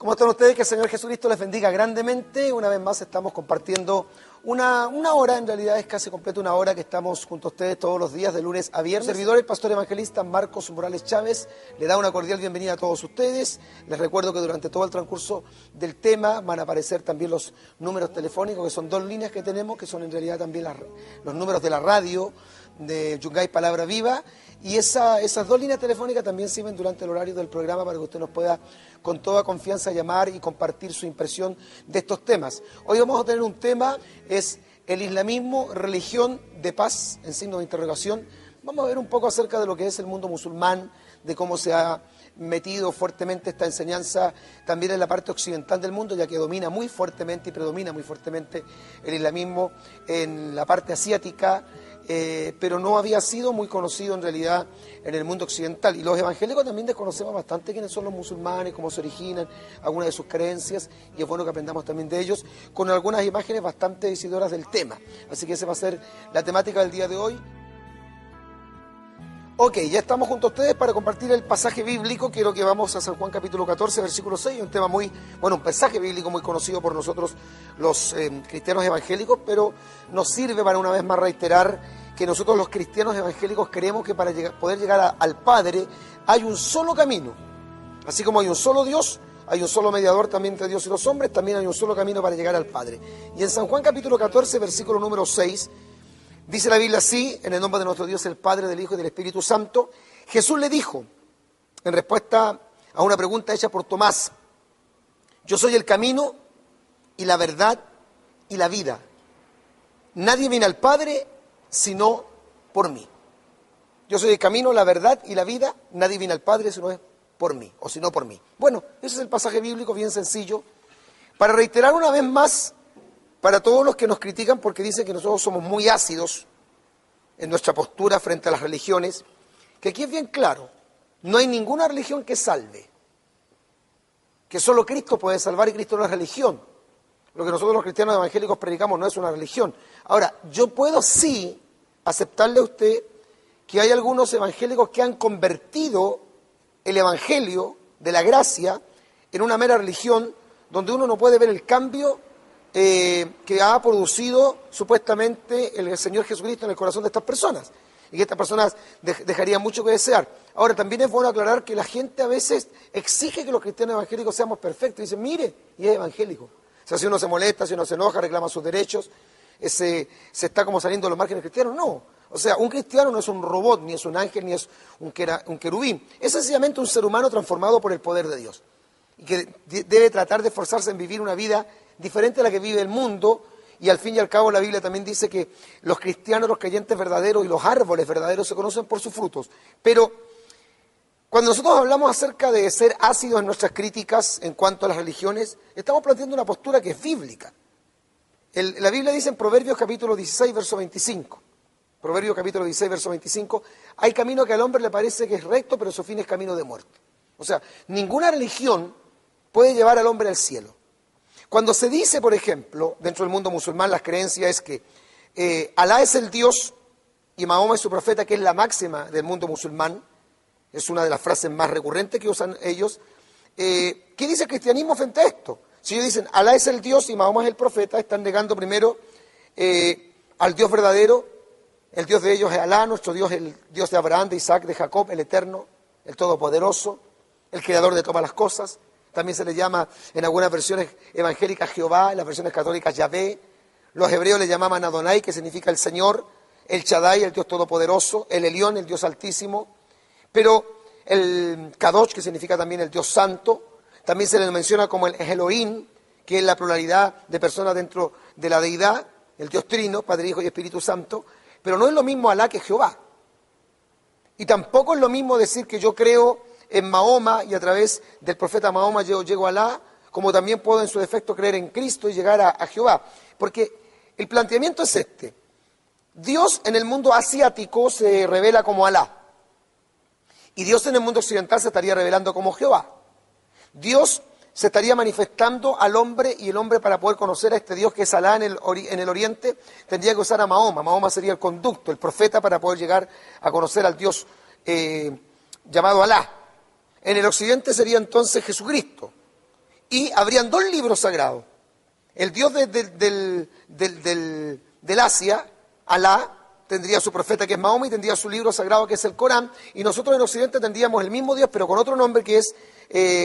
¿Cómo están ustedes? Que el Señor Jesucristo les bendiga grandemente. Una vez más estamos compartiendo una hora, en realidad es casi completa una hora que estamos junto a ustedes todos los días, de lunes a viernes. El servidor, el pastor evangelista Marcos Morales Chávez, le da una cordial bienvenida a todos ustedes. Les recuerdo que durante todo el transcurso del tema van a aparecer también los números telefónicos, que son dos líneas que tenemos, que son en realidad también los números de la radio de Yungay Palabra Viva, y esas dos líneas telefónicas también sirven durante el horario del programa para que usted nos pueda con toda confianza llamar y compartir su impresión de estos temas. Hoy vamos a tener un tema, es el islamismo, religión de paz, en signo de interrogación. Vamos a ver un poco acerca de lo que es el mundo musulmán, de cómo se ha metido fuertemente esta enseñanza también en la parte occidental del mundo, ya que domina muy fuertemente y predomina muy fuertemente el islamismo en la parte asiática, pero no había sido muy conocido en realidad en el mundo occidental. Y los evangélicos también desconocemos bastante quiénes son los musulmanes, cómo se originan, algunas de sus creencias, y es bueno que aprendamos también de ellos, con algunas imágenes bastante decidoras del tema. Así que esa va a ser la temática del día de hoy. Ok, ya estamos junto a ustedes para compartir el pasaje bíblico. Quiero que vamos a San Juan capítulo 14, versículo 6, un tema muy, un pasaje bíblico muy conocido por nosotros los cristianos evangélicos, pero nos sirve para una vez más reiterar que nosotros los cristianos evangélicos creemos que para poder llegar al Padre hay un solo camino. Así como hay un solo Dios, hay un solo mediador también entre Dios y los hombres, también hay un solo camino para llegar al Padre. Y en San Juan capítulo 14, versículo número 6, dice la Biblia así: en el nombre de nuestro Dios, el Padre, del Hijo y del Espíritu Santo. Jesús le dijo, en respuesta a una pregunta hecha por Tomás: yo soy el camino y la verdad y la vida. Nadie viene al Padre sino por mí. Yo soy el camino, la verdad y la vida. Nadie viene al Padre sino es por mí, o sino por mí. Bueno, ese es el pasaje bíblico bien sencillo, para reiterar una vez más, para todos los que nos critican porque dicen que nosotros somos muy ácidos en nuestra postura frente a las religiones, que aquí es bien claro: no hay ninguna religión que salve, que solo Cristo puede salvar, y Cristo no es religión. Lo que nosotros los cristianos evangélicos predicamos no es una religión. Ahora, yo puedo sí aceptarle a usted que hay algunos evangélicos que han convertido el evangelio de la gracia en una mera religión, donde uno no puede ver el cambio que ha producido supuestamente el Señor Jesucristo en el corazón de estas personas, y que estas personas dejarían mucho que desear. Ahora, también es bueno aclarar que la gente a veces exige que los cristianos evangélicos seamos perfectos, y dicen, mire, y es evangélico. O sea, si uno se molesta, si uno se enoja, reclama sus derechos, se está como saliendo de los márgenes cristianos. No, o sea, un cristiano no es un robot, ni es un ángel, ni es un querubín. Es sencillamente un ser humano transformado por el poder de Dios, y que debe tratar de esforzarse en vivir una vida diferente a la que vive el mundo. Y al fin y al cabo la Biblia también dice que los cristianos, los creyentes verdaderos y los árboles verdaderos se conocen por sus frutos. Pero cuando nosotros hablamos acerca de ser ácidos en nuestras críticas en cuanto a las religiones, estamos planteando una postura que es bíblica. La Biblia dice en Proverbios capítulo 16, verso 25, Proverbios capítulo 16, verso 25, hay camino que al hombre le parece que es recto, pero su fin es camino de muerte. O sea, ninguna religión puede llevar al hombre al cielo. Cuando se dice, por ejemplo, dentro del mundo musulmán, las creencias es que Alá es el Dios y Mahoma es su profeta, que es la máxima del mundo musulmán, es una de las frases más recurrentes que usan ellos. ¿Qué dice el cristianismo frente a esto? Si ellos dicen Alá es el Dios y Mahoma es el profeta, están negando primero al Dios verdadero. El Dios de ellos es Alá, nuestro Dios es el Dios de Abraham, de Isaac, de Jacob, el Eterno, el Todopoderoso, el Creador de todas las cosas. También se le llama en algunas versiones evangélicas Jehová, en las versiones católicas Yahvé. Los hebreos le llamaban Adonai, que significa el Señor, el Shaddai, el Dios Todopoderoso, el Elión, el Dios Altísimo, pero el Kadosh, que significa también el Dios Santo. También se le menciona como el Elohim, que es la pluralidad de personas dentro de la deidad, el Dios Trino, Padre, Hijo y Espíritu Santo. Pero no es lo mismo Alá que Jehová. Y tampoco es lo mismo decir que yo creo en Mahoma y a través del profeta Mahoma yo llego a Alá, como también puedo en su defecto creer en Cristo y llegar a Jehová. Porque el planteamiento es este: Dios en el mundo asiático se revela como Alá, y Dios en el mundo occidental se estaría revelando como Jehová. Dios se estaría manifestando al hombre, y el hombre, para poder conocer a este Dios que es Alá en el oriente, tendría que usar a Mahoma. Mahoma sería el conducto, el profeta, para poder llegar a conocer al Dios llamado Alá. En el occidente sería entonces Jesucristo. y habrían dos libros sagrados. El Dios del Asia, Alá, tendría su profeta que es Mahoma y tendría su libro sagrado que es el Corán, y nosotros en Occidente tendríamos el mismo Dios pero con otro nombre que es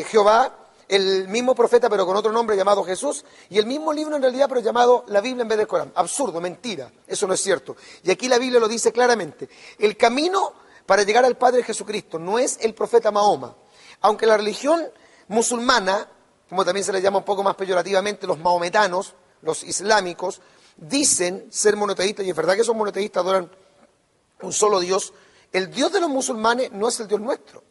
Jehová, el mismo profeta pero con otro nombre llamado Jesús, y el mismo libro en realidad pero llamado la Biblia en vez del Corán. Absurdo, mentira, eso no es cierto. Y aquí la Biblia lo dice claramente. El camino para llegar al Padre Jesucristo no es el profeta Mahoma, aunque la religión musulmana, como también se le llama un poco más peyorativamente los mahometanos, los islámicos, dicen ser monoteístas, y es verdad que son monoteístas, adoran un solo Dios. El Dios de los musulmanes no es el Dios nuestro.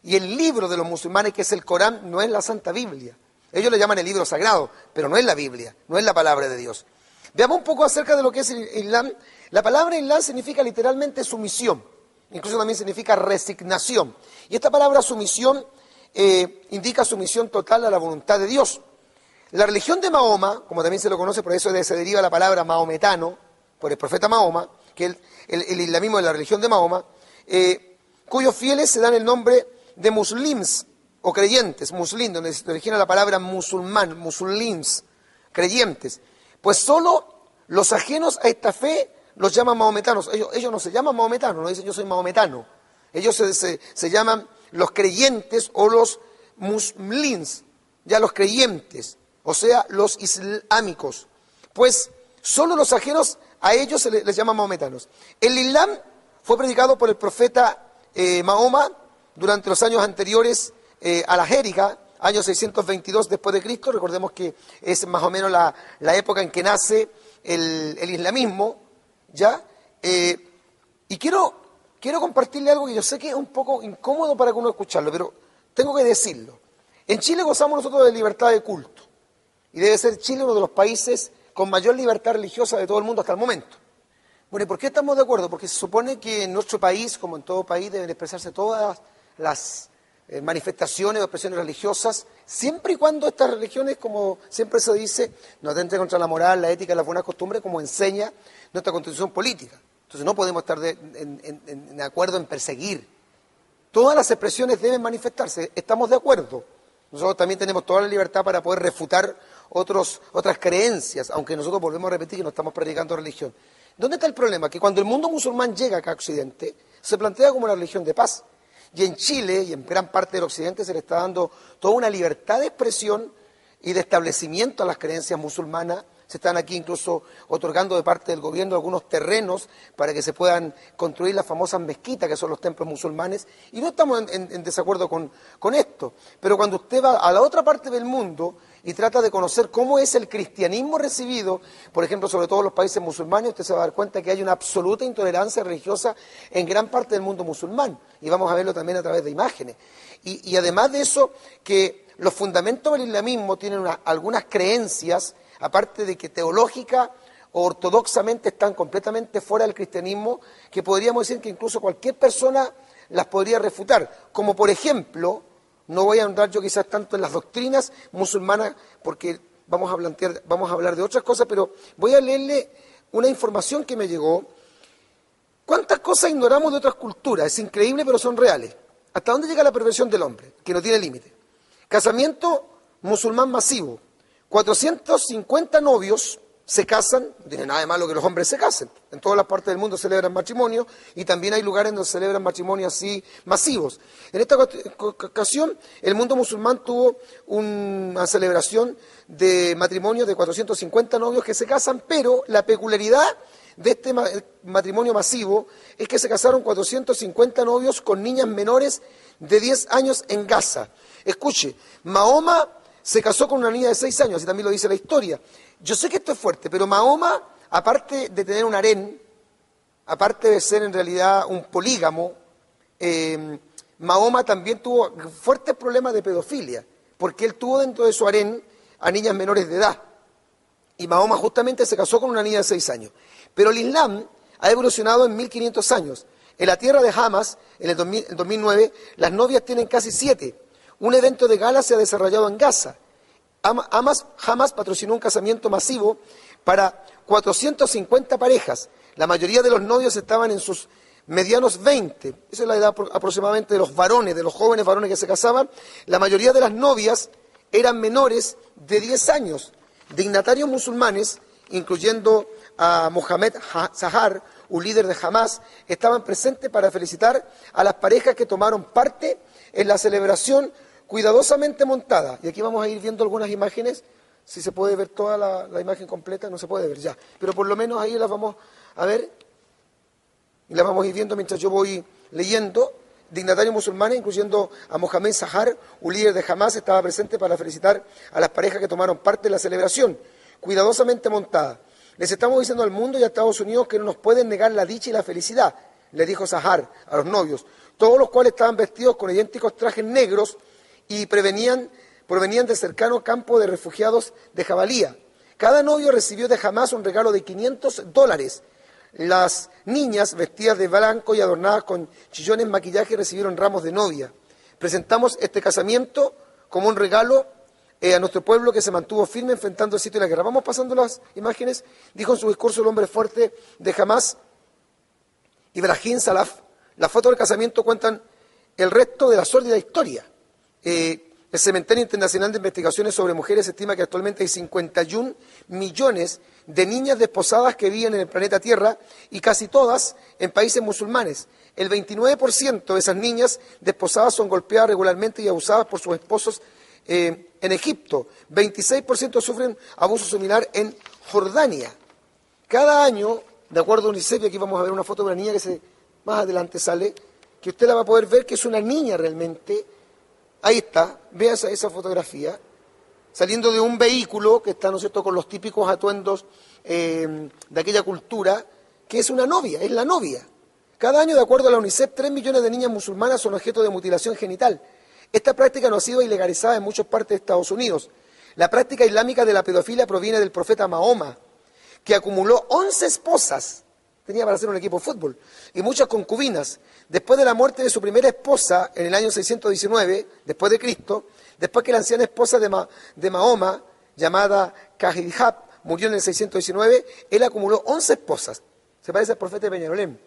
Y el libro de los musulmanes, que es el Corán, no es la Santa Biblia. Ellos le llaman el libro sagrado, pero no es la Biblia, no es la palabra de Dios. Veamos un poco acerca de lo que es el Islam. La palabra Islam significa literalmente sumisión, incluso también significa resignación. Y esta palabra sumisión indica sumisión total a la voluntad de Dios. La religión de Mahoma, como también se lo conoce, por eso se deriva la palabra mahometano, por el profeta Mahoma, que es el islamismo de la religión de Mahoma, cuyos fieles se dan el nombre de muslims o creyentes, muslim, donde se origina la palabra musulmán, muslims, creyentes. Pues solo los ajenos a esta fe los llaman mahometanos. Ellos no se llaman mahometanos, no dicen yo soy mahometano. Ellos se llaman los creyentes o los muslims, ya los creyentes, o sea, los islámicos. Pues solo los ajenos a ellos se les llama mahometanos. El Islam fue predicado por el profeta Mahoma durante los años anteriores a la Jérica, año 622 después de Cristo. Recordemos que es más o menos la época en que nace el islamismo, ¿ya? Y quiero compartirle algo que yo sé que es un poco incómodo para que uno escucharlo, pero tengo que decirlo. En Chile gozamos nosotros de libertad de culto, y debe ser Chile uno de los países con mayor libertad religiosa de todo el mundo hasta el momento. Bueno, ¿y por qué estamos de acuerdo? Porque se supone que en nuestro país, como en todo país, deben expresarse todas las manifestaciones o expresiones religiosas, siempre y cuando estas religiones, como siempre se dice, no atenten contra la moral, la ética y las buenas costumbres, como enseña nuestra constitución política. Entonces no podemos estar de acuerdo en perseguir. Todas las expresiones deben manifestarse, estamos de acuerdo. Nosotros también tenemos toda la libertad para poder refutar otras creencias, aunque nosotros volvemos a repetir que no estamos predicando religión. ¿Dónde está el problema? Que cuando el mundo musulmán llega acá a Occidente, se plantea como una religión de paz. Y en Chile y en gran parte del Occidente se le está dando toda una libertad de expresión y de establecimiento a las creencias musulmanas. Se están aquí incluso otorgando de parte del gobierno algunos terrenos para que se puedan construir las famosas mezquitas, que son los templos musulmanes. Y no estamos en desacuerdo con esto. Pero cuando usted va a la otra parte del mundo y trata de conocer cómo es el cristianismo recibido, por ejemplo, sobre todo en los países musulmanes, usted se va a dar cuenta que hay una absoluta intolerancia religiosa en gran parte del mundo musulmán. Y vamos a verlo también a través de imágenes. Y además de eso, que los fundamentos del islamismo tienen algunas creencias, aparte de que teológica o ortodoxamente están completamente fuera del cristianismo, que podríamos decir que incluso cualquier persona las podría refutar. Como por ejemplo, no voy a andar yo quizás tanto en las doctrinas musulmanas, porque vamos a hablar de otras cosas, pero voy a leerle una información que me llegó. ¿Cuántas cosas ignoramos de otras culturas? Es increíble, pero son reales. ¿Hasta dónde llega la perversión del hombre? Que no tiene límite. Casamiento musulmán masivo. 450 novios se casan, no tiene nada de malo que los hombres se casen. En todas las partes del mundo celebran matrimonio y también hay lugares donde celebran matrimonios así masivos. En esta ocasión, el mundo musulmán tuvo una celebración de matrimonio de 450 novios que se casan, pero la peculiaridad de este matrimonio masivo es que se casaron 450 novios con niñas menores de 10 años en Gaza. Escuche, Mahoma se casó con una niña de 6 años, así también lo dice la historia. Yo sé que esto es fuerte, pero Mahoma, aparte de tener un harén, aparte de ser en realidad un polígamo, Mahoma también tuvo fuertes problemas de pedofilia, porque él tuvo dentro de su harén a niñas menores de edad. Y Mahoma justamente se casó con una niña de 6 años. Pero el Islam ha evolucionado en 1500 años. En la tierra de Hamas, en el 2009, las novias tienen casi 7. Un evento de gala se ha desarrollado en Gaza. Hamas patrocinó un casamiento masivo para 450 parejas. La mayoría de los novios estaban en sus medianos 20. Esa es la edad aproximadamente de los varones, de los jóvenes varones que se casaban. La mayoría de las novias eran menores de 10 años. Dignatarios musulmanes, incluyendo a Mohamed Zahar, un líder de Hamas, estaban presentes para felicitar a las parejas que tomaron parte en la celebración cuidadosamente montada. Y aquí vamos a ir viendo algunas imágenes. Si se puede ver toda la imagen completa, no se puede ver ya. Pero por lo menos ahí las vamos a ver y las vamos a ir viendo mientras yo voy leyendo. Dignatarios musulmanes, incluyendo a Mohamed Zahar, un líder de Hamas, estaba presente para felicitar a las parejas que tomaron parte en la celebración, cuidadosamente montada. Les estamos diciendo al mundo y a Estados Unidos que no nos pueden negar la dicha y la felicidad, le dijo Zahar a los novios, todos los cuales estaban vestidos con idénticos trajes negros y provenían del cercano campo de refugiados de Jabalía. Cada novio recibió de Hamas un regalo de $500. Las niñas, vestidas de blanco y adornadas con chillones maquillaje, recibieron ramos de novia. Presentamos este casamiento como un regalo a nuestro pueblo que se mantuvo firme enfrentando el sitio de la guerra. Vamos pasando las imágenes. Dijo en su discurso el hombre fuerte de Hamas, Ibrahim Salaf. Las fotos del casamiento cuentan el resto de la sórdida historia. El Cementerio Internacional de Investigaciones sobre Mujeres estima que actualmente hay 51 millones de niñas desposadas que viven en el planeta Tierra y casi todas en países musulmanes. El 29% de esas niñas desposadas son golpeadas regularmente y abusadas por sus esposos en Egipto. 26% sufren abuso similar en Jordania. Cada año, de acuerdo a UNICEF, y aquí vamos a ver una foto de una niña que más adelante sale, que usted la va a poder ver que es una niña realmente. Ahí está, vea esa fotografía, saliendo de un vehículo que está, ¿no es cierto?, con los típicos atuendos de aquella cultura, que es una novia, es la novia. Cada año, de acuerdo a la UNICEF, 3 millones de niñas musulmanas son objeto de mutilación genital. Esta práctica no ha sido ilegalizada en muchas partes de Estados Unidos. La práctica islámica de la pedofilia proviene del profeta Mahoma, que acumuló 11 esposas, tenía para hacer un equipo de fútbol, y muchas concubinas. Después de la muerte de su primera esposa en el año 619, después de Cristo, después que la anciana esposa de Mahoma, llamada Khadija, murió en el 619, él acumuló 11 esposas. Se parece al profeta de Peñarolén.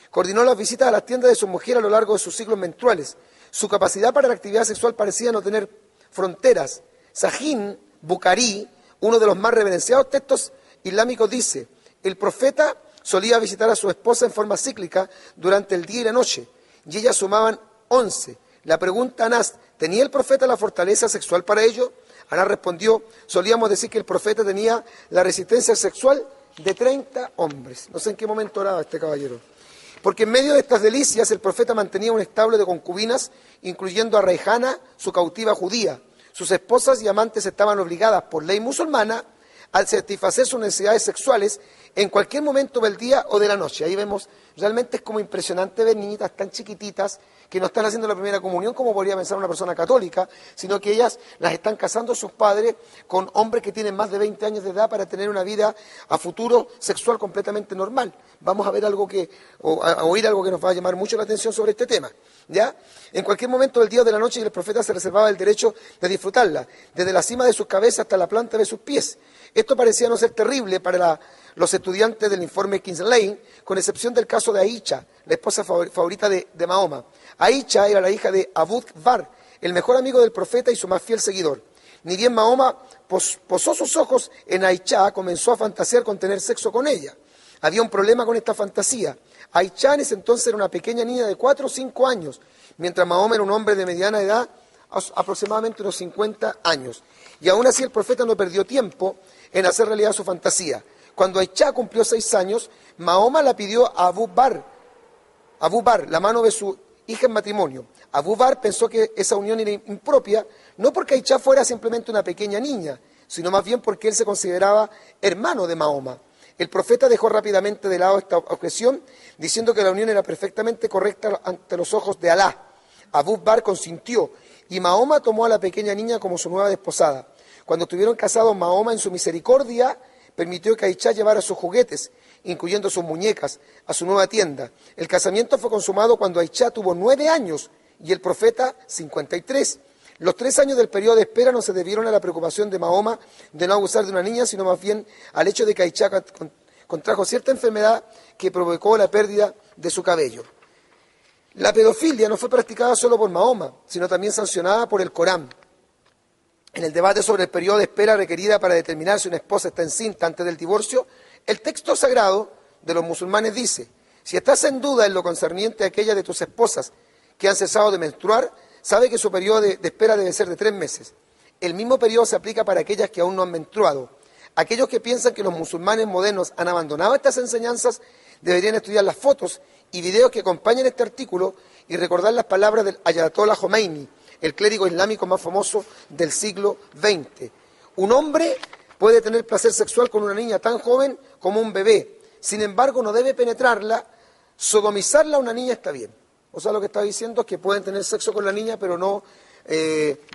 Coordinó las visitas a las tiendas de su mujer a lo largo de sus ciclos menstruales. Su capacidad para la actividad sexual parecía no tener fronteras. Sahin Bukhari, uno de los más reverenciados textos islámicos, dice: el profeta solía visitar a su esposa en forma cíclica durante el día y la noche, y ellas sumaban 11. La pregunta a Anas, ¿tenía el profeta la fortaleza sexual para ello? Anas respondió, solíamos decir que el profeta tenía la resistencia sexual de 30 hombres. No sé en qué momento oraba este caballero. Porque en medio de estas delicias el profeta mantenía un establo de concubinas, incluyendo a Reihana, su cautiva judía. Sus esposas y amantes estaban obligadas por ley musulmana a satisfacer sus necesidades sexuales en cualquier momento del día o de la noche. Ahí vemos, realmente es como impresionante ver niñitas tan chiquititas que no están haciendo la primera comunión como podría pensar una persona católica, sino que ellas las están casando sus padres con hombres que tienen más de 20 años de edad para tener una vida a futuro sexual completamente normal. Vamos a ver algo a oír algo que nos va a llamar mucho la atención sobre este tema. ¿Ya? En cualquier momento del día o de la noche el profeta se reservaba el derecho de disfrutarla, desde la cima de sus cabezas hasta la planta de sus pies. Esto parecía no ser terrible para los estudiantes del informe Kingsley, con excepción del caso de Aisha, la esposa favorita de Mahoma. Aisha era la hija de Abu Bakr, el mejor amigo del profeta y su más fiel seguidor. Ni bien Mahoma posó sus ojos en Aisha, comenzó a fantasear con tener sexo con ella. Había un problema con esta fantasía. Aisha en ese entonces era una pequeña niña de 4 o 5 años, mientras Mahoma era un hombre de mediana edad, aproximadamente unos 50 años. Y aún así el profeta no perdió tiempo en hacer realidad su fantasía. Cuando Aisha cumplió 6 años, Mahoma la pidió a Abu Bakr, la mano de su hija en matrimonio. Abu Bakr pensó que esa unión era impropia, no porque Aisha fuera simplemente una pequeña niña, sino más bien porque él se consideraba hermano de Mahoma. El profeta dejó rápidamente de lado esta objeción, diciendo que la unión era perfectamente correcta ante los ojos de Alá. Abu Bakr consintió, y Mahoma tomó a la pequeña niña como su nueva desposada. Cuando estuvieron casados, Mahoma, en su misericordia, permitió que Aisha llevara sus juguetes, incluyendo sus muñecas, a su nueva tienda. El casamiento fue consumado cuando Aisha tuvo 9 años y el profeta 53. Los 3 años del periodo de espera no se debieron a la preocupación de Mahoma de no abusar de una niña, sino más bien al hecho de que Aisha contrajo cierta enfermedad que provocó la pérdida de su cabello. La pedofilia no fue practicada solo por Mahoma, sino también sancionada por el Corán. en el debate sobre el periodo de espera requerida para determinar si una esposa está encinta antes del divorcio, el texto sagrado de los musulmanes dice: si estás en duda en lo concerniente a aquella de tus esposas que han cesado de menstruar, sabe que su periodo de espera debe ser de 3 meses. El mismo periodo se aplica para aquellas que aún no han menstruado. Aquellos que piensan que los musulmanes modernos han abandonado estas enseñanzas deberían estudiar las fotos y videos que acompañan este artículo y recordar las palabras del Ayatollah Khomeini, el clérigo islámico más famoso del siglo XX. Un hombre puede tener placer sexual con una niña tan joven como un bebé. Sin embargo, no debe penetrarla. Sodomizarla a una niña está bien. O sea, lo que está diciendo es que pueden tener sexo con la niña, pero no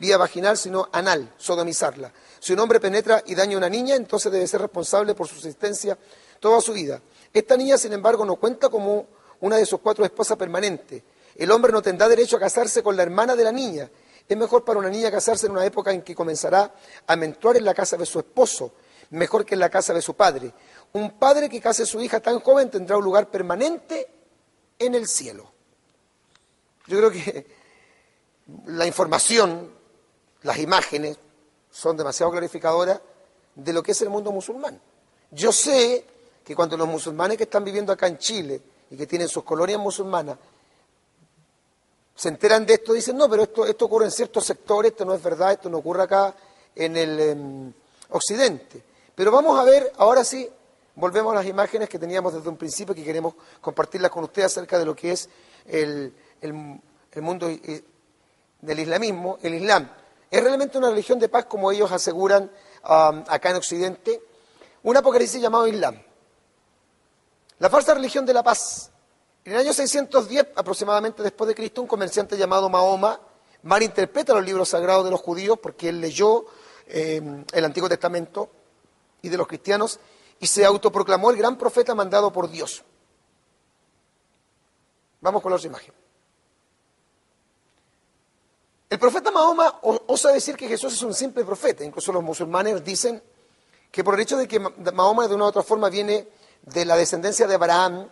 vía vaginal, sino anal, sodomizarla. Si un hombre penetra y daña a una niña, entonces debe ser responsable por su existencia toda su vida. Esta niña, sin embargo, no cuenta como una de sus 4 esposas permanentes. El hombre no tendrá derecho a casarse con la hermana de la niña. Es mejor para una niña casarse en una época en que comenzará a menstruar en la casa de su esposo, mejor que en la casa de su padre. Un padre que case a su hija tan joven tendrá un lugar permanente en el cielo. Yo creo que la información, las imágenes, son demasiado clarificadoras de lo que es el mundo musulmán. Yo sé que cuando los musulmanes que están viviendo acá en Chile y que tienen sus colonias musulmanas se enteran de esto, dicen: no, pero esto ocurre en ciertos sectores, esto no es verdad, esto no ocurre acá en el occidente. Pero vamos a ver, ahora sí, volvemos a las imágenes que teníamos desde un principio, que queremos compartirlas con ustedes acerca de lo que es el mundo del islamismo. El Islam es realmente una religión de paz, como ellos aseguran acá en Occidente, un apocalipsis llamado Islam. La falsa religión de la paz. En el año 610 aproximadamente después de Cristo, un comerciante llamado Mahoma malinterpreta los libros sagrados de los judíos porque él leyó el Antiguo Testamento y de los cristianos y se autoproclamó el gran profeta mandado por Dios. Vamos con la otra imagen. El profeta Mahoma osa decir que Jesús es un simple profeta. Incluso los musulmanes dicen que por el hecho de que Mahoma de una u otra forma viene de la descendencia de Abraham,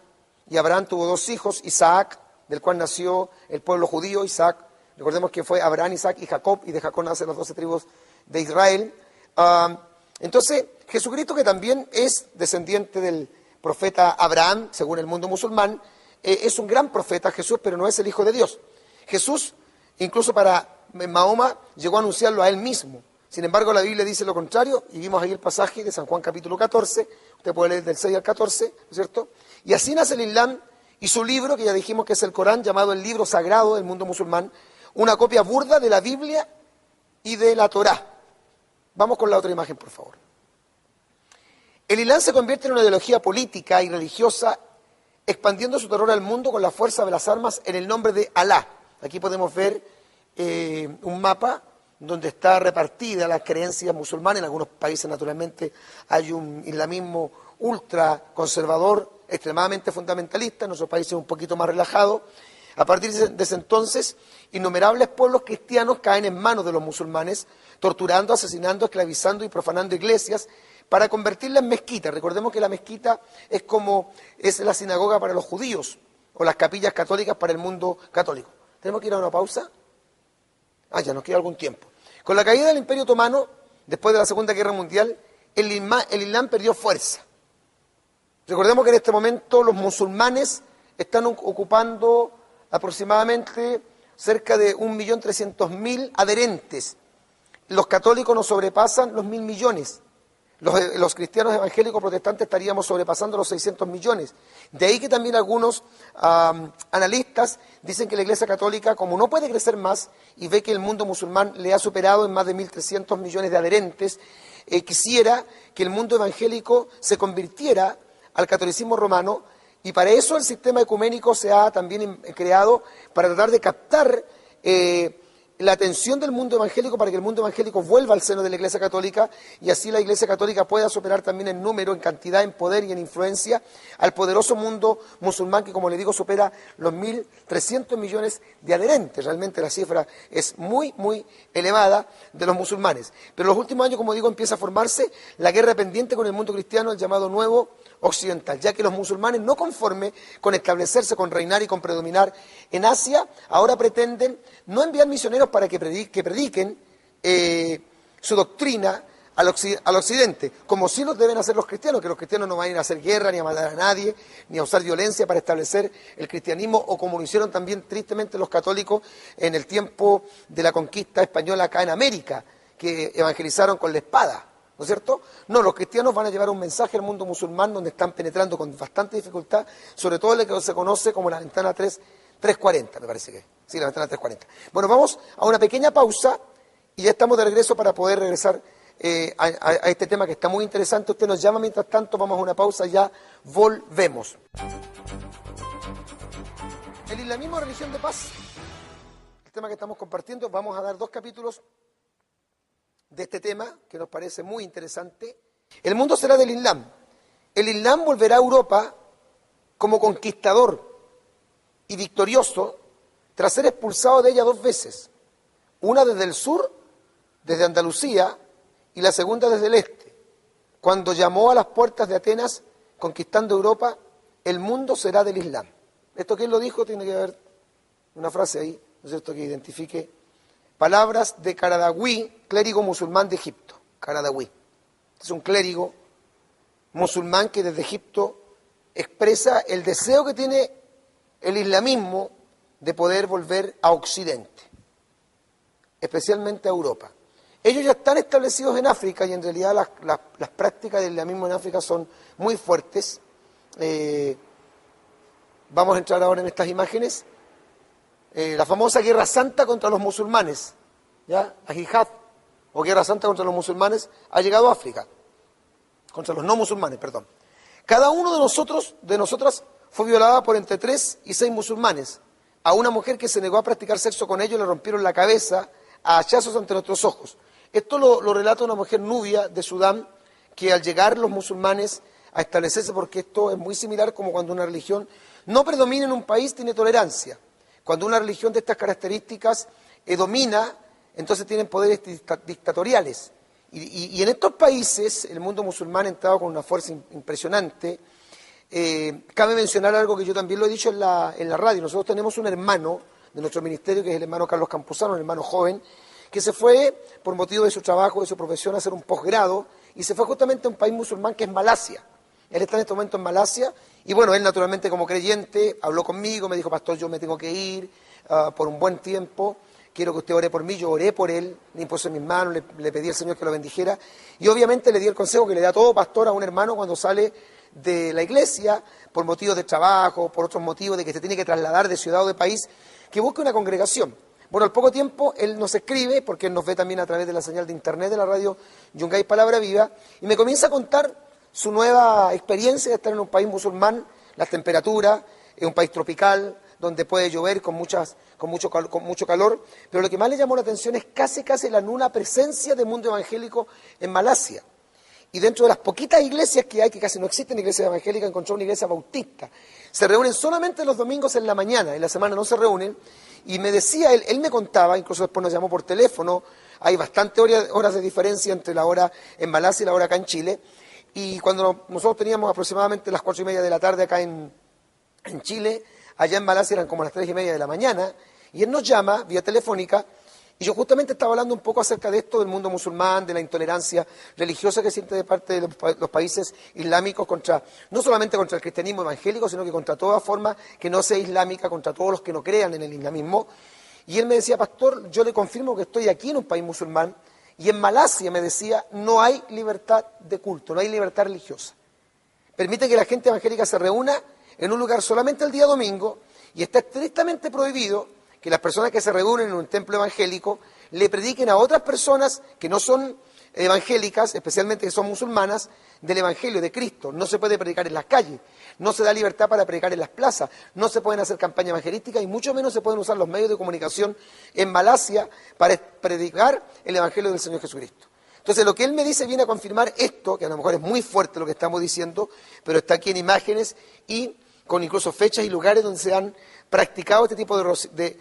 y Abraham tuvo 2 hijos, Isaac, del cual nació el pueblo judío. Isaac, recordemos que fue Abraham, Isaac y Jacob, y de Jacob nacen las 12 tribus de Israel. Entonces, Jesucristo, que también es descendiente del profeta Abraham, según el mundo musulmán, es un gran profeta Jesús, pero no es el Hijo de Dios. Jesús, incluso para Mahoma, llegó a anunciarlo a él mismo. Sin embargo, la Biblia dice lo contrario, y vimos ahí el pasaje de San Juan capítulo 14, usted puede leer del 6 al 14, ¿no es cierto? Y así nace el Islam y su libro, que ya dijimos que es el Corán, llamado el libro sagrado del mundo musulmán, una copia burda de la Biblia y de la Torá. Vamos con la otra imagen, por favor. El Islam se convierte en una ideología política y religiosa, expandiendo su terror al mundo con la fuerza de las armas en el nombre de Alá. Aquí podemos ver un mapa donde está repartida las creencias musulmanas. En algunos países, naturalmente, hay un islamismo ultra conservador, extremadamente fundamentalista. En nuestros países un poquito más relajado. A partir de ese entonces, innumerables pueblos cristianos caen en manos de los musulmanes, torturando, asesinando, esclavizando y profanando iglesias para convertirlas en mezquitas. Recordemos que la mezquita es la sinagoga para los judíos, o las capillas católicas para el mundo católico. ¿Tenemos que ir a una pausa? Ya nos queda algún tiempo. Con la caída del Imperio Otomano, después de la Segunda Guerra Mundial, el Islam perdió fuerza. Recordemos que en este momento los musulmanes están ocupando aproximadamente cerca de 1.300.000 adherentes. Los católicos nos sobrepasan los 1.000 millones. Los cristianos evangélicos protestantes estaríamos sobrepasando los 600 millones. De ahí que también algunos analistas dicen que la Iglesia Católica, como no puede crecer más y ve que el mundo musulmán le ha superado en más de 1.300 millones de adherentes, quisiera que el mundo evangélico se convirtiera al catolicismo romano, y para eso el sistema ecuménico se ha también creado para tratar de captar la atención del mundo evangélico, para que el mundo evangélico vuelva al seno de la Iglesia Católica, y así la Iglesia Católica pueda superar también en número, en cantidad, en poder y en influencia al poderoso mundo musulmán, que, como le digo, supera los 1.300 millones de adherentes. Realmente la cifra es muy, muy elevada de los musulmanes. Pero en los últimos años, como digo, empieza a formarse la guerra pendiente con el mundo cristiano, el llamado Nuevo Occidental, ya que los musulmanes, no conforme con establecerse, con reinar y con predominar en Asia, ahora pretenden no enviar misioneros para que prediquen su doctrina al occidente, como sí lo deben hacer los cristianos, que los cristianos no van a ir a hacer guerra, ni a matar a nadie, ni a usar violencia para establecer el cristianismo, o como lo hicieron también tristemente los católicos en el tiempo de la conquista española acá en América, que evangelizaron con la espada, ¿no es cierto? No, los cristianos van a llevar un mensaje al mundo musulmán donde están penetrando con bastante dificultad, sobre todo lo que se conoce como la ventana 340, me parece que. Sí, la ventana 340. Bueno, vamos a una pequeña pausa y ya estamos de regreso para poder regresar a este tema que está muy interesante. Usted nos llama mientras tanto, vamos a una pausa, ya volvemos. El islamismo es religión de paz. El tema que estamos compartiendo, vamos a dar 2 capítulos de este tema que nos parece muy interesante. El mundo será del Islam. El Islam volverá a Europa como conquistador y victorioso tras ser expulsado de ella 2 veces. Una desde el sur, desde Andalucía, y la segunda desde el este, cuando llamó a las puertas de Atenas, conquistando Europa, el mundo será del Islam. Esto quién lo dijo, tiene que haber una frase ahí, ¿no es cierto?, que identifique palabras de Qaradawi, clérigo musulmán de Egipto. Qaradawi es un clérigo musulmán que desde Egipto expresa el deseo que tiene el islamismo de poder volver a Occidente, especialmente a Europa. Ellos ya están establecidos en África y en realidad las prácticas del islamismo en África son muy fuertes. Vamos a entrar ahora en estas imágenes. La famosa Guerra Santa contra los musulmanes, ¿ya? La Jihad, o Guerra Santa contra los musulmanes, ha llegado a África. Contra los no musulmanes, perdón. Cada uno de nosotras, fue violada por entre 3 y 6 musulmanes. A una mujer que se negó a practicar sexo con ellos le rompieron la cabeza a hachazos ante nuestros ojos. Esto lo relata una mujer nubia de Sudán, que al llegar los musulmanes a establecerse, porque esto es muy similar como cuando una religión no predomina en un país, tiene tolerancia. Cuando una religión de estas características domina, entonces tienen poderes dictatoriales. Y en estos países, el mundo musulmán ha entrado con una fuerza impresionante. Cabe mencionar algo que yo también lo he dicho en la radio. Nosotros tenemos un hermano de nuestro ministerio, que es el hermano Carlos Campuzano, un hermano joven, que se fue por motivo de su trabajo, de su profesión, a hacer un posgrado, y se fue justamente a un país musulmán que es Malasia. Él está en este momento en Malasia, y bueno, él naturalmente como creyente habló conmigo, me dijo: pastor, yo me tengo que ir por un buen tiempo, quiero que usted ore por mí. Yo oré por él, le impuse mis manos, le pedí al Señor que lo bendijera, y obviamente le di el consejo que le da todo pastor a un hermano cuando sale de la iglesia, por motivos de trabajo, por otros motivos de que se tiene que trasladar de ciudad o de país, que busque una congregación. Bueno, al poco tiempo él nos escribe, porque él nos ve también a través de la señal de internet de la radio Yungay Palabra Viva, y me comienza a contar su nueva experiencia de estar en un país musulmán, las temperaturas, es un país tropical, donde puede llover con mucho calor, pero lo que más le llamó la atención es casi la nula presencia del mundo evangélico en Malasia. Y dentro de las poquitas iglesias que hay, que casi no existen iglesias evangélicas, encontró una iglesia bautista. Se reúnen solamente los domingos en la mañana, en la semana no se reúnen. Y me decía, él me contaba, incluso después nos llamó por teléfono, hay bastante horas de diferencia entre la hora en Malasia y la hora acá en Chile. Y cuando nosotros teníamos aproximadamente las 4:30 de la tarde acá en Chile, allá en Malasia eran como las 3:30 de la mañana, y él nos llama vía telefónica. Y yo justamente estaba hablando un poco acerca de esto, del mundo musulmán, de la intolerancia religiosa que siente de parte de los países islámicos no solamente contra el cristianismo evangélico, sino que contra toda forma que no sea islámica, contra todos los que no crean en el islamismo. Y él me decía: pastor, yo le confirmo que estoy aquí en un país musulmán, y en Malasia, me decía, no hay libertad de culto, no hay libertad religiosa. Permite que la gente evangélica se reúna en un lugar solamente el día domingo, y está estrictamente prohibido que las personas que se reúnen en un templo evangélico le prediquen a otras personas que no son evangélicas, especialmente que son musulmanas, del evangelio de Cristo. No se puede predicar en las calles, no se da libertad para predicar en las plazas, no se pueden hacer campañas evangelísticas y mucho menos se pueden usar los medios de comunicación en Malasia para predicar el evangelio del Señor Jesucristo. Entonces lo que él me dice viene a confirmar esto, que a lo mejor es muy fuerte lo que estamos diciendo, pero está aquí en imágenes y con incluso fechas y lugares donde se han practicado este tipo de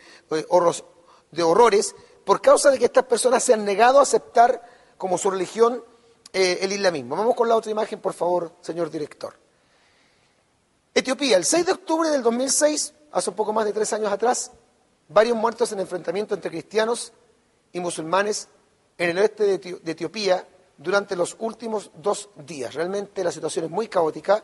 horrores por causa de que estas personas se han negado a aceptar como su religión el islamismo. Vamos con la otra imagen, por favor, señor director. Etiopía, el 6 de octubre del 2006, hace un poco más de 3 años atrás, varios muertos en enfrentamientos entre cristianos y musulmanes en el oeste de Etiopía durante los últimos 2 días. Realmente la situación es muy caótica.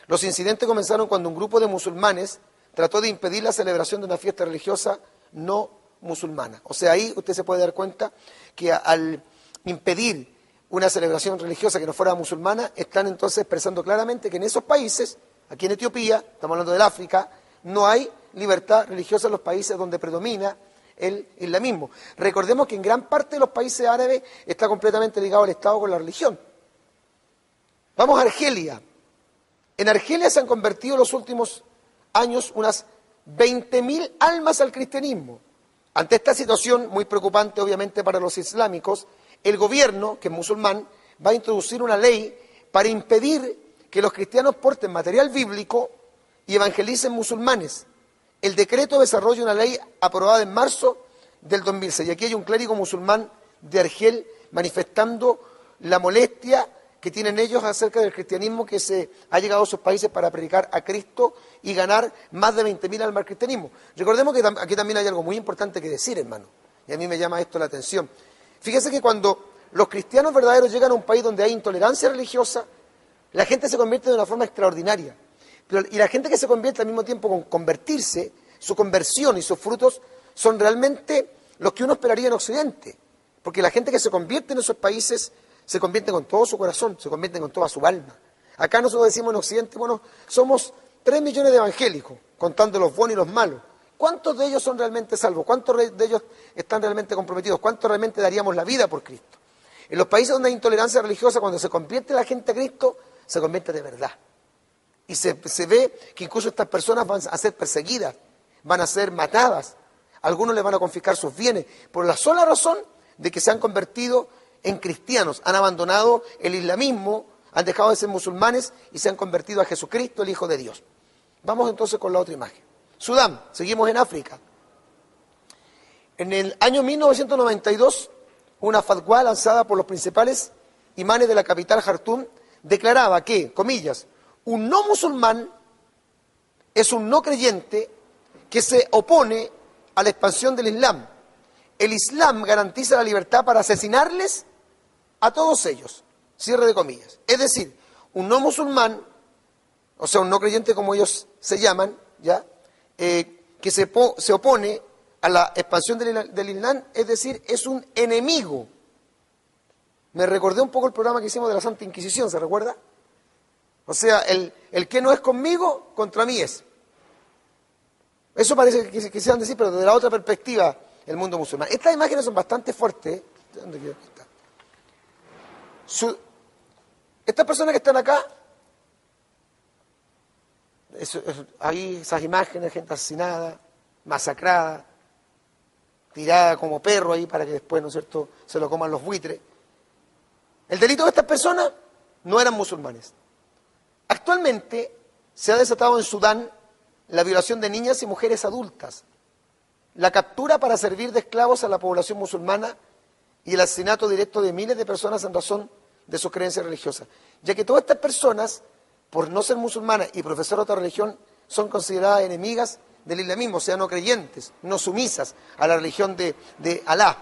Los incidentes comenzaron cuando un grupo de musulmanes trató de impedir la celebración de una fiesta religiosa no musulmana. O sea, ahí usted se puede dar cuenta que al impedir una celebración religiosa que no fuera musulmana, están entonces expresando claramente que en esos países, aquí en Etiopía, estamos hablando del África, no hay libertad religiosa en los países donde predomina el islamismo. Recordemos que en gran parte de los países árabes está completamente ligado el Estado con la religión. Vamos a Argelia. En Argelia se han convertido en los últimos años unas 20.000 almas al cristianismo. Ante esta situación muy preocupante, obviamente, para los islámicos, el gobierno, que es musulmán, va a introducir una ley para impedir que los cristianos porten material bíblico y evangelicen musulmanes. El decreto desarrolla una ley aprobada en marzo del 2006. Y aquí hay un clérigo musulmán de Argel manifestando la molestia que tienen ellos acerca del cristianismo que se ha llegado a sus países para predicar a Cristo y ganar más de 20.000 almas al cristianismo. Recordemos que aquí también hay algo muy importante que decir, hermano, y a mí me llama esto la atención. Fíjese que cuando los cristianos verdaderos llegan a un país donde hay intolerancia religiosa, la gente se convierte de una forma extraordinaria. Y la gente que se convierte al mismo tiempo con convertirse, su conversión y sus frutos son realmente los que uno esperaría en Occidente. Porque la gente que se convierte en esos países se convierte con todo su corazón, se convierte con toda su alma. Acá nosotros decimos en Occidente, bueno, somos 3 millones de evangélicos, contando los buenos y los malos. ¿Cuántos de ellos son realmente salvos? ¿Cuántos de ellos están realmente comprometidos? ¿Cuántos realmente daríamos la vida por Cristo? En los países donde hay intolerancia religiosa, cuando se convierte la gente a Cristo, se convierte de verdad. Y se ve que incluso estas personas van a ser perseguidas, van a ser matadas. Algunos les van a confiscar sus bienes, por la sola razón de que se han convertido en cristianos, han abandonado el islamismo, han dejado de ser musulmanes y se han convertido a Jesucristo, el Hijo de Dios. Vamos entonces con la otra imagen. Sudán, seguimos en África. En el año 1992, una fatwa lanzada por los principales imanes de la capital Jartum declaraba que, comillas, un no musulmán es un no creyente que se opone a la expansión del Islam. El Islam garantiza la libertad para asesinarles a todos ellos. Cierre de comillas. Es decir, un no musulmán, o sea, un no creyente como ellos se llaman, ¿ya? Que se opone a la expansión del Islam, es decir, es un enemigo. Me recordé un poco el programa que hicimos de la Santa Inquisición, ¿se recuerda? O sea, el que no es conmigo, contra mí es. Eso parece que quisieran decir, pero desde la otra perspectiva, el mundo musulmán. Estas imágenes son bastante fuertes. ¿Dónde quedó? Estas personas que están acá, ahí esas imágenes, gente asesinada, masacrada, tirada como perro ahí para que después, ¿no es cierto?, se lo coman los buitres. El delito de estas personas no eran musulmanes. Actualmente se ha desatado en Sudán la violación de niñas y mujeres adultas, la captura para servir de esclavos a la población musulmana y el asesinato directo de miles de personas en razón de sus creencias religiosas, ya que todas estas personas, por no ser musulmanas y profesar otra religión, son consideradas enemigas del islamismo, o sea, no creyentes, no sumisas a la religión de Alá.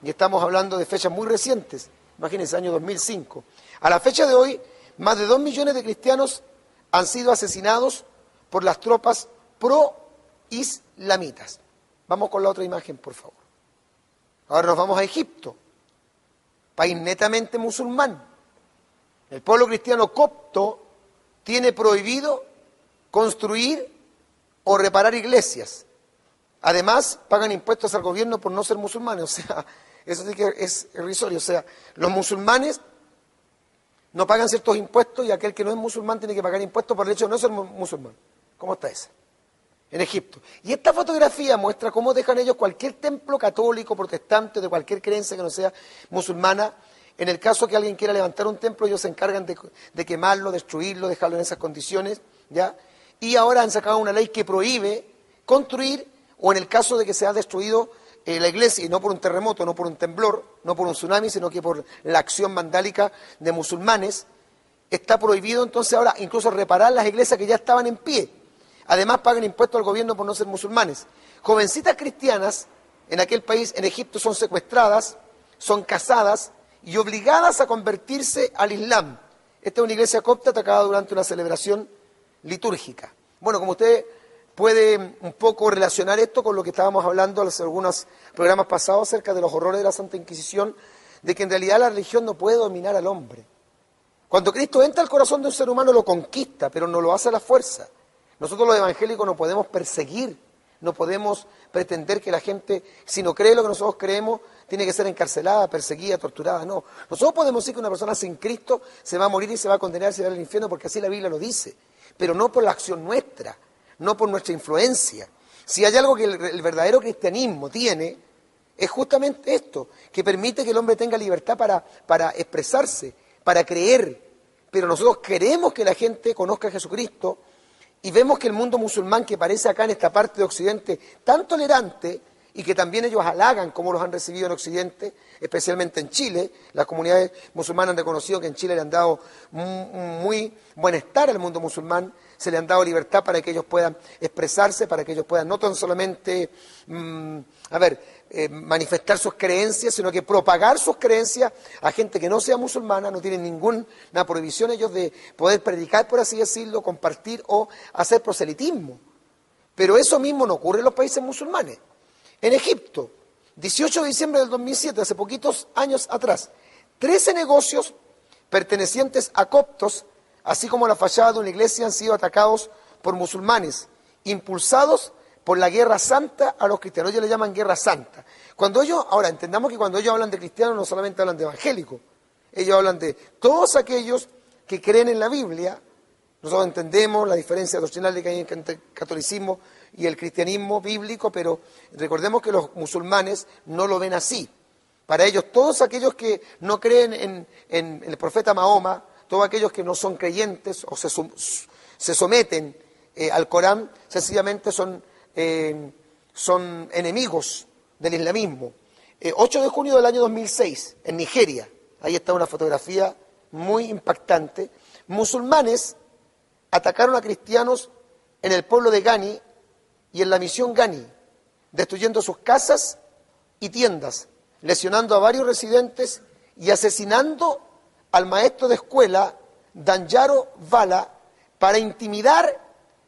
Y estamos hablando de fechas muy recientes, imagínense, año 2005. A la fecha de hoy, más de 2 millones de cristianos han sido asesinados por las tropas pro-islamitas. Vamos con la otra imagen, por favor. Ahora nos vamos a Egipto, país netamente musulmán. El pueblo cristiano copto tiene prohibido construir o reparar iglesias. Además, pagan impuestos al gobierno por no ser musulmanes. O sea, eso sí que es irrisorio. O sea, los musulmanes no pagan ciertos impuestos y aquel que no es musulmán tiene que pagar impuestos por el hecho de no ser musulmán. ¿Cómo está ese? En Egipto. Y esta fotografía muestra cómo dejan ellos cualquier templo católico, protestante, de cualquier creencia que no sea musulmana. En el caso que alguien quiera levantar un templo, ellos se encargan de quemarlo, destruirlo, dejarlo en esas condiciones, ¿ya? Y ahora han sacado una ley que prohíbe construir, o en el caso de que se ha destruido la iglesia, y no por un terremoto, no por un temblor, no por un tsunami, sino que por la acción vandálica de musulmanes, está prohibido entonces ahora incluso reparar las iglesias que ya estaban en pie. Además pagan impuestos al gobierno por no ser musulmanes. Jovencitas cristianas en aquel país, en Egipto, son secuestradas, son casadas y obligadas a convertirse al Islam. Esta es una iglesia copta atacada durante una celebración litúrgica. Bueno, como usted puede un poco relacionar esto con lo que estábamos hablando hace algunos programas pasados acerca de los horrores de la Santa Inquisición, de que en realidad la religión no puede dominar al hombre. Cuando Cristo entra al corazón de un ser humano lo conquista, pero no lo hace a la fuerza. Nosotros los evangélicos no podemos perseguir, no podemos pretender que la gente, si no cree lo que nosotros creemos, tiene que ser encarcelada, perseguida, torturada. No, nosotros podemos decir que una persona sin Cristo se va a morir y se va a condenar y se va al infierno porque así la Biblia lo dice, pero no por la acción nuestra, no por nuestra influencia. Si hay algo que el verdadero cristianismo tiene, es justamente esto, que permite que el hombre tenga libertad para expresarse, para creer. Pero nosotros queremos que la gente conozca a Jesucristo y vemos que el mundo musulmán, que parece acá en esta parte de Occidente tan tolerante, y que también ellos halagan cómo los han recibido en Occidente, especialmente en Chile. Las comunidades musulmanas han reconocido que en Chile le han dado muy bienestar al mundo musulmán, se le han dado libertad para que ellos puedan expresarse, para que ellos puedan no tan solamente manifestar sus creencias, sino que propagar sus creencias a gente que no sea musulmana. No tienen ninguna prohibición ellos de poder predicar, por así decirlo, compartir o hacer proselitismo. Pero eso mismo no ocurre en los países musulmanes. En Egipto, 18 de diciembre del 2007, hace poquitos años atrás, 13 negocios pertenecientes a coptos, así como la fachada de una iglesia, han sido atacados por musulmanes, impulsados por la guerra santa a los cristianos. Ellos le llaman guerra santa. Ahora entendamos que cuando ellos hablan de cristianos no solamente hablan de evangélicos, ellos hablan de todos aquellos que creen en la Biblia. Nosotros entendemos la diferencia doctrinal que hay entre el catolicismo y el cristianismo bíblico, pero recordemos que los musulmanes no lo ven así. Para ellos, todos aquellos que no creen en el profeta Mahoma, todos aquellos que no son creyentes o se someten al Corán, sencillamente son enemigos del islamismo. 8 de junio del año 2006, en Nigeria, ahí está una fotografía muy impactante, musulmanes atacaron a cristianos en el pueblo de Gani y en la misión Gani, destruyendo sus casas y tiendas, lesionando a varios residentes y asesinando al maestro de escuela Danjaro Vala para intimidar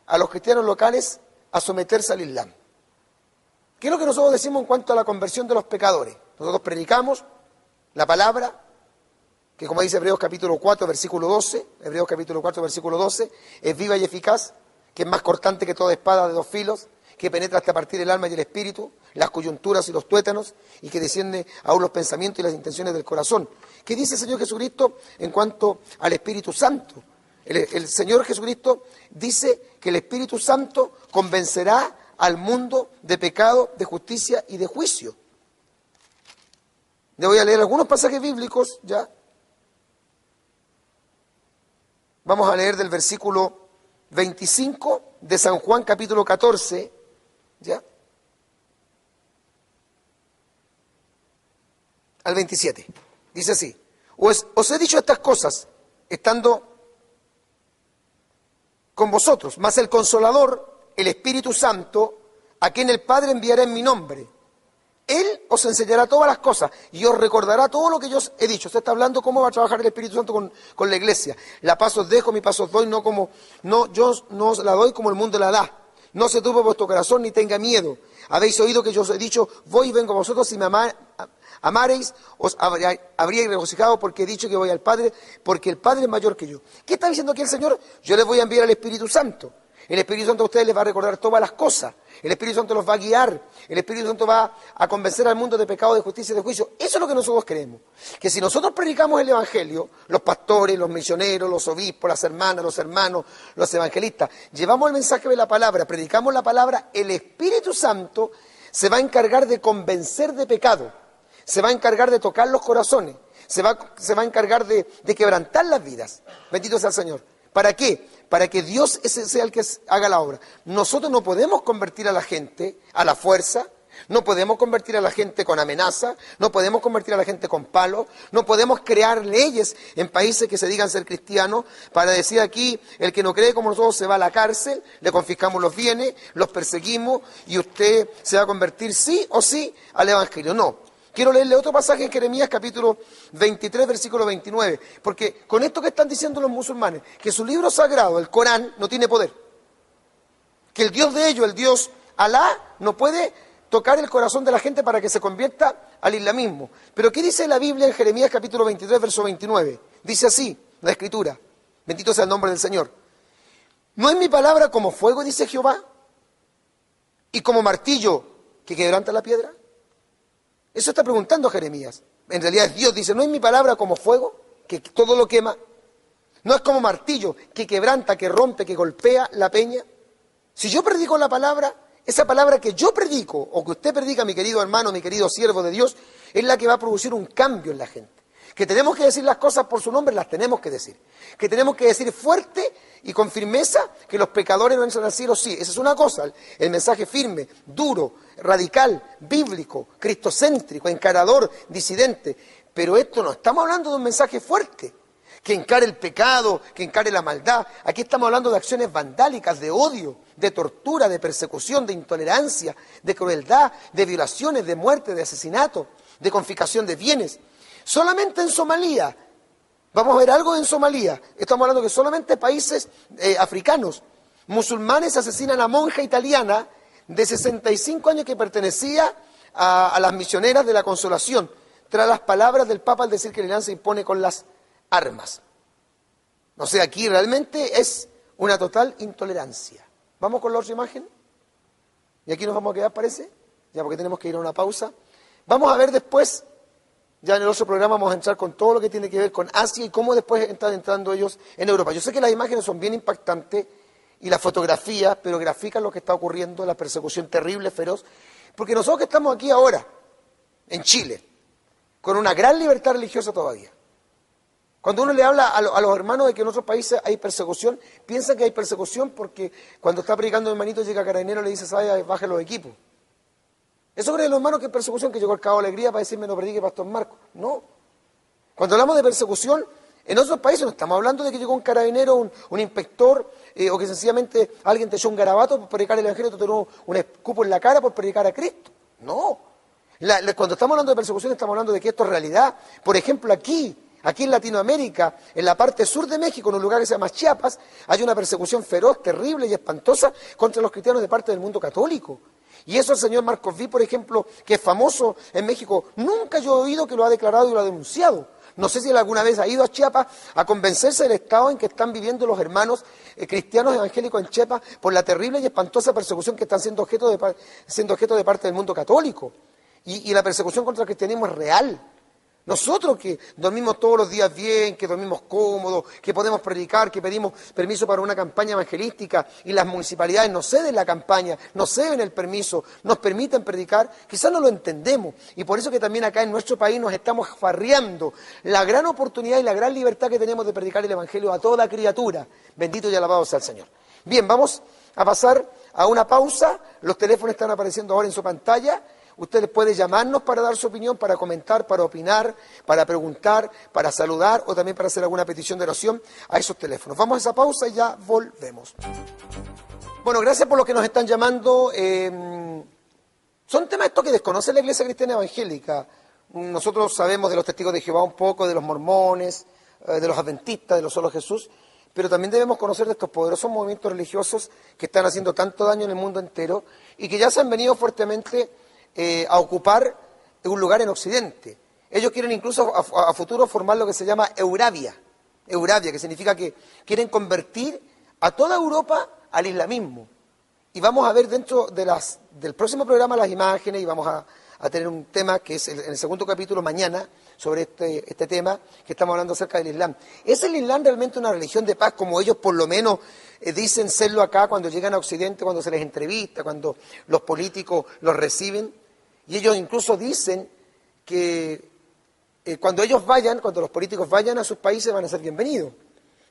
a los cristianos locales a someterse al Islam. ¿Qué es lo que nosotros decimos en cuanto a la conversión de los pecadores? Nosotros predicamos la palabra, que como dice Hebreos capítulo 4, versículo 12, Hebreos capítulo 4, versículo 12, es viva y eficaz, que es más cortante que toda espada de dos filos, que penetra hasta partir el alma y el espíritu, las coyunturas y los tuétanos, y que desciende aún los pensamientos y las intenciones del corazón. ¿Qué dice el Señor Jesucristo en cuanto al Espíritu Santo? El Señor Jesucristo dice que el Espíritu Santo convencerá al mundo de pecado, de justicia y de juicio. Le voy a leer algunos pasajes bíblicos ya. Vamos a leer del versículo 25 de San Juan capítulo 14, ¿ya? Al 27. Dice así: os he dicho estas cosas estando con vosotros, mas el Consolador, el Espíritu Santo, a quien el Padre enviará en mi nombre, Él os enseñará todas las cosas y os recordará todo lo que yo os he dicho. Se está hablando cómo va a trabajar el Espíritu Santo con la iglesia. La paz os dejo, mi paz os doy, yo no os la doy como el mundo la da. No se turbe vuestro corazón ni tenga miedo. Habéis oído que yo os he dicho, voy y vengo a vosotros, si me amareis, os habríais regocijado porque he dicho que voy al Padre, porque el Padre es mayor que yo. ¿Qué está diciendo aquí el Señor? Yo les voy a enviar al Espíritu Santo. El Espíritu Santo a ustedes les va a recordar todas las cosas. El Espíritu Santo los va a guiar. El Espíritu Santo va a convencer al mundo de pecado, de justicia y de juicio. Eso es lo que nosotros creemos. Que si nosotros predicamos el Evangelio, los pastores, los misioneros, los obispos, las hermanas, los hermanos, los evangelistas, llevamos el mensaje de la palabra, predicamos la palabra, el Espíritu Santo se va a encargar de convencer de pecado. Se va a encargar de tocar los corazones. Se va a encargar de quebrantar las vidas. Bendito sea el Señor. ¿Para qué? Para que Dios sea el que haga la obra. Nosotros no podemos convertir a la gente a la fuerza, no podemos convertir a la gente con amenaza, no podemos convertir a la gente con palos, no podemos crear leyes en países que se digan ser cristianos para decir aquí, el que no cree como nosotros se va a la cárcel, le confiscamos los bienes, los perseguimos y usted se va a convertir sí o sí al Evangelio. No. Quiero leerle otro pasaje en Jeremías capítulo 23, versículo 29, porque con esto que están diciendo los musulmanes, que su libro sagrado, el Corán, no tiene poder, que el Dios de ellos, el Dios Alá, no puede tocar el corazón de la gente para que se convierta al islamismo. Pero ¿qué dice la Biblia en Jeremías capítulo 23, verso 29? Dice así, la Escritura, bendito sea el nombre del Señor. ¿No es mi palabra como fuego, dice Jehová, y como martillo que quebranta la piedra? Eso está preguntando Jeremías. En realidad es Dios, dice, ¿no es mi palabra como fuego, que todo lo quema? ¿No es como martillo que quebranta, que rompe, que golpea la peña? Si yo predico la palabra, esa palabra que yo predico, o que usted predica, mi querido hermano, mi querido siervo de Dios, es la que va a producir un cambio en la gente. Que tenemos que decir las cosas por su nombre, las tenemos que decir. Que tenemos que decir fuerte y con firmeza que los pecadores no entran al cielo, sí. Esa es una cosa, el mensaje firme, duro, radical, bíblico, cristocéntrico, encarador, disidente. Pero esto no estamos hablando de un mensaje fuerte, que encare el pecado, que encare la maldad. Aquí estamos hablando de acciones vandálicas, de odio, de tortura, de persecución, de intolerancia, de crueldad, de violaciones, de muerte, de asesinato, de confiscación de bienes. Solamente en Somalia, vamos a ver algo en Somalia, estamos hablando que solamente países africanos, musulmanes asesinan a monja italiana de 65 años que pertenecía a las misioneras de la Consolación, tras las palabras del Papa al decir que el Islam se impone con las armas. O sea, aquí realmente es una total intolerancia. ¿Vamos con la otra imagen? Y aquí nos vamos a quedar, parece, ya porque tenemos que ir a una pausa. Vamos a ver después, ya en el otro programa vamos a entrar con todo lo que tiene que ver con Asia y cómo después están entrando ellos en Europa. Yo sé que las imágenes son bien impactantes y las fotografías, pero grafican lo que está ocurriendo, la persecución terrible, feroz, porque nosotros que estamos aquí ahora, en Chile, con una gran libertad religiosa todavía. Cuando uno le habla a los hermanos de que en otros países hay persecución, piensan que hay persecución porque cuando está predicando el hermanito llega carabinero y le dice, ¿sabe? Baje los equipos. Eso creen los hermanos que es persecución, que llegó al Cabo de Alegría para decirme no predique Pastor Marco. No. Cuando hablamos de persecución, en otros países no estamos hablando de que llegó un carabinero, un inspector, o que sencillamente alguien te echó un garabato por predicar el Evangelio, te tiró un escupo en la cara por predicar a Cristo. No. Cuando estamos hablando de persecución, estamos hablando de que esto es realidad. Por ejemplo, aquí en Latinoamérica, en la parte sur de México, en un lugar que se llama Chiapas, hay una persecución feroz, terrible y espantosa contra los cristianos de parte del mundo católico. Y eso el señor Marcos V, por ejemplo, que es famoso en México, nunca yo he oído que lo ha declarado y lo ha denunciado. No sé si él alguna vez ha ido a Chiapas a convencerse del estado en que están viviendo los hermanos cristianos evangélicos en Chiapas por la terrible y espantosa persecución que están siendo objeto de parte del mundo católico. Y la persecución contra el cristianismo es real. Nosotros que dormimos todos los días bien, que dormimos cómodos, que podemos predicar, que pedimos permiso para una campaña evangelística y las municipalidades nos ceden la campaña, nos ceden el permiso, nos permiten predicar, quizás no lo entendemos. Y por eso que también acá en nuestro país nos estamos farreando la gran oportunidad y la gran libertad que tenemos de predicar el Evangelio a toda criatura. Bendito y alabado sea el Señor. Bien, vamos a pasar a una pausa. Los teléfonos están apareciendo ahora en su pantalla. Usted puede llamarnos para dar su opinión, para comentar, para opinar, para preguntar, para saludar o también para hacer alguna petición de oración a esos teléfonos. Vamos a esa pausa y ya volvemos. Bueno, gracias por los que nos están llamando. Son temas estos que desconoce la Iglesia Cristiana Evangélica. Nosotros sabemos de los testigos de Jehová un poco, de los mormones, de los adventistas, de los solos Jesús, pero también debemos conocer de estos poderosos movimientos religiosos que están haciendo tanto daño en el mundo entero y que ya se han venido fuertemente a ocupar un lugar en Occidente. Ellos quieren incluso a futuro formar lo que se llama Eurabia, que significa que quieren convertir a toda Europa al islamismo. Y vamos a ver dentro del próximo programa las imágenes y vamos a tener un tema que es en el segundo capítulo mañana sobre este tema que estamos hablando acerca del Islam. ¿Es el Islam realmente una religión de paz como ellos por lo menos dicen serlo acá cuando llegan a Occidente, cuando se les entrevista, cuando los políticos los reciben? Y ellos incluso dicen que cuando los políticos vayan a sus países van a ser bienvenidos.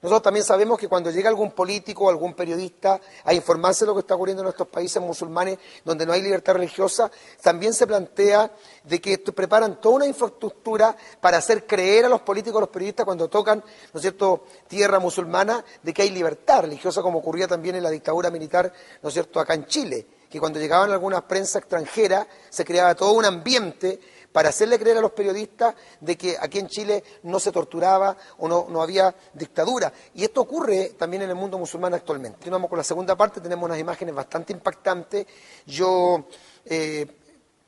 Nosotros también sabemos que cuando llega algún político o algún periodista a informarse de lo que está ocurriendo en nuestros países musulmanes, donde no hay libertad religiosa, también se plantea de que preparan toda una infraestructura para hacer creer a los políticos, a los periodistas, cuando tocan, ¿no es cierto?, tierra musulmana, de que hay libertad religiosa, como ocurría también en la dictadura militar, ¿no es cierto?, acá en Chile, que cuando llegaban algunas prensa extranjera se creaba todo un ambiente para hacerle creer a los periodistas de que aquí en Chile no se torturaba o no había dictadura. Y esto ocurre también en el mundo musulmán actualmente. Continuamos con la segunda parte, tenemos unas imágenes bastante impactantes.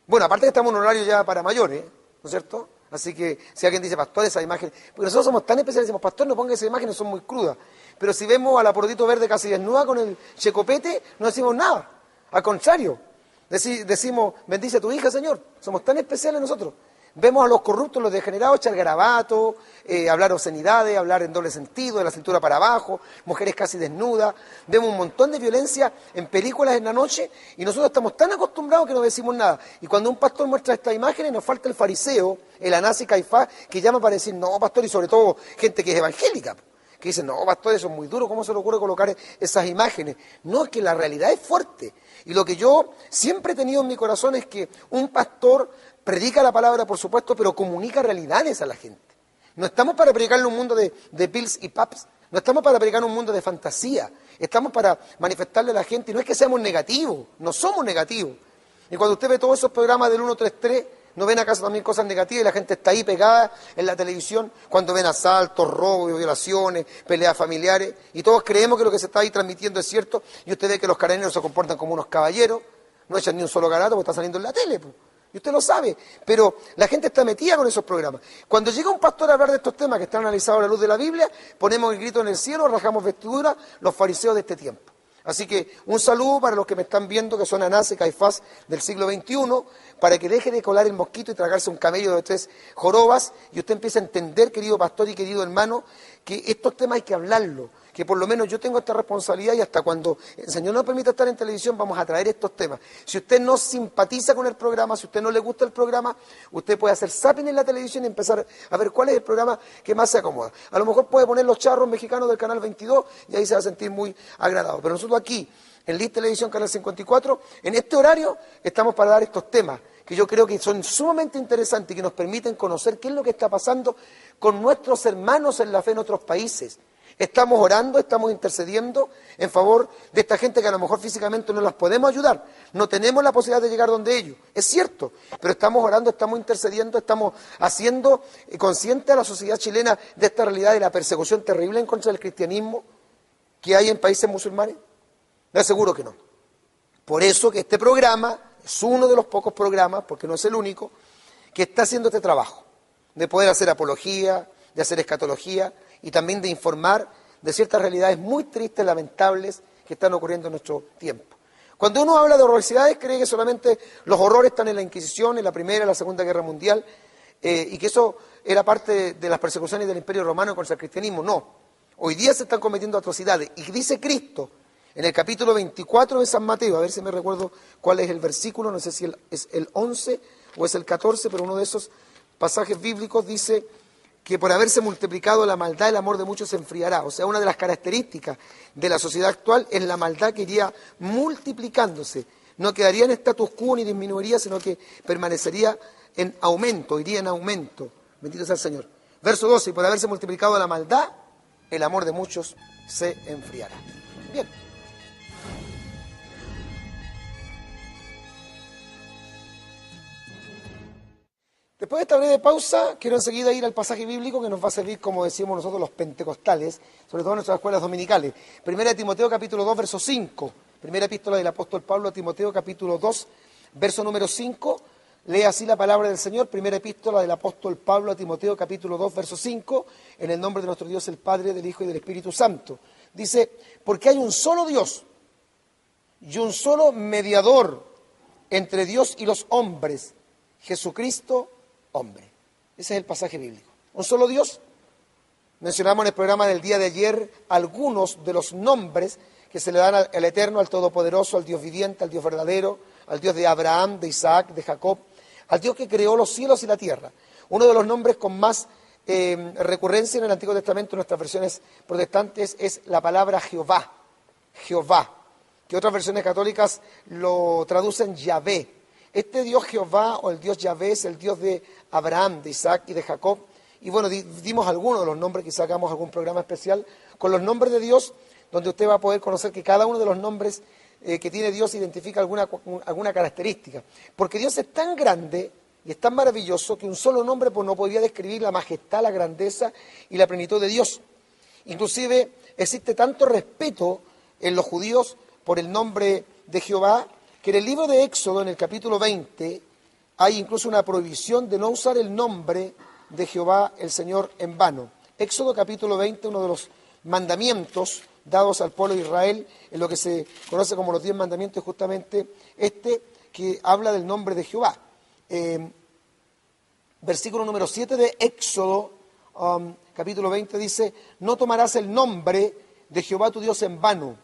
Bueno, aparte que estamos en un horario ya para mayores, ¿no es cierto? Así que si alguien dice, pastor, esas imágenes... Porque nosotros somos tan especiales, decimos, pastor, no ponga esas imágenes, son muy crudas. Pero si vemos a la Porotito Verde casi desnuda con el checopete, no decimos nada. Al contrario, decimos, bendice a tu hija, Señor. Somos tan especiales nosotros. Vemos a los corruptos, los degenerados, echar garabato, hablar obscenidades, hablar en doble sentido, de la cintura para abajo, mujeres casi desnudas. Vemos un montón de violencia en películas en la noche y nosotros estamos tan acostumbrados que no decimos nada. Y cuando un pastor muestra estas imágenes, nos falta el fariseo, el Anás y Caifás, que llama para decir, no, pastor, y sobre todo gente que es evangélica, que dice, no, pastor, eso es muy duro, ¿cómo se le ocurre colocar esas imágenes? No, es que la realidad es fuerte. Y lo que yo siempre he tenido en mi corazón es que un pastor predica la palabra, por supuesto, pero comunica realidades a la gente. No estamos para predicarle un mundo de pills y paps, no estamos para predicar un mundo de fantasía, estamos para manifestarle a la gente, y no es que seamos negativos, no somos negativos. Y cuando usted ve todos esos programas del 133, ¿no ven acaso también cosas negativas y la gente está ahí pegada en la televisión? Cuando ven asaltos, robos, violaciones, peleas familiares, y todos creemos que lo que se está ahí transmitiendo es cierto, y usted ve que los carabineros se comportan como unos caballeros, no echan ni un solo garato porque está saliendo en la tele, pues. Y usted lo sabe, pero la gente está metida con esos programas. Cuando llega un pastor a hablar de estos temas que están analizados a la luz de la Biblia, ponemos el grito en el cielo, rajamos vestiduras, los fariseos de este tiempo. Así que un saludo para los que me están viendo, que son Anás y Caifás del siglo XXI, para que deje de colar el mosquito y tragarse un camello de 3 jorobas, y usted empiece a entender, querido pastor y querido hermano, que estos temas hay que hablarlo, que por lo menos yo tengo esta responsabilidad y hasta cuando el Señor nos permita estar en televisión vamos a traer estos temas. Si usted no simpatiza con el programa, si usted no le gusta el programa, usted puede hacer zapping en la televisión y empezar a ver cuál es el programa que más se acomoda. A lo mejor puede poner los charros mexicanos del canal 22 y ahí se va a sentir muy agradado. Pero nosotros aquí, en LIS Televisión, canal 54, en este horario estamos para dar estos temas que yo creo que son sumamente interesantes y que nos permiten conocer qué es lo que está pasando con nuestros hermanos en la fe en otros países. Estamos orando, estamos intercediendo en favor de esta gente que a lo mejor físicamente no las podemos ayudar. No tenemos la posibilidad de llegar donde ellos, es cierto, pero estamos orando, estamos intercediendo, estamos haciendo consciente a la sociedad chilena de esta realidad de la persecución terrible en contra del cristianismo que hay en países musulmanes. Le aseguro que no. Por eso que este programa es uno de los pocos programas, porque no es el único, que está haciendo este trabajo, de poder hacer apología, de hacer escatología, y también de informar de ciertas realidades muy tristes, lamentables, que están ocurriendo en nuestro tiempo. Cuando uno habla de horrorosidades, cree que solamente los horrores están en la Inquisición, en la Primera, en la Segunda Guerra Mundial, y que eso era parte de las persecuciones del Imperio Romano contra el cristianismo. No, hoy día se están cometiendo atrocidades, y dice Cristo, en el capítulo 24 de San Mateo, a ver si me recuerdo cuál es el versículo, no sé si es el 11 o es el 14, pero uno de esos pasajes bíblicos dice que por haberse multiplicado la maldad, el amor de muchos se enfriará. O sea, una de las características de la sociedad actual es la maldad que iría multiplicándose. No quedaría en status quo ni disminuiría, sino que permanecería en aumento, iría en aumento. Bendito sea el Señor. Verso 12, y por haberse multiplicado la maldad, el amor de muchos se enfriará. Bien. Después de esta breve pausa, quiero enseguida ir al pasaje bíblico que nos va a servir, como decimos nosotros, los pentecostales, sobre todo en nuestras escuelas dominicales. Primera de Timoteo, capítulo 2, verso 5. Primera epístola del apóstol Pablo a Timoteo, capítulo 2, verso número 5. Lee así la palabra del Señor. Primera epístola del apóstol Pablo a Timoteo, capítulo 2, verso 5. En el nombre de nuestro Dios, el Padre, del Hijo y del Espíritu Santo. Dice, porque hay un solo Dios y un solo mediador entre Dios y los hombres, Jesucristo, hombre. Ese es el pasaje bíblico. Un solo Dios. Mencionamos en el programa del día de ayer algunos de los nombres que se le dan al Eterno, al Todopoderoso, al Dios viviente, al Dios verdadero, al Dios de Abraham, de Isaac, de Jacob, al Dios que creó los cielos y la tierra. Uno de los nombres con más recurrencia en el Antiguo Testamento, en nuestras versiones protestantes, es la palabra Jehová. Jehová, que otras versiones católicas lo traducen Yahvé. Este Dios Jehová o el Dios Yahvé es el Dios de Abraham, de Isaac y de Jacob. Y bueno, dimos algunos de los nombres, quizá hagamos algún programa especial con los nombres de Dios, donde usted va a poder conocer que cada uno de los nombres que tiene Dios identifica alguna característica. Porque Dios es tan grande y es tan maravilloso que un solo nombre pues, no podría describir la majestad, la grandeza y la plenitud de Dios. Inclusive existe tanto respeto en los judíos por el nombre de Jehová, que en el libro de Éxodo, en el capítulo 20, hay incluso una prohibición de no usar el nombre de Jehová el Señor en vano. Éxodo capítulo 20, uno de los mandamientos dados al pueblo de Israel, en lo que se conoce como los 10 mandamientos, justamente que habla del nombre de Jehová. Versículo número 7 de Éxodo, capítulo 20, dice: no tomarás el nombre de Jehová tu Dios en vano,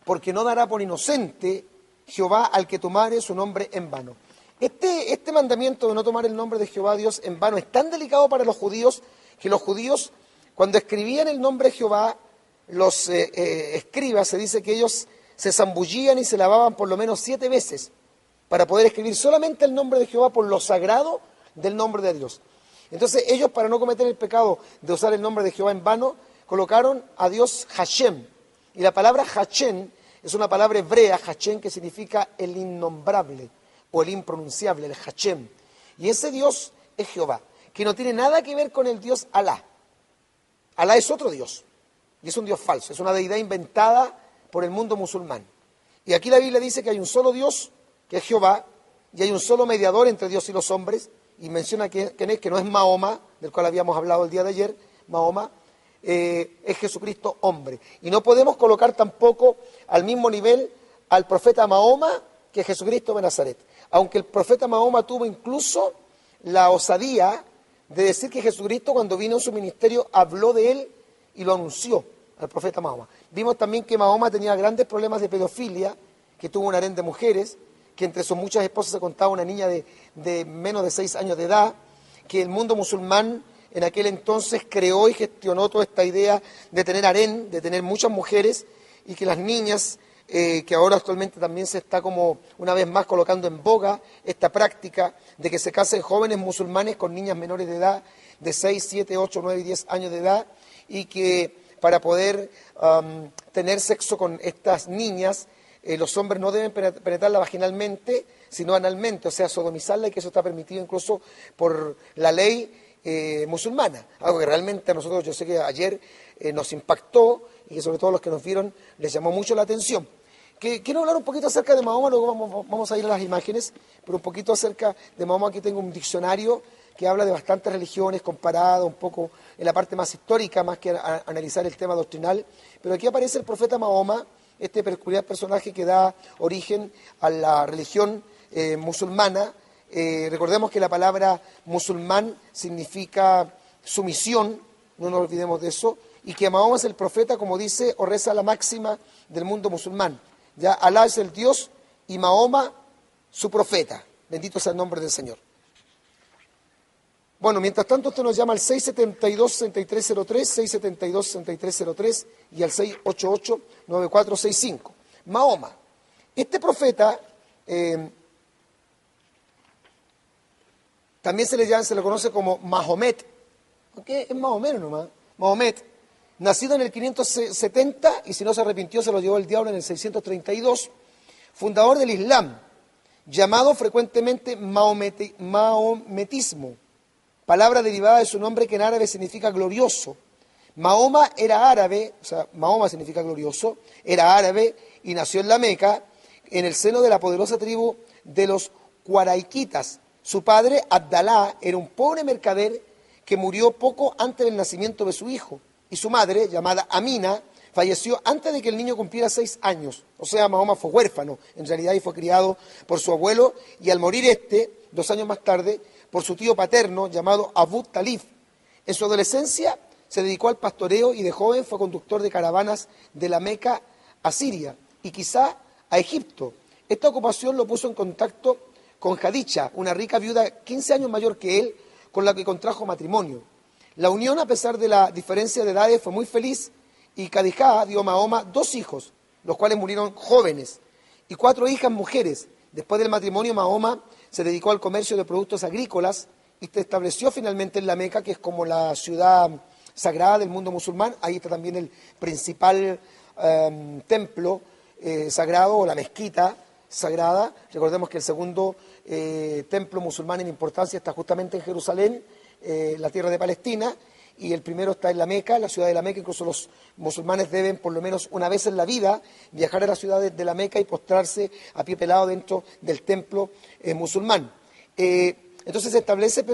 porque no dará por inocente Jehová al que tomare su nombre en vano. Este mandamiento de no tomar el nombre de Jehová Dios en vano es tan delicado para los judíos, que los judíos, cuando escribían el nombre de Jehová, los escribas, se dice que ellos se zambullían y se lavaban por lo menos 7 veces para poder escribir solamente el nombre de Jehová por lo sagrado del nombre de Dios. Entonces ellos, para no cometer el pecado de usar el nombre de Jehová en vano, colocaron a Dios Hashem. Y la palabra Hashem es una palabra hebrea, Hashem, que significa el innombrable o el impronunciable, el Hashem. Y ese Dios es Jehová, que no tiene nada que ver con el Dios Alá. Alá es otro Dios, y es un Dios falso, es una deidad inventada por el mundo musulmán. Y aquí la Biblia dice que hay un solo Dios, que es Jehová, y hay un solo mediador entre Dios y los hombres, y menciona que no es Mahoma, del cual habíamos hablado el día de ayer. Mahoma es Jesucristo hombre. Y no podemos colocar tampoco al mismo nivel al profeta Mahoma que Jesucristo de Nazaret. Aunque el profeta Mahoma tuvo incluso la osadía de decir que Jesucristo, cuando vino en su ministerio, habló de él y lo anunció al profeta Mahoma. Vimos también que Mahoma tenía grandes problemas de pedofilia, que tuvo un harén de mujeres, que entre sus muchas esposas se contaba una niña de menos de 6 años de edad, que el mundo musulmán en aquel entonces creó y gestionó toda esta idea de tener harén, de tener muchas mujeres, y que las niñas, que ahora actualmente también se está como una vez más colocando en boga esta práctica de que se casen jóvenes musulmanes con niñas menores de edad, de 6, 7, 8, 9 y 10 años de edad, y que para poder tener sexo con estas niñas, los hombres no deben penetrarla vaginalmente, sino analmente, o sea, sodomizarla, y que eso está permitido incluso por la ley musulmana. Algo que realmente a nosotros, yo sé que ayer nos impactó, y que sobre todo los que nos vieron les llamó mucho la atención. Quiero hablar un poquito acerca de Mahoma, luego vamos a ir a las imágenes, pero un poquito acerca de Mahoma. Aquí tengo un diccionario que habla de bastantes religiones, comparado un poco en la parte más histórica, más que analizar el tema doctrinal. Pero aquí aparece el profeta Mahoma, este peculiar personaje que da origen a la religión musulmana. Recordemos que la palabra musulmán significa sumisión, no nos olvidemos de eso, y que Mahoma es el profeta, como dice o reza la máxima del mundo musulmán. Ya Alá es el Dios y Mahoma su profeta. Bendito sea el nombre del Señor. Bueno, mientras tanto usted nos llama al 672-6303, 672-6303 y al 688-9465. Mahoma. Este profeta también se le conoce como Mahomet, aunque es más o menos nomás. Mahomet, nacido en el 570, y si no se arrepintió se lo llevó el diablo en el 632, fundador del Islam, llamado frecuentemente mahometismo, palabra derivada de su nombre que en árabe significa glorioso. Mahoma era árabe, o sea, Mahoma significa glorioso, era árabe y nació en la Meca, en el seno de la poderosa tribu de los Cuaraiquitas. Su padre, Abdalá, era un pobre mercader que murió poco antes del nacimiento de su hijo, y su madre, llamada Amina, falleció antes de que el niño cumpliera 6 años. O sea, Mahoma fue huérfano, en realidad, y fue criado por su abuelo, y al morir 2 años más tarde, por su tío paterno, llamado Abu Talib. En su adolescencia se dedicó al pastoreo y de joven fue conductor de caravanas de la Meca a Siria y quizá a Egipto. Esta ocupación lo puso en contacto con Jadicha, una rica viuda 15 años mayor que él, con la que contrajo matrimonio. La unión, a pesar de la diferencia de edades, fue muy feliz, y Khadija dio a Mahoma 2 hijos, los cuales murieron jóvenes, y 4 hijas mujeres. Después del matrimonio, Mahoma se dedicó al comercio de productos agrícolas y se estableció finalmente en la Meca, que es como la ciudad sagrada del mundo musulmán. Ahí está también el principal templo sagrado o la mezquita sagrada. Recordemos que el segundo templo musulmán en importancia está justamente en Jerusalén, la tierra de Palestina, y el primero está en la Meca, la ciudad de la Meca. Incluso los musulmanes deben por lo menos una vez en la vida viajar a la ciudad de la Meca y postrarse a pie pelado dentro del templo musulmán. Entonces se establece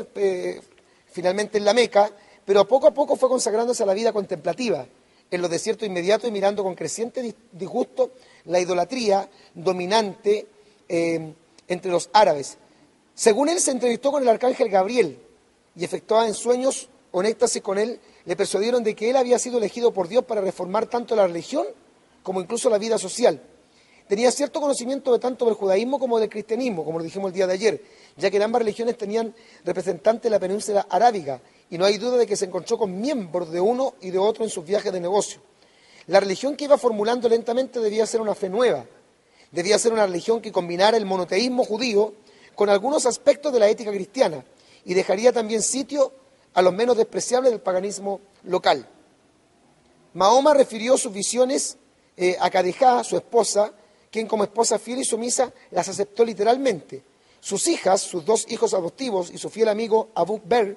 finalmente en la Meca, pero poco a poco fue consagrándose a la vida contemplativa en los desiertos inmediatos y mirando con creciente disgusto la idolatría dominante entre los árabes. Según él, se entrevistó con el arcángel Gabriel y efectuaba en sueños o en éxtasis con él, le persuadieron de que él había sido elegido por Dios para reformar tanto la religión como incluso la vida social. Tenía cierto conocimiento de tanto del judaísmo como del cristianismo, como lo dijimos el día de ayer, ya que en ambas religiones tenían representantes de la península arábiga, y no hay duda de que se encontró con miembros de uno y de otro en sus viajes de negocio. La religión que iba formulando lentamente debía ser una fe nueva, debía ser una religión que combinara el monoteísmo judío con algunos aspectos de la ética cristiana, y dejaría también sitio a los menos despreciables del paganismo local. Mahoma refirió sus visiones a Khadijá, su esposa, quien como esposa fiel y sumisa las aceptó literalmente. Sus hijas, sus dos hijos adoptivos y su fiel amigo Abu Bakr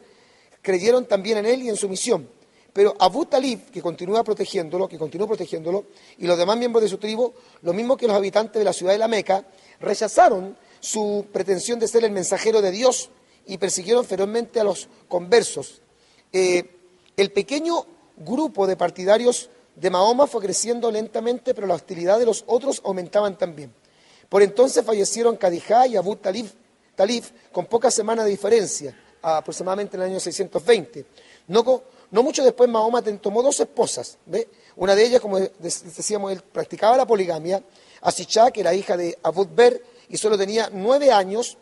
creyeron también en él y en su misión. Pero Abu Talib, que continuó protegiéndolo, y los demás miembros de su tribu, lo mismo que los habitantes de la ciudad de la Meca, rechazaron su pretensión de ser el mensajero de Dios y persiguieron ferozmente a los conversos. El pequeño grupo de partidarios de Mahoma fue creciendo lentamente, pero la hostilidad de los otros aumentaban también. Por entonces fallecieron Khadijá y Abu Talib con pocas semanas de diferencia, aproximadamente en el año 620. No mucho después Mahoma tomó dos esposas, ¿ve? Una de ellas, como decíamos, él practicaba la poligamia, Asichá, que era hija de Abu Bakr y solo tenía 9 años.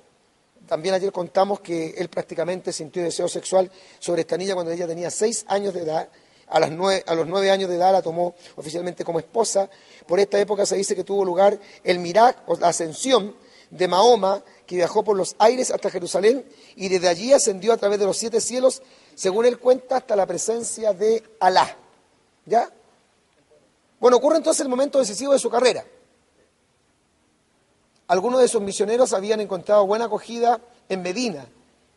También ayer contamos que él prácticamente sintió deseo sexual sobre esta niña cuando ella tenía 6 años de edad. A los 9 años de edad la tomó oficialmente como esposa. Por esta época se dice que tuvo lugar el Miraj, o la ascensión de Mahoma, que viajó por los aires hasta Jerusalén y desde allí ascendió a través de los 7 cielos, según él cuenta, hasta la presencia de Alá. ¿Ya? Bueno, ocurre entonces el momento decisivo de su carrera. Algunos de sus misioneros habían encontrado buena acogida en Medina,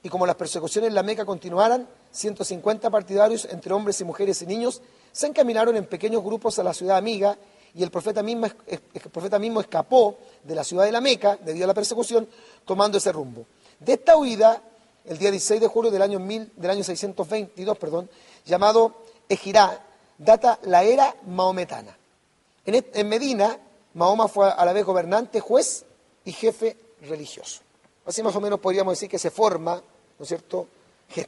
y como las persecuciones en la Meca continuaran, 150 partidarios, entre hombres y mujeres y niños, se encaminaron en pequeños grupos a la ciudad amiga, y el profeta mismo escapó de la ciudad de la Meca, debido a la persecución, tomando ese rumbo. De esta huida, el día 16 de julio del año 622, llamado Ejirá, data la era maometana. En Medina, Mahoma fue a la vez gobernante, juez y jefe religioso. Así más o menos podríamos decir que se forma, ¿no es cierto?,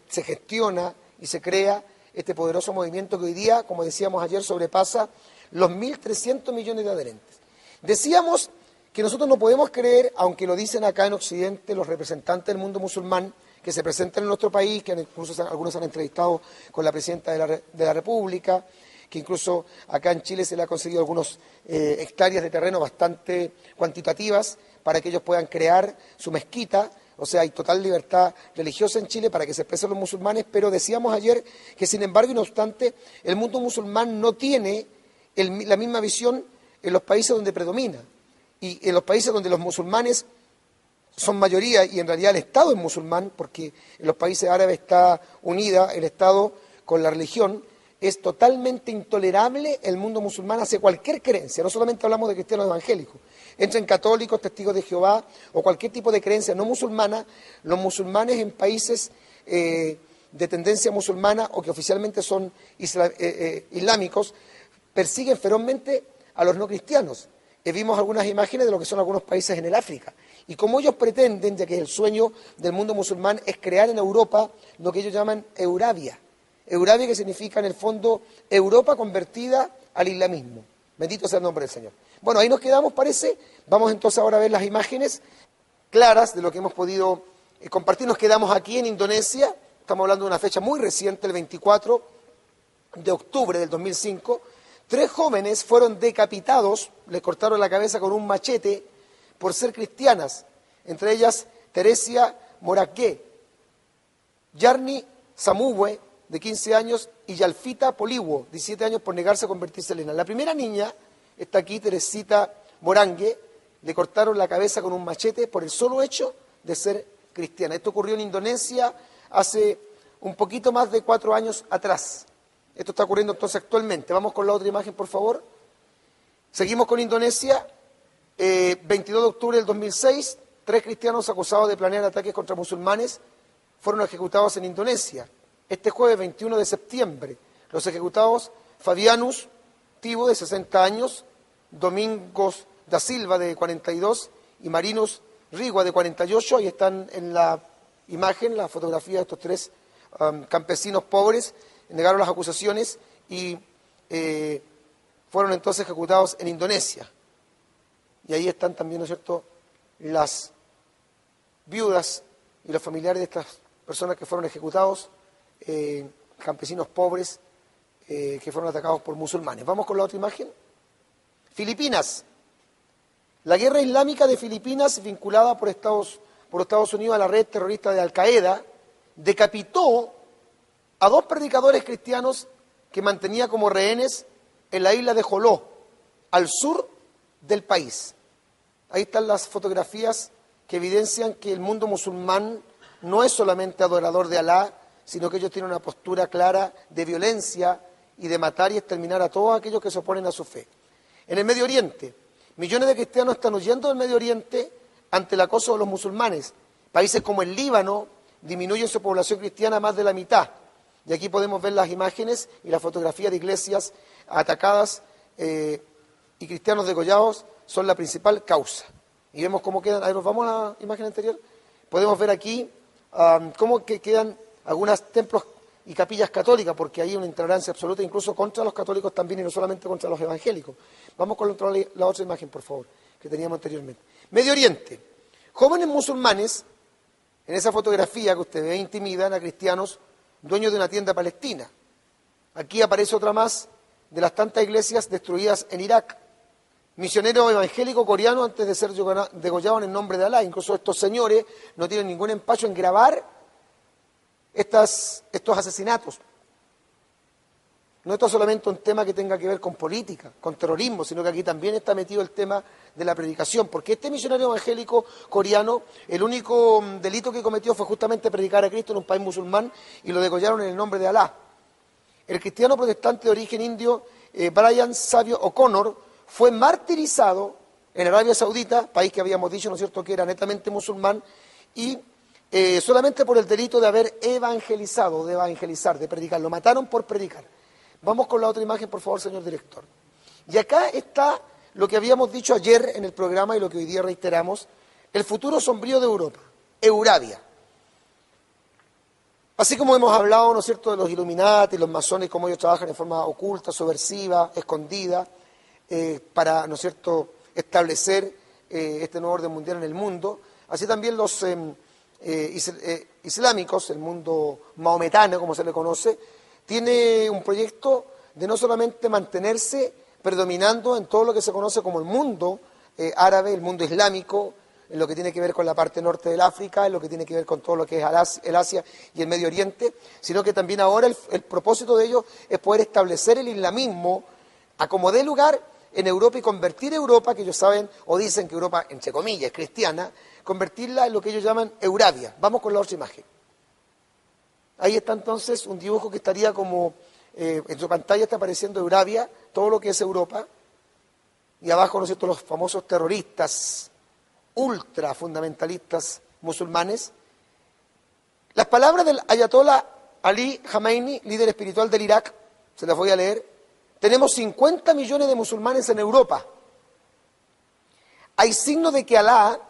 se gestiona y se crea este poderoso movimiento que hoy día, como decíamos ayer, sobrepasa los 1.300 millones de adherentes. Decíamos que nosotros no podemos creer, aunque lo dicen acá en Occidente los representantes del mundo musulmán que se presentan en nuestro país, que incluso algunos han entrevistado con la presidenta de la República, que incluso acá en Chile se le ha conseguido algunas hectáreas de terreno bastante cuantitativas para que ellos puedan crear su mezquita. O sea, hay total libertad religiosa en Chile para que se expresen los musulmanes, pero decíamos ayer que, sin embargo y no obstante, el mundo musulmán no tiene la misma visión en los países donde predomina. Y en los países donde los musulmanes son mayoría, y en realidad el Estado es musulmán, porque en los países árabes está unida el Estado con la religión, es totalmente intolerable el mundo musulmán hacia cualquier creencia. No solamente hablamos de cristianos evangélicos. Entren católicos, testigos de Jehová o cualquier tipo de creencia no musulmana. Los musulmanes en países de tendencia musulmana o que oficialmente son islámicos persiguen ferozmente a los no cristianos. Vimos algunas imágenes de lo que son algunos países en el África. Y como ellos pretenden, ya que el sueño del mundo musulmán es crear en Europa lo que ellos llaman Eurabia. Eurabia, que significa en el fondo Europa convertida al islamismo. Bendito sea el nombre del Señor. Bueno, ahí nos quedamos, parece. Vamos entonces ahora a ver las imágenes claras de lo que hemos podido compartir. Nos quedamos aquí en Indonesia. Estamos hablando de una fecha muy reciente, el 24 de octubre del 2005. 3 jóvenes fueron decapitados, les cortaron la cabeza con un machete por ser cristianas. Entre ellas, Teresia Moragué, Yarni Samuwe, de 15 años, y Yalfita Poliwo, 17 años, por negarse a convertirse en lena. La primera niña está aquí, Teresita Morangue le cortaron la cabeza con un machete por el solo hecho de ser cristiana. Esto ocurrió en Indonesia hace un poquito más de 4 años atrás. Esto está ocurriendo entonces actualmente. Vamos con la otra imagen, por favor. Seguimos con Indonesia. 22 de octubre del 2006, 3 cristianos acusados de planear ataques contra musulmanes fueron ejecutados en Indonesia. Este jueves 21 de septiembre, los ejecutados Fabianus Tibo, de 60 años, Domingos da Silva, de 42, y Marinus Rigua, de 48. Ahí están en la imagen, la fotografía de estos 3 campesinos pobres. Negaron las acusaciones y fueron entonces ejecutados en Indonesia. Y ahí están también, ¿no es cierto?, las viudas y los familiares de estas personas que fueron ejecutados, campesinos pobres que fueron atacados por musulmanes. Vamos con la otra imagen. Filipinas. La guerra islámica de Filipinas, vinculada por Estados Unidos a la red terrorista de Al-Qaeda, decapitó a 2 predicadores cristianos que mantenía como rehenes en la isla de Joló, al sur del país. Ahí están las fotografías que evidencian que el mundo musulmán no es solamente adorador de Alá, sino que ellos tienen una postura clara de violencia y de matar y exterminar a todos aquellos que se oponen a su fe. En el Medio Oriente, millones de cristianos están huyendo del Medio Oriente ante el acoso de los musulmanes. Países como el Líbano disminuyen su población cristiana a más de la mitad. Y aquí podemos ver las imágenes y la fotografía de iglesias atacadas y cristianos degollados son la principal causa. Y vemos cómo quedan, ahí nos vamos a la imagen anterior, podemos ver aquí cómo que quedan algunos templos y capillas católicas, porque hay una intolerancia absoluta incluso contra los católicos también y no solamente contra los evangélicos. Vamos con la otra imagen, por favor, que teníamos anteriormente. Medio Oriente. Jóvenes musulmanes, en esa fotografía que usted ve, intimidan a cristianos dueños de una tienda palestina. Aquí aparece otra más de las tantas iglesias destruidas en Irak. Misioneros evangélicos coreanos, antes de ser degollados en el nombre de Alá. Incluso estos señores no tienen ningún empacho en grabar estos asesinatos. No esto es solamente un tema que tenga que ver con política, con terrorismo, sino que aquí también está metido el tema de la predicación, porque este misionario evangélico coreano, el único delito que cometió fue justamente predicar a Cristo en un país musulmán y lo degollaron en el nombre de Alá. El cristiano protestante de origen indio, Brian Savio O'Connor, fue martirizado en Arabia Saudita, país que habíamos dicho, ¿no es cierto?, que era netamente musulmán, y solamente por el delito de haber evangelizado, de evangelizar, de predicar. Lo mataron por predicar. Vamos con la otra imagen, por favor, señor director. Y acá está lo que habíamos dicho ayer en el programa y lo que hoy día reiteramos, el futuro sombrío de Europa, Eurabia. Así como hemos hablado, ¿no es cierto?, de los Illuminati, los masones, cómo ellos trabajan en forma oculta, subversiva, escondida, para, ¿no es cierto?, establecer este nuevo orden mundial en el mundo. Así también los islámicos, el mundo maometano, como se le conoce, tiene un proyecto de no solamente mantenerse predominando en todo lo que se conoce como el mundo árabe, el mundo islámico, en lo que tiene que ver con la parte norte del África, en lo que tiene que ver con todo lo que es el Asia y el Medio Oriente, sino que también ahora el propósito de ellos es poder establecer el islamismo a como dé lugar en Europa y convertir Europa, que ellos saben o dicen que Europa, entre comillas, es cristiana, convertirla en lo que ellos llaman Eurabia. Vamos con la otra imagen. Ahí está entonces un dibujo que estaría como, en su pantalla está apareciendo Eurabia, todo lo que es Europa, y abajo, ¿no es cierto?, los famosos terroristas, ultra fundamentalistas musulmanes. Las palabras del Ayatollah Ali Khamenei, líder espiritual del Irak, se las voy a leer. Tenemos 50 millones de musulmanes en Europa. Hay signos de que Alá,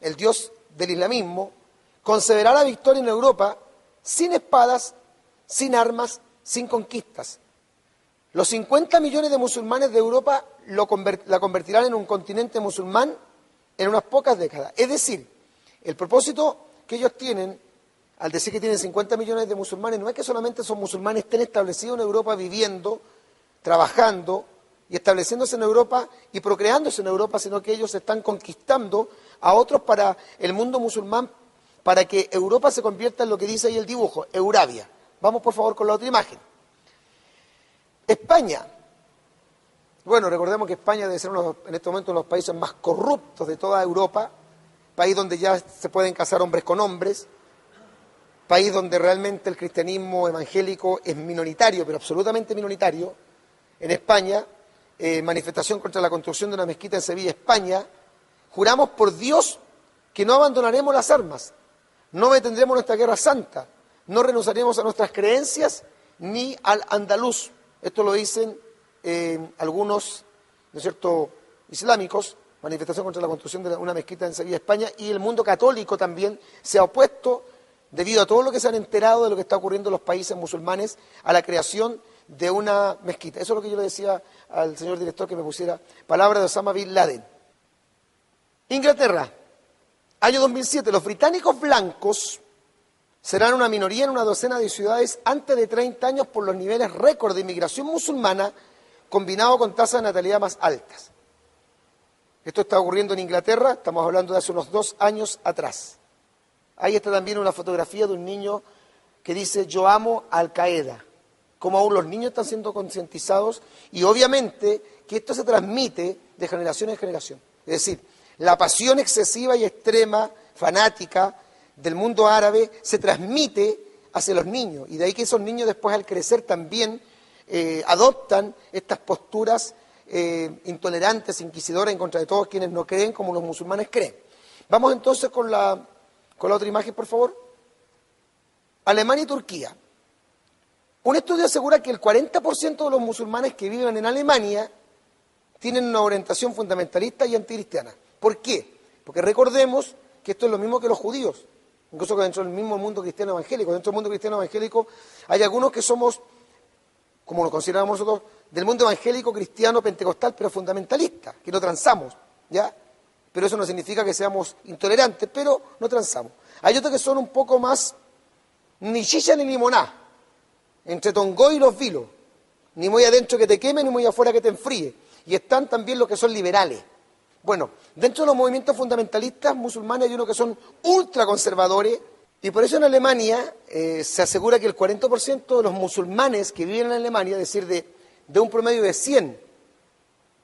el Dios del islamismo, concederá la victoria en Europa sin espadas, sin armas, sin conquistas. Los 50 millones de musulmanes de Europa la convertirán en un continente musulmán en unas pocas décadas. Es decir, el propósito que ellos tienen, al decir que tienen 50 millones de musulmanes, no es que solamente esos musulmanes estén establecidos en Europa viviendo, trabajando y estableciéndose en Europa y procreándose en Europa, sino que ellos están conquistando a otros para el mundo musulmán, para que Europa se convierta en lo que dice ahí el dibujo, Eurabia. Vamos por favor con la otra imagen. España. Bueno, recordemos que España debe ser en este momento uno de los países más corruptos de toda Europa, país donde ya se pueden casar hombres con hombres, país donde realmente el cristianismo evangélico es minoritario, pero absolutamente minoritario. En España, manifestación contra la construcción de una mezquita en Sevilla, España, juramos por Dios que no abandonaremos las armas, no detendremos nuestra guerra santa, no renunciaremos a nuestras creencias ni al andaluz. Esto lo dicen algunos, ¿no es cierto?, islámicos, manifestación contra la construcción de una mezquita en Sevilla, España, y el mundo católico también se ha opuesto, debido a todo lo que se han enterado de lo que está ocurriendo en los países musulmanes, a la creación de una mezquita. Eso es lo que yo le decía al señor director que me pusiera palabra de Osama Bin Laden. Inglaterra, año 2007, los británicos blancos serán una minoría en una docena de ciudades antes de 30 años por los niveles récord de inmigración musulmana combinado con tasas de natalidad más altas. Esto está ocurriendo en Inglaterra, estamos hablando de hace unos 2 años atrás. Ahí está también una fotografía de un niño que dice: yo amo a Al Qaeda. Como aún los niños están siendo concientizados, y obviamente que esto se transmite de generación en generación. Es decir, la pasión excesiva y extrema, fanática del mundo árabe se transmite hacia los niños, y de ahí que esos niños después al crecer también adoptan estas posturas intolerantes, inquisidoras en contra de todos quienes no creen como los musulmanes creen. Vamos entonces con la otra imagen, por favor. Alemania y Turquía. Un estudio asegura que el 40% de los musulmanes que viven en Alemania tienen una orientación fundamentalista y anticristiana. ¿Por qué? Porque recordemos que esto es lo mismo que los judíos, incluso que dentro del mismo mundo cristiano evangélico. Dentro del mundo cristiano evangélico hay algunos que somos, como lo consideramos nosotros, del mundo evangélico cristiano pentecostal, pero fundamentalista, que no transamos, ¿ya? Pero eso no significa que seamos intolerantes, pero no transamos. Hay otros que son un poco más ni chicha ni limoná, entre Tongoy y los vilos, ni muy adentro que te queme, ni muy afuera que te enfríe. Y están también los que son liberales. Bueno, dentro de los movimientos fundamentalistas musulmanes hay unos que son ultraconservadores, y por eso en Alemania se asegura que el 40% de los musulmanes que viven en Alemania, es decir, de un promedio de 100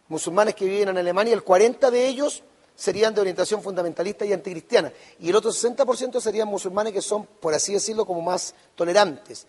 musulmanes que viven en Alemania, el 40 de ellos serían de orientación fundamentalista y anticristiana, y el otro 60% serían musulmanes que son, por así decirlo, como más tolerantes.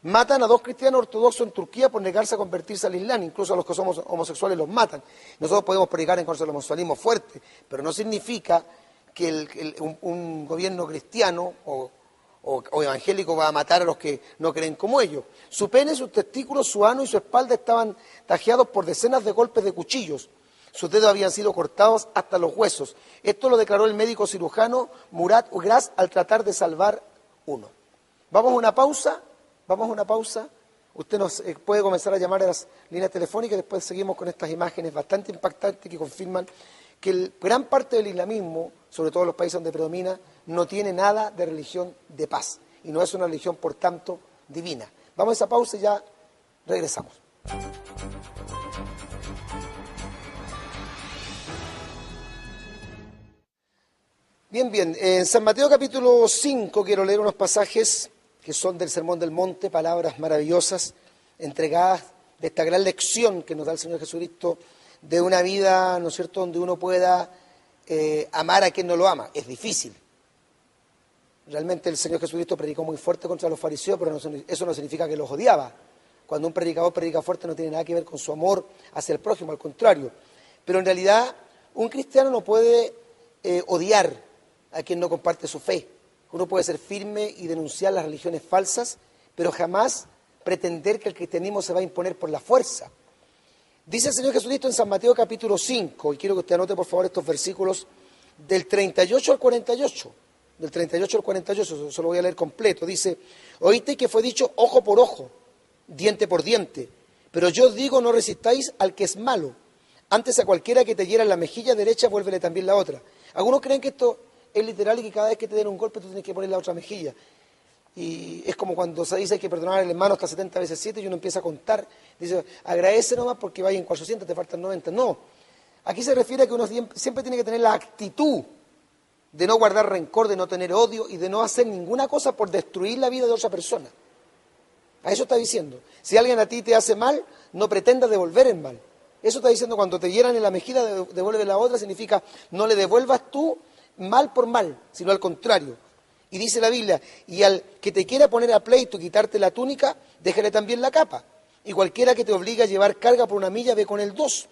Matan a 2 cristianos ortodoxos en Turquía por negarse a convertirse al Islam, incluso a los que somos homosexuales los matan. Nosotros podemos predicar en contra del homosexualismo fuerte, pero no significa que un gobierno cristiano o evangélico va a matar a los que no creen como ellos. Su pene, sus testículos, su ano y su espalda estaban tajeados por decenas de golpes de cuchillos. Sus dedos habían sido cortados hasta los huesos. Esto lo declaró el médico cirujano Murat Ugras al tratar de salvar uno. Vamos a una pausa. Usted nos puede comenzar a llamar a las líneas telefónicas, después seguimos con estas imágenes bastante impactantes que confirman que gran parte del islamismo, sobre todo en los países donde predomina, no tiene nada de religión de paz y no es una religión, por tanto, divina. Vamos a esa pausa y ya regresamos. Bien, en San Mateo capítulo 5 quiero leer unos pasajes que son del Sermón del Monte, palabras maravillosas, entregadas de esta gran lección que nos da el Señor Jesucristo de una vida, ¿no es cierto?, donde uno pueda amar a quien no lo ama. Es difícil. Realmente el Señor Jesucristo predicó muy fuerte contra los fariseos, pero eso no significa que los odiaba. Cuando un predicador predica fuerte no tiene nada que ver con su amor hacia el prójimo, al contrario. Pero en realidad un cristiano no puede odiar a quien no comparte su fe. Uno puede ser firme y denunciar las religiones falsas, pero jamás pretender que el cristianismo se va a imponer por la fuerza. Dice el Señor Jesucristo en San Mateo capítulo 5, y quiero que usted anote por favor estos versículos del 38 al 48, del 38 al 48, eso lo voy a leer completo. Dice: oíste que fue dicho ojo por ojo, diente por diente, pero yo os digo, no resistáis al que es malo, antes a cualquiera que te hiera en la mejilla derecha, vuélvele también la otra. Algunos creen que esto es literal y que cada vez que te den un golpe tú tienes que poner la otra mejilla. Y es como cuando se dice hay que perdonar al hermano hasta 70 veces 7 y uno empieza a contar. Dice, agradece nomás porque vaya en 400, te faltan 90. No, aquí se refiere a que uno siempre tiene que tener la actitud de no guardar rencor, de no tener odio y de no hacer ninguna cosa por destruir la vida de otra persona. A eso está diciendo. Si alguien a ti te hace mal, no pretendas devolver el mal. Eso está diciendo cuando te hieran en la mejilla, devuelve la otra, significa no le devuelvas tú mal por mal, sino al contrario. Y dice la Biblia, y al que te quiera poner a pleito y quitarte la túnica, déjale también la capa. Y cualquiera que te obligue a llevar carga por una milla, ve con él 2.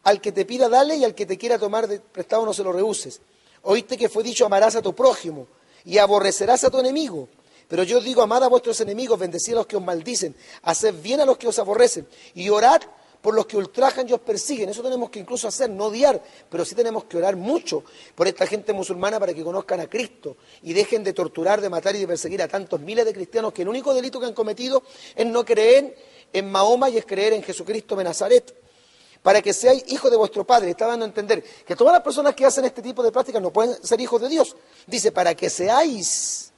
Al que te pida, dale, y al que te quiera tomar de prestado, no se lo rehuses. Oíste que fue dicho, amarás a tu prójimo y aborrecerás a tu enemigo. Pero yo os digo, amad a vuestros enemigos, bendecid a los que os maldicen, haced bien a los que os aborrecen, y orad por los que ultrajan y os persiguen. Eso tenemos que incluso hacer, no odiar, pero sí tenemos que orar mucho por esta gente musulmana para que conozcan a Cristo y dejen de torturar, de matar y de perseguir a tantos miles de cristianos que el único delito que han cometido es no creer en Mahoma y es creer en Jesucristo de Nazaret. Para que seáis hijos de vuestro Padre. Está dando a entender que todas las personas que hacen este tipo de prácticas no pueden ser hijos de Dios. Dice, para que seáis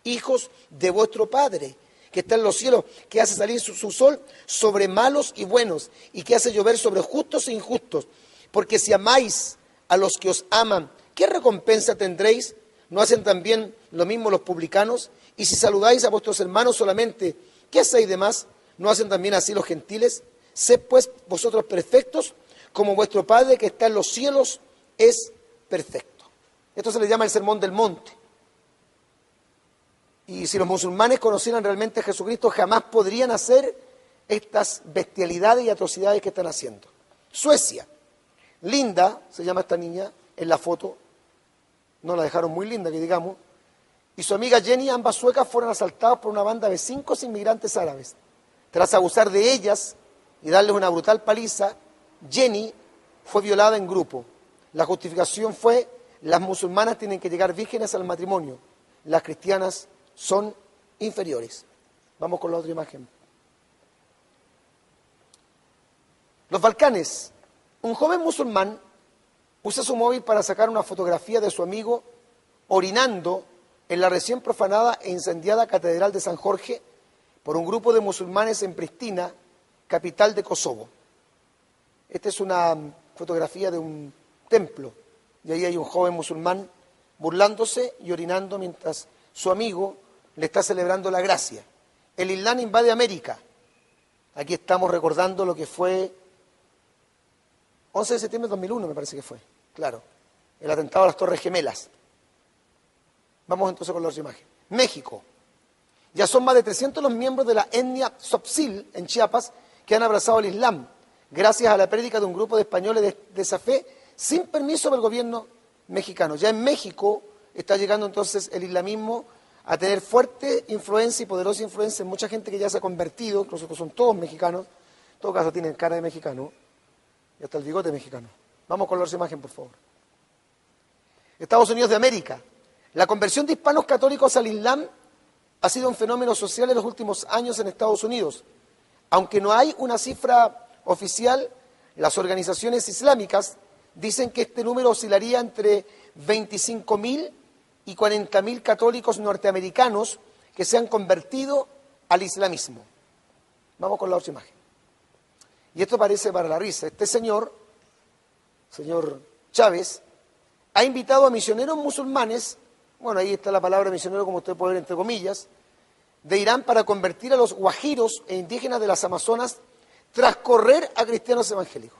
hijos de vuestro Padre, que está en los cielos, que hace salir su sol sobre malos y buenos, y que hace llover sobre justos e injustos. Porque si amáis a los que os aman, ¿qué recompensa tendréis? ¿No hacen también lo mismo los publicanos? Y si saludáis a vuestros hermanos solamente, ¿qué hacéis de más? ¿No hacen también así los gentiles? Sed pues vosotros perfectos, como vuestro Padre que está en los cielos es perfecto. Esto se le llama el Sermón del Monte. Y si los musulmanes conocieran realmente a Jesucristo, jamás podrían hacer estas bestialidades y atrocidades que están haciendo. Suecia. Linda, se llama esta niña, en la foto. No la dejaron muy linda, que digamos. Y su amiga Jenny, ambas suecas, fueron asaltadas por una banda de 5 inmigrantes árabes. Tras abusar de ellas y darles una brutal paliza, Jenny fue violada en grupo. La justificación fue, las musulmanas tienen que llegar vírgenes al matrimonio, las cristianas son inferiores. Vamos con la otra imagen. Los Balcanes. Un joven musulmán usa su móvil para sacar una fotografía de su amigo orinando en la recién profanada e incendiada Catedral de San Jorge por un grupo de musulmanes en Pristina, capital de Kosovo. Esta es una fotografía de un templo, y ahí hay un joven musulmán burlándose y orinando mientras su amigo le está celebrando la gracia. El Islam invade América. Aquí estamos recordando lo que fue 11 de septiembre de 2001, me parece que fue, claro, el atentado a las Torres Gemelas. Vamos entonces con la otra imagen. México. Ya son más de 300 los miembros de la etnia Tzopsil en Chiapas que han abrazado el Islam, gracias a la prédica de un grupo de españoles de esa fe, sin permiso del gobierno mexicano. Ya en México está llegando entonces el islamismo a tener fuerte influencia y poderosa influencia en mucha gente que ya se ha convertido, nosotros son todos mexicanos, en todo caso tienen cara de mexicano, y hasta el bigote mexicano. Vamos con la otra imagen, por favor. Estados Unidos de América. La conversión de hispanos católicos al Islam ha sido un fenómeno social en los últimos años en Estados Unidos. Aunque no hay una cifra oficial, las organizaciones islámicas dicen que este número oscilaría entre 25.000 y 40.000 católicos norteamericanos que se han convertido al islamismo. Vamos con la otra imagen. Y esto parece para la risa. Este señor Chávez, ha invitado a misioneros musulmanes, bueno, ahí está la palabra misionero, como usted puede ver entre comillas, de Irán para convertir a los guajiros e indígenas de las Amazonas tras correr a cristianos evangélicos.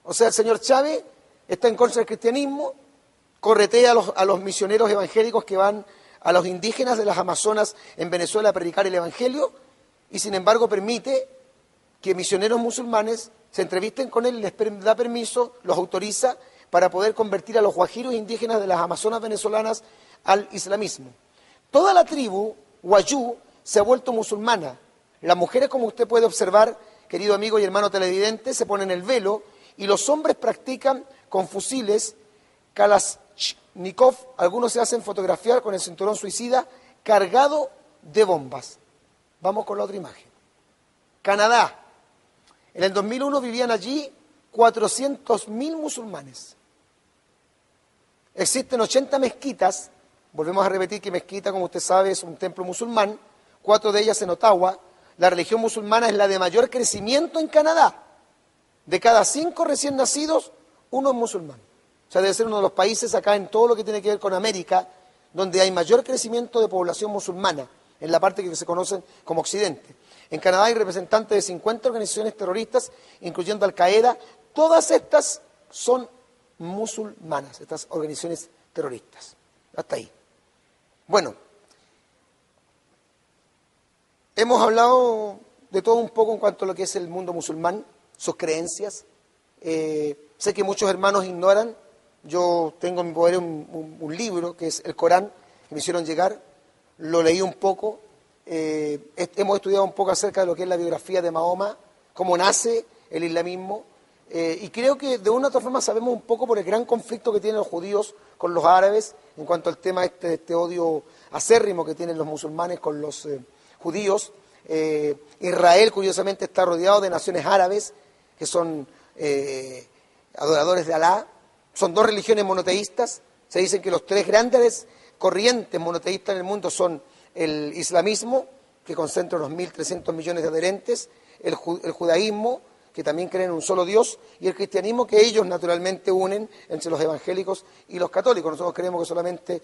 O sea, el señor Chávez está en contra del cristianismo, corretea a los misioneros evangélicos que van a los indígenas de las Amazonas en Venezuela a predicar el evangelio, y sin embargo permite que misioneros musulmanes se entrevisten con él, les da permiso, los autoriza para poder convertir a los guajiros indígenas de las Amazonas venezolanas al islamismo. Toda la tribu Wayuu se ha vuelto musulmana. Las mujeres, como usted puede observar, querido amigo y hermano televidente, se ponen el velo, y los hombres practican con fusiles Kalashnikov. Algunos se hacen fotografiar con el cinturón suicida cargado de bombas. Vamos con la otra imagen. Canadá. En el 2001 vivían allí 400.000 musulmanes. Existen 80 mezquitas. Volvemos a repetir que mezquita, como usted sabe, es un templo musulmán, 4 de ellas en Ottawa. La religión musulmana es la de mayor crecimiento en Canadá. De cada 5 recién nacidos, uno es musulmán. O sea, debe ser uno de los países acá en todo lo que tiene que ver con América, donde hay mayor crecimiento de población musulmana, en la parte que se conoce como Occidente. En Canadá hay representantes de 50 organizaciones terroristas, incluyendo Al-Qaeda. Todas estas son musulmanas, estas organizaciones terroristas. Hasta ahí. Bueno, hemos hablado de todo un poco en cuanto a lo que es el mundo musulmán, sus creencias. Sé que muchos hermanos ignoran. Yo tengo en mi poder un libro que es el Corán, que me hicieron llegar. Lo leí un poco. Hemos estudiado un poco acerca de lo que es la biografía de Mahoma, cómo nace el islamismo. Y creo que de una u otra forma sabemos un poco por el gran conflicto que tienen los judíos con los árabes en cuanto al tema este odio acérrimo que tienen los musulmanes con los judíos. Israel, curiosamente, está rodeado de naciones árabes que son adoradores de Alá. Son dos religiones monoteístas. Se dicen que los tres grandes corrientes monoteístas en el mundo son el islamismo, que concentra unos 1.300 millones de adherentes, el judaísmo, que también creen en un solo Dios, y el cristianismo, que ellos naturalmente unen entre los evangélicos y los católicos. Nosotros creemos que solamente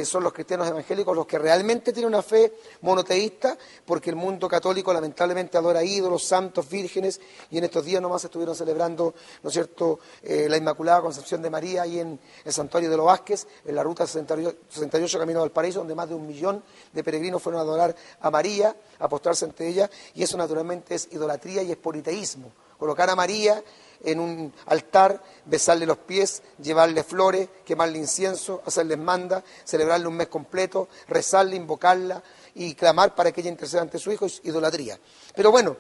son los cristianos evangélicos los que realmente tienen una fe monoteísta, porque el mundo católico lamentablemente adora ídolos, santos, vírgenes, y en estos días nomás estuvieron celebrando, ¿no es cierto?, la Inmaculada Concepción de María ahí en el Santuario de los Vázquez, en la ruta 68 Camino al Paraíso, donde más de 1 millón de peregrinos fueron a adorar a María, a postrarse ante ella, y eso naturalmente es idolatría y es politeísmo. Colocar a María en un altar, besarle los pies, llevarle flores, quemarle incienso, hacerles manda, celebrarle un mes completo, rezarle, invocarla y clamar para que ella interceda ante su hijo, es idolatría. Pero bueno,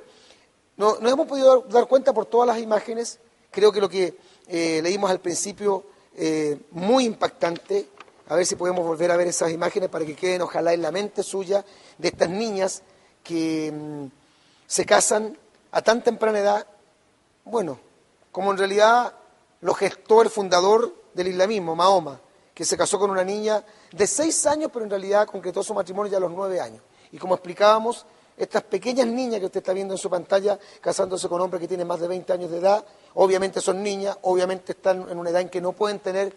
nos hemos podido dar cuenta por todas las imágenes. Creo que lo que leímos al principio, muy impactante. A ver si podemos volver a ver esas imágenes para que queden ojalá en la mente suya de estas niñas que se casan a tan temprana edad. Bueno, como en realidad lo gestó el fundador del islamismo, Mahoma, que se casó con una niña de 6 años, pero en realidad concretó su matrimonio ya a los 9 años. Y como explicábamos, estas pequeñas niñas que usted está viendo en su pantalla, casándose con hombres que tienen más de 20 años de edad, obviamente son niñas, obviamente están en una edad en que no pueden tener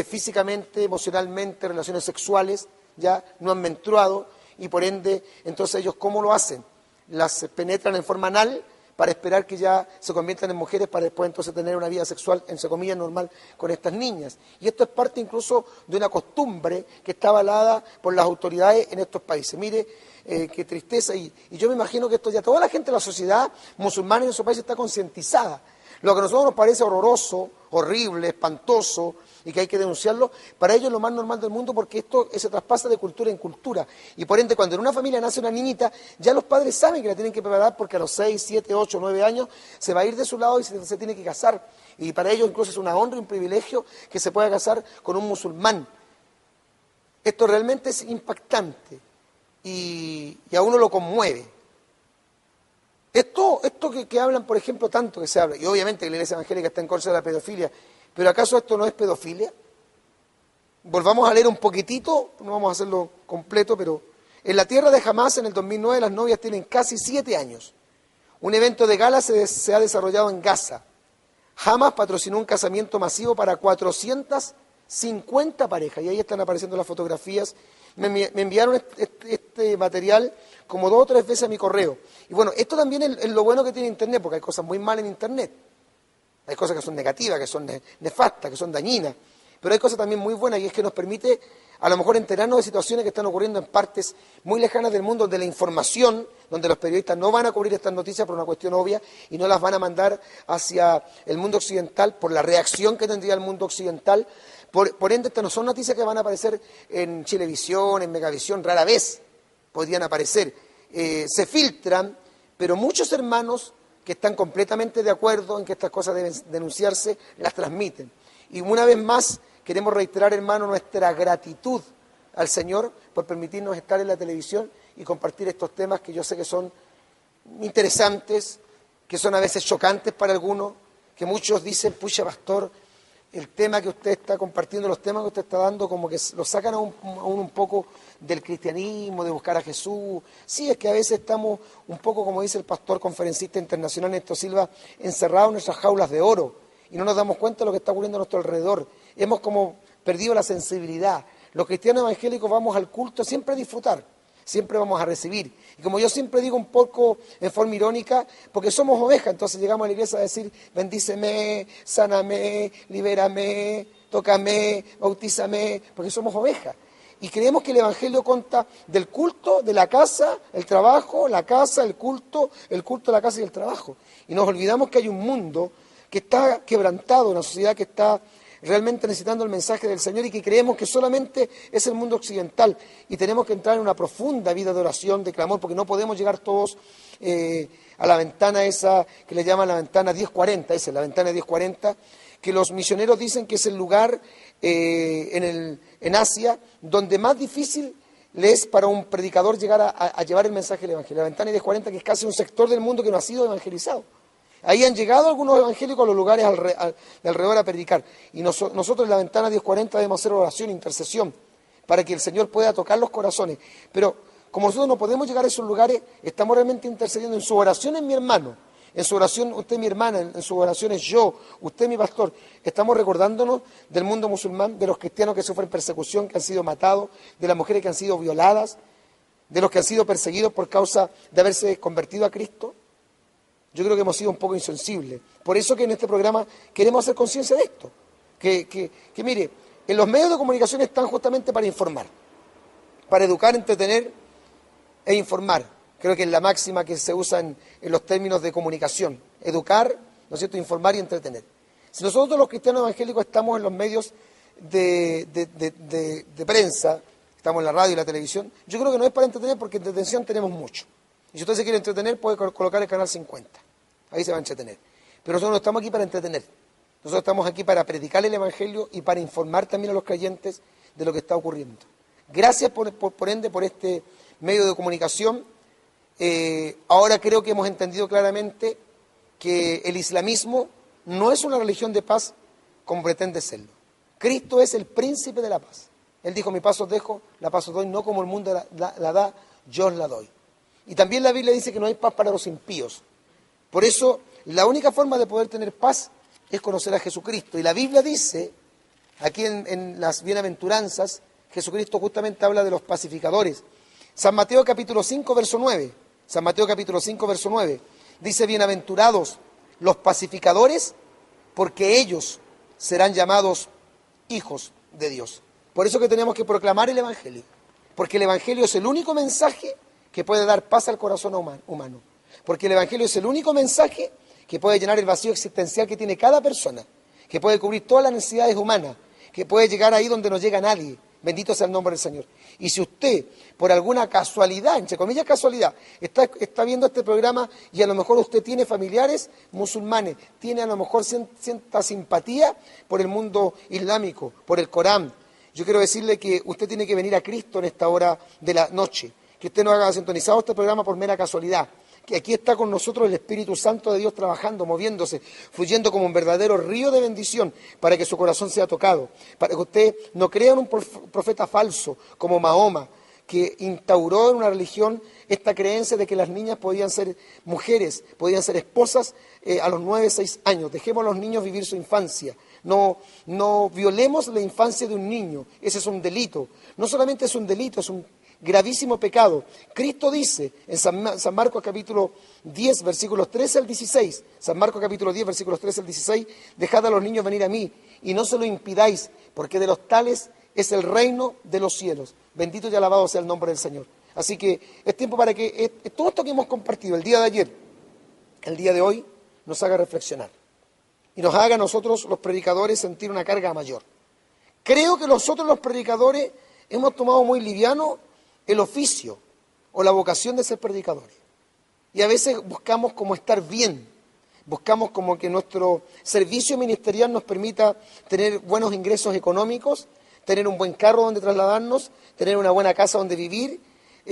físicamente, emocionalmente, relaciones sexuales, ya no han menstruado, y por ende, entonces ellos, ¿cómo lo hacen? Las penetran en forma anal, para esperar que ya se conviertan en mujeres para después entonces tener una vida sexual, entre comillas, normal con estas niñas. Y esto es parte incluso de una costumbre que está avalada por las autoridades en estos países. Mire, qué tristeza. Y yo me imagino que esto ya toda la gente de la sociedad musulmana en esos países está concientizada. Lo que a nosotros nos parece horroroso, horrible, espantoso, y que hay que denunciarlo, para ellos es lo más normal del mundo porque esto se traspasa de cultura en cultura. Y por ende, cuando en una familia nace una niñita, ya los padres saben que la tienen que preparar porque a los 6, 7, 8, 9 años se va a ir de su lado y se tiene que casar. Y para ellos incluso es una honra y un privilegio que se pueda casar con un musulmán. Esto realmente es impactante y a uno lo conmueve. Esto que hablan, por ejemplo, tanto que se habla, y obviamente que la Iglesia Evangélica está en contra de la pedofilia, pero ¿acaso esto no es pedofilia? Volvamos a leer un poquitito, no vamos a hacerlo completo, pero en la tierra de Hamás, en el 2009, las novias tienen casi 7 años. Un evento de gala se ha desarrollado en Gaza. Hamas patrocinó un casamiento masivo para 450 parejas, y ahí están apareciendo las fotografías. Me enviaron este material como 2 o 3 veces a mi correo. Y bueno, esto también es lo bueno que tiene Internet, porque hay cosas muy malas en Internet. Hay cosas que son negativas, que son nefastas, que son dañinas. Pero hay cosas también muy buenas, y es que nos permite a lo mejor enterarnos de situaciones que están ocurriendo en partes muy lejanas del mundo, donde la información, donde los periodistas no van a cubrir estas noticias por una cuestión obvia y no las van a mandar hacia el mundo occidental por la reacción que tendría el mundo occidental. Por ende, estas no son noticias que van a aparecer en Chilevisión, en Megavisión, rara vez podrían aparecer. Se filtran, pero muchos hermanos que están completamente de acuerdo en que estas cosas deben denunciarse, las transmiten. Y una vez más, queremos reiterar, hermano, nuestra gratitud al Señor por permitirnos estar en la televisión y compartir estos temas que yo sé que son interesantes, que son a veces chocantes para algunos, que muchos dicen, pucha, pastor, el tema que usted está compartiendo, los temas que usted está dando, como que lo sacan a uno un poco del cristianismo, de buscar a Jesús. Sí, es que a veces estamos un poco, como dice el pastor conferencista internacional Néstor Silva, encerrados en nuestras jaulas de oro y no nos damos cuenta de lo que está ocurriendo a nuestro alrededor. Hemos como perdido la sensibilidad. Los cristianos evangélicos vamos al culto siempre a disfrutar, siempre vamos a recibir. Y como yo siempre digo un poco en forma irónica, porque somos ovejas, entonces llegamos a la iglesia a decir, bendíceme, sáname, libérame, tócame, bautízame, porque somos ovejas. Y creemos que el Evangelio consta del culto, de la casa, el trabajo, la casa, el culto, la casa y el trabajo. Y nos olvidamos que hay un mundo que está quebrantado, una sociedad que está realmente necesitando el mensaje del Señor y que creemos que solamente es el mundo occidental. Y tenemos que entrar en una profunda vida de oración, de clamor, porque no podemos llegar todos a la ventana esa que le llaman la ventana 1040, esa es la ventana 1040, que los misioneros dicen que es el lugar en Asia donde más difícil le es para un predicador llegar a llevar el mensaje del Evangelio. La ventana 1040, que es casi un sector del mundo que no ha sido evangelizado. Ahí han llegado algunos evangélicos a los lugares de alrededor a predicar. Y nosotros en la ventana 1040 debemos hacer oración, intercesión, para que el Señor pueda tocar los corazones. Pero como nosotros no podemos llegar a esos lugares, estamos realmente intercediendo. En su oración es mi hermano, en su oración usted es mi hermana, en su oración es yo, usted es mi pastor. Estamos recordándonos del mundo musulmán, de los cristianos que sufren persecución, que han sido matados, de las mujeres que han sido violadas, de los que han sido perseguidos por causa de haberse convertido a Cristo. Yo creo que hemos sido un poco insensibles. Por eso que en este programa queremos hacer conciencia de esto. Que mire, en los medios de comunicación están justamente para informar, para educar, entretener e informar. Creo que es la máxima que se usa en los términos de comunicación. Educar, ¿no es cierto?, informar y entretener. Si nosotros los cristianos evangélicos estamos en los medios de prensa, estamos en la radio y la televisión, yo creo que no es para entretener porque entretención tenemos mucho. Y si usted se quiere entretener, puede colocar el canal 50. Ahí se va a entretener. Pero nosotros no estamos aquí para entretener. Nosotros estamos aquí para predicar el Evangelio y para informar también a los creyentes de lo que está ocurriendo. Gracias por ende por este medio de comunicación. Ahora creo que hemos entendido claramente que el islamismo no es una religión de paz como pretende serlo. Cristo es el príncipe de la paz. Él dijo, mi paz os dejo, la paz os doy, no como el mundo la da, yo os la doy. Y también la Biblia dice que no hay paz para los impíos. Por eso, la única forma de poder tener paz es conocer a Jesucristo. Y la Biblia dice, aquí en las bienaventuranzas, Jesucristo justamente habla de los pacificadores. San Mateo capítulo 5, verso 9. San Mateo capítulo 5, verso 9. Dice, bienaventurados los pacificadores, porque ellos serán llamados hijos de Dios. Por eso que tenemos que proclamar el Evangelio. Porque el Evangelio es el único mensaje que puede dar paz al corazón humano. Porque el Evangelio es el único mensaje que puede llenar el vacío existencial que tiene cada persona, que puede cubrir todas las necesidades humanas, que puede llegar ahí donde no llega nadie. Bendito sea el nombre del Señor. Y si usted, por alguna casualidad, entre comillas casualidad, está viendo este programa y a lo mejor usted tiene familiares musulmanes, tiene a lo mejor cierta simpatía por el mundo islámico, por el Corán, yo quiero decirle que usted tiene que venir a Cristo en esta hora de la noche. Que usted no haga sintonizado este programa por mera casualidad. Que aquí está con nosotros el Espíritu Santo de Dios trabajando, moviéndose, fluyendo como un verdadero río de bendición para que su corazón sea tocado. Para que usted no crea en un profeta falso como Mahoma, que instauró en una religión esta creencia de que las niñas podían ser mujeres, podían ser esposas a los 9, 6 años. Dejemos a los niños vivir su infancia. No violemos la infancia de un niño. Ese es un delito. No solamente es un delito, es un gravísimo pecado. Cristo dice en San Marcos capítulo 10, versículos 13 al 16, San Marcos capítulo 10, versículos 13 al 16, dejad a los niños venir a mí y no se lo impidáis, porque de los tales es el reino de los cielos. Bendito y alabado sea el nombre del Señor. Así que es tiempo para que todo esto que hemos compartido el día de ayer, el día de hoy, nos haga reflexionar y nos haga a nosotros los predicadores sentir una carga mayor. Creo que nosotros los predicadores hemos tomado muy liviano el oficio o la vocación de ser predicadores. Y a veces buscamos como estar bien, buscamos como que nuestro servicio ministerial nos permita tener buenos ingresos económicos, tener un buen carro donde trasladarnos, tener una buena casa donde vivir,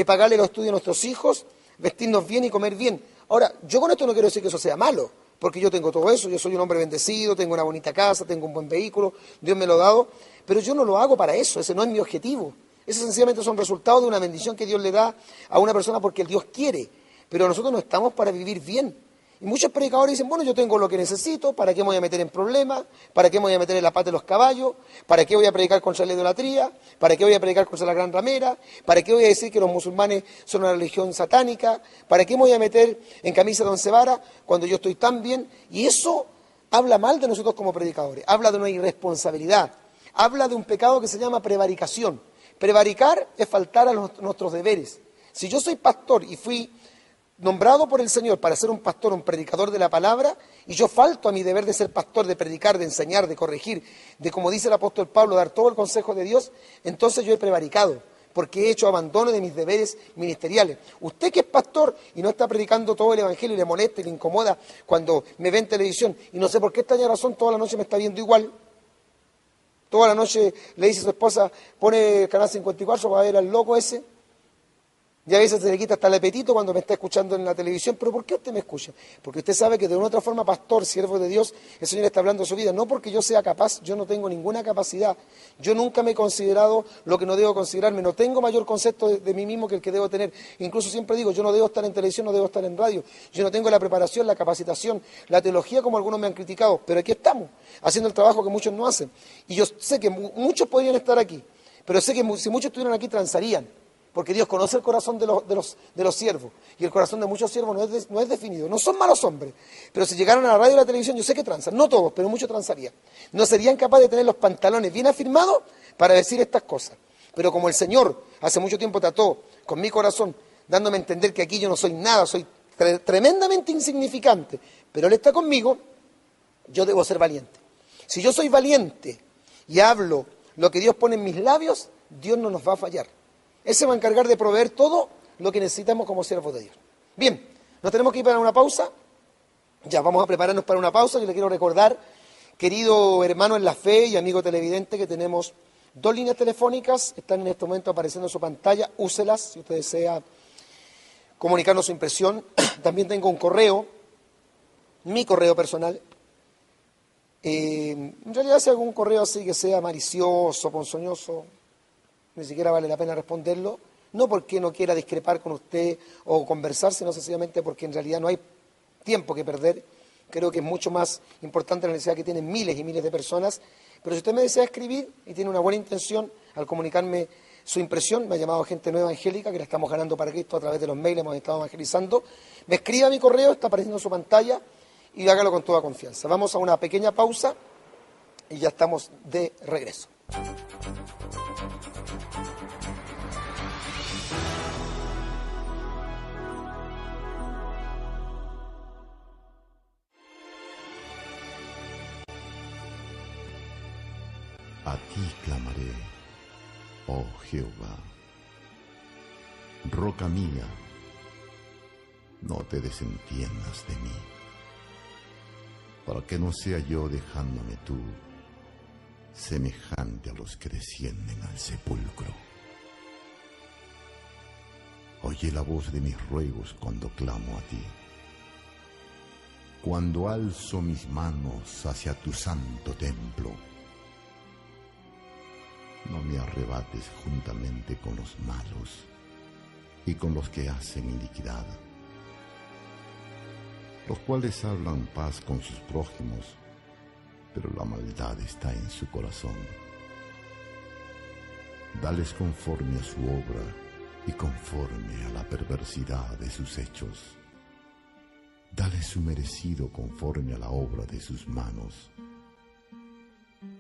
pagarle los estudios a nuestros hijos, vestirnos bien y comer bien. Ahora, yo con esto no quiero decir que eso sea malo, porque yo tengo todo eso, yo soy un hombre bendecido, tengo una bonita casa, tengo un buen vehículo, Dios me lo ha dado, pero yo no lo hago para eso, ese no es mi objetivo. Eso sencillamente son resultados de una bendición que Dios le da a una persona porque el Dios quiere. Pero nosotros no estamos para vivir bien. Y muchos predicadores dicen, bueno, yo tengo lo que necesito, ¿para qué me voy a meter en problemas? ¿Para qué me voy a meter en la pata de los caballos? ¿Para qué voy a predicar contra la idolatría? ¿Para qué voy a predicar contra la gran ramera? ¿Para qué voy a decir que los musulmanes son una religión satánica? ¿Para qué me voy a meter en camisa de once varas cuando yo estoy tan bien? Y eso habla mal de nosotros como predicadores, habla de una irresponsabilidad, habla de un pecado que se llama prevaricación. Prevaricar es faltar a nuestros deberes. Si yo soy pastor y fui nombrado por el Señor para ser un pastor, un predicador de la palabra, y yo falto a mi deber de ser pastor, de predicar, de enseñar, de corregir, de, como dice el apóstol Pablo, dar todo el consejo de Dios, entonces yo he prevaricado, porque he hecho abandono de mis deberes ministeriales. Usted que es pastor y no está predicando todo el evangelio y le molesta y le incomoda cuando me ve en televisión, y no sé por qué extraña razón toda la noche me está viendo igual, toda la noche le dice a su esposa, pone el canal 54 para ver al loco ese, y a veces se le quita hasta el apetito cuando me está escuchando en la televisión. ¿Pero por qué usted me escucha? Porque usted sabe que de una u otra forma, pastor, siervo de Dios, el Señor está hablando de su vida. No porque yo sea capaz, yo no tengo ninguna capacidad. Yo nunca me he considerado lo que no debo considerarme. No tengo mayor concepto de mí mismo que el que debo tener. Incluso siempre digo, yo no debo estar en televisión, no debo estar en radio. Yo no tengo la preparación, la capacitación, la teología como algunos me han criticado. Pero aquí estamos, haciendo el trabajo que muchos no hacen. Y yo sé que muchos podrían estar aquí. Pero sé que si muchos estuvieran aquí, transarían. Porque Dios conoce el corazón de los siervos. Y el corazón de muchos siervos no es definido. No son malos hombres. Pero si llegaran a la radio y a la televisión, yo sé que transan. No todos, pero muchos transarían. No serían capaces de tener los pantalones bien afirmados para decir estas cosas. Pero como el Señor hace mucho tiempo trató con mi corazón, dándome a entender que aquí yo no soy nada, soy tremendamente insignificante, pero Él está conmigo, yo debo ser valiente. Si yo soy valiente y hablo lo que Dios pone en mis labios, Dios no nos va a fallar. Él se va a encargar de proveer todo lo que necesitamos como siervos de Dios. Bien, nos tenemos que ir para una pausa. Ya, vamos a prepararnos para una pausa. Yo le quiero recordar, querido hermano en la fe y amigo televidente, que tenemos 2 líneas telefónicas. Están en este momento apareciendo en su pantalla. Úselas si usted desea comunicarnos su impresión. También tengo un correo, mi correo personal. En realidad, si algún correo así que sea malicioso, ponzoñoso, ni siquiera vale la pena responderlo, no porque no quiera discrepar con usted o conversar, sino sencillamente porque en realidad no hay tiempo que perder. Creo que es mucho más importante la necesidad que tienen miles y miles de personas. Pero si usted me desea escribir y tiene una buena intención al comunicarme su impresión, me ha llamado gente no evangélica, que la estamos ganando para Cristo a través de los mails, hemos estado evangelizando, me escriba a mi correo, está apareciendo en su pantalla, y hágalo con toda confianza. Vamos a una pequeña pausa y ya estamos de regreso. A ti clamaré, oh Jehová. Roca mía, no te desentiendas de mí, para que no sea yo dejándome tú, semejante a los que descienden al sepulcro. Oye la voz de mis ruegos cuando clamo a ti, cuando alzo mis manos hacia tu santo templo. No me arrebates juntamente con los malos y con los que hacen iniquidad, los cuales hablan paz con sus prójimos, pero la maldad está en su corazón. Dales conforme a su obra y conforme a la perversidad de sus hechos. Dales su merecido conforme a la obra de sus manos.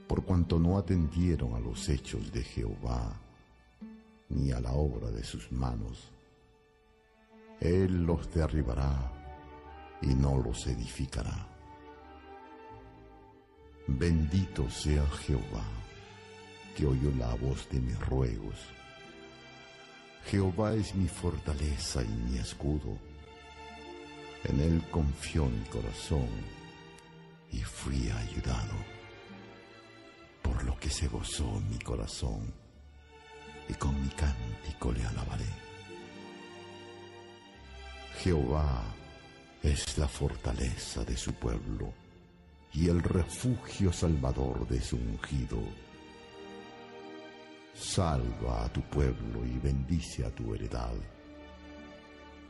Por cuanto no atendieron a los hechos de Jehová, ni a la obra de sus manos, Él los derribará y no los edificará. Bendito sea Jehová, que oyó la voz de mis ruegos. Jehová es mi fortaleza y mi escudo. En Él confió mi corazón y fui ayudado. Por lo que se gozó mi corazón, y con mi cántico le alabaré. Jehová es la fortaleza de su pueblo, y el refugio salvador de su ungido. Salva a tu pueblo y bendice a tu heredad,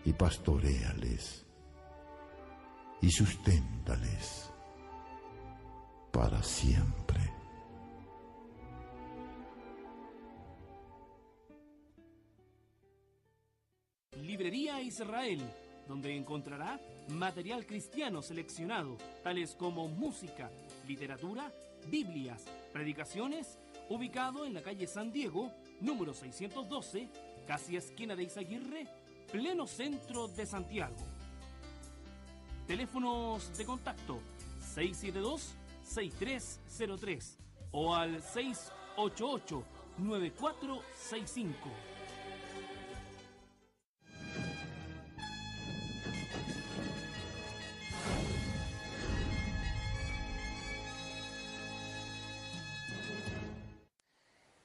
y pastoréales, y susténtales para siempre. Librería Israel, donde encontrará material cristiano seleccionado, tales como música, literatura, Biblias, predicaciones, ubicado en la calle San Diego, número 612, casi esquina de Izaguirre, pleno centro de Santiago. Teléfonos de contacto 672-6303 o al 688-9465.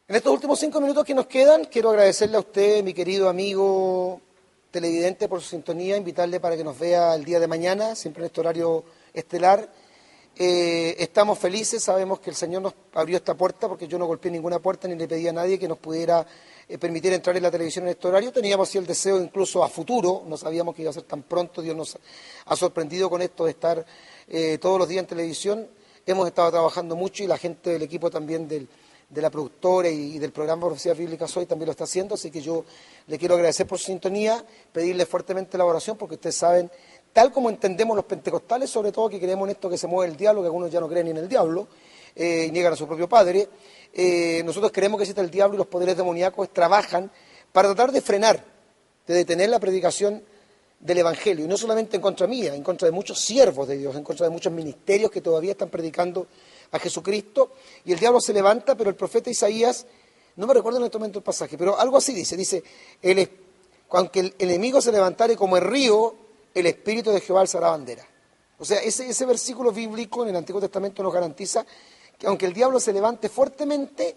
En estos últimos 5 minutos que nos quedan, quiero agradecerle a usted, mi querido amigo televidente, por su sintonía, invitarle para que nos vea el día de mañana, siempre en este horario estelar. Estamos felices, sabemos que el Señor nos abrió esta puerta, porque yo no golpeé ninguna puerta ni le pedí a nadie que nos pudiera permitir entrar en la televisión en este horario. Teníamos así el deseo incluso a futuro, no sabíamos que iba a ser tan pronto. Dios nos ha sorprendido con esto de estar todos los días en televisión. Hemos estado trabajando mucho y la gente del equipo también de la productora y del programa Profecías Bíblicas Hoy también lo está haciendo, así que yo le quiero agradecer por su sintonía, pedirle fuertemente la oración, porque ustedes saben, tal como entendemos los pentecostales, sobre todo que creemos en esto que se mueve el diablo, que algunos ya no creen ni en el diablo, y niegan a su propio padre, nosotros creemos que existe el diablo y los poderes demoníacos trabajan para tratar de frenar, de detener la predicación del Evangelio, y no solamente en contra mía, en contra de muchos siervos de Dios, en contra de muchos ministerios que todavía están predicando a Jesucristo, y el diablo se levanta, pero el profeta Isaías, no me recuerdo en este momento el pasaje, pero algo así dice, aunque el enemigo se levantare como el río, el Espíritu de Jehová alzará bandera. O sea, ese versículo bíblico en el Antiguo Testamento nos garantiza que aunque el diablo se levante fuertemente,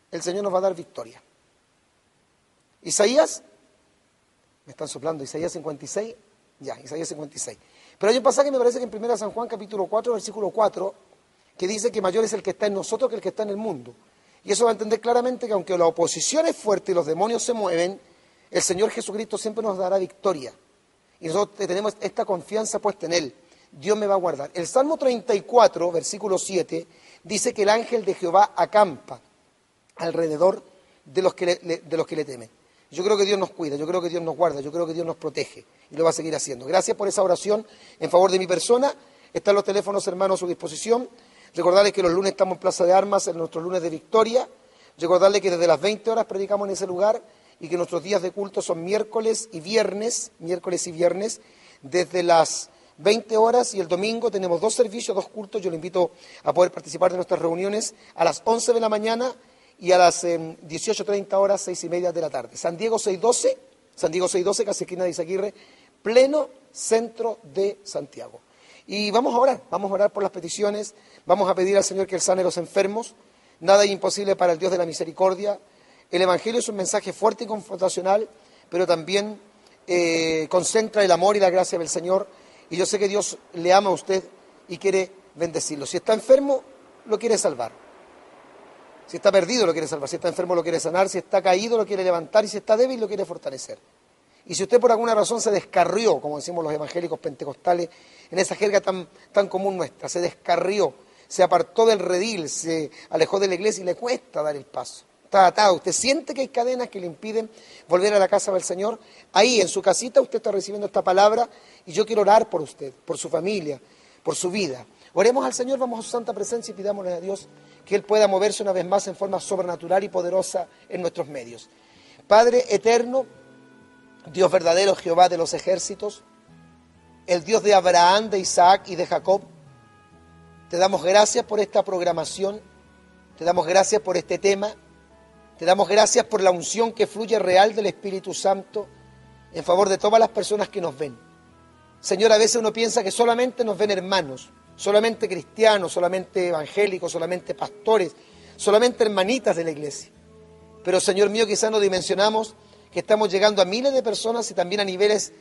el Señor nos va a dar victoria. Isaías, me están soplando, Isaías 56, Isaías 56. Pero hay un pasaje que me parece que en 1 San Juan capítulo 4, versículo 4, que dice que mayor es el que está en nosotros que el que está en el mundo. Y eso va a entender claramente que aunque la oposición es fuerte y los demonios se mueven, el Señor Jesucristo siempre nos dará victoria. Y nosotros tenemos esta confianza puesta en Él. Dios me va a guardar. El Salmo 34, versículo 7, dice que el ángel de Jehová acampa alrededor de los que le temen. Yo creo que Dios nos cuida, yo creo que Dios nos guarda, yo creo que Dios nos protege y lo va a seguir haciendo. Gracias por esa oración en favor de mi persona. Están los teléfonos, hermanos, a su disposición. Recordarles que los lunes estamos en Plaza de Armas, en nuestros lunes de victoria. Recordarles que desde las 20 horas predicamos en ese lugar y que nuestros días de culto son miércoles y viernes, desde las 20 horas, y el domingo tenemos 2 servicios, 2 cultos. Yo le invito a poder participar de nuestras reuniones a las 11 de la mañana y a las 18:30 horas, 6:30 de la tarde. San Diego 612, casi esquina de Izaguirre, pleno centro de Santiago. Y vamos a orar por las peticiones, vamos a pedir al Señor que Él sane a los enfermos. Nada es imposible para el Dios de la misericordia. El Evangelio es un mensaje fuerte y confrontacional, pero también concentra el amor y la gracia del Señor. Y yo sé que Dios le ama a usted y quiere bendecirlo. Si está enfermo, lo quiere salvar. Si está perdido, lo quiere salvar. Si está enfermo, lo quiere sanar. Si está caído, lo quiere levantar. Y si está débil, lo quiere fortalecer. Y si usted por alguna razón se descarrió, como decimos los evangélicos pentecostales, en esa jerga tan común nuestra, se descarrió, se apartó del redil, se alejó de la iglesia y le cuesta dar el paso. Está atado, usted siente que hay cadenas que le impiden volver a la casa del Señor. Ahí, en su casita, usted está recibiendo esta palabra y yo quiero orar por usted, por su familia, por su vida. Oremos al Señor, vamos a su santa presencia y pidámosle a Dios que Él pueda moverse una vez más en forma sobrenatural y poderosa en nuestros medios. Padre eterno, Dios verdadero, Jehová de los ejércitos, el Dios de Abraham, de Isaac y de Jacob, te damos gracias por esta programación, te damos gracias por este tema, te damos gracias por la unción que fluye real del Espíritu Santo en favor de todas las personas que nos ven. Señor, a veces uno piensa que solamente nos ven hermanos, solamente cristianos, solamente evangélicos, solamente pastores, solamente hermanitas de la iglesia. Pero, Señor mío, quizás no dimensionamos que estamos llegando a miles de personas y también a niveles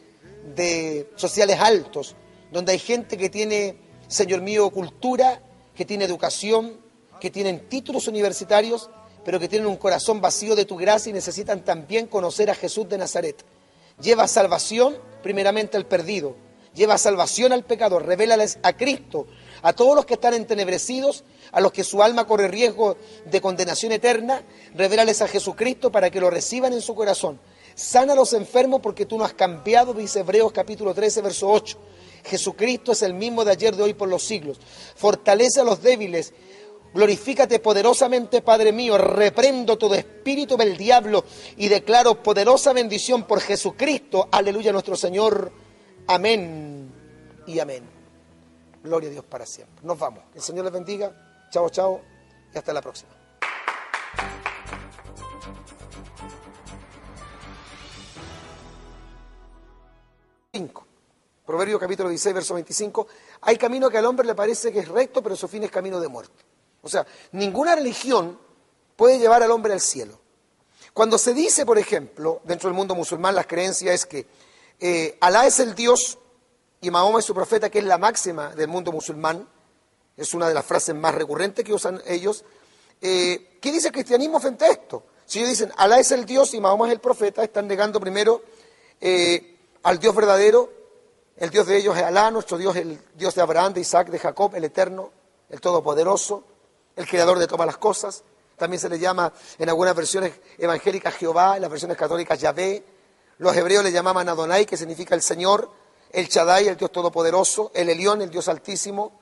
sociales altos, donde hay gente que tiene, Señor mío, cultura, que tiene educación, que tienen títulos universitarios, pero que tienen un corazón vacío de tu gracia y necesitan también conocer a Jesús de Nazaret. Lleva salvación primeramente al perdido, lleva salvación al pecador, revélales a Cristo, a todos los que están entenebrecidos, a los que su alma corre riesgo de condenación eterna, revélales a Jesucristo para que lo reciban en su corazón. Sana a los enfermos porque tú no has cambiado, dice Hebreos capítulo 13, verso 8. Jesucristo es el mismo de ayer, de hoy, por los siglos. Fortalece a los débiles. Glorifícate poderosamente, Padre mío. Reprendo todo espíritu del diablo y declaro poderosa bendición por Jesucristo. Aleluya, nuestro Señor. Amén y amén. Gloria a Dios para siempre. Nos vamos. Que el Señor les bendiga. Chao, chao. Y hasta la próxima. Proverbio capítulo 16, verso 25. Hay camino que al hombre le parece que es recto, pero su fin es camino de muerte. O sea, ninguna religión puede llevar al hombre al cielo. Cuando se dice, por ejemplo, dentro del mundo musulmán, la creencia es que Alá es el Dios y Mahoma es su profeta, que es la máxima del mundo musulmán, es una de las frases más recurrentes que usan ellos. ¿Qué dice el cristianismo frente a esto? Si ellos dicen Alá es el Dios y Mahoma es el profeta, están negando primero al Dios verdadero. El Dios de ellos es Alá, nuestro Dios es el Dios de Abraham, de Isaac, de Jacob, el Eterno, el Todopoderoso, el Creador de todas las cosas. También se le llama en algunas versiones evangélicas Jehová, en las versiones católicas Yahvé. Los hebreos le llamaban Adonai, que significa el Señor, el Shaddai, el Dios Todopoderoso, el Elión, el Dios Altísimo.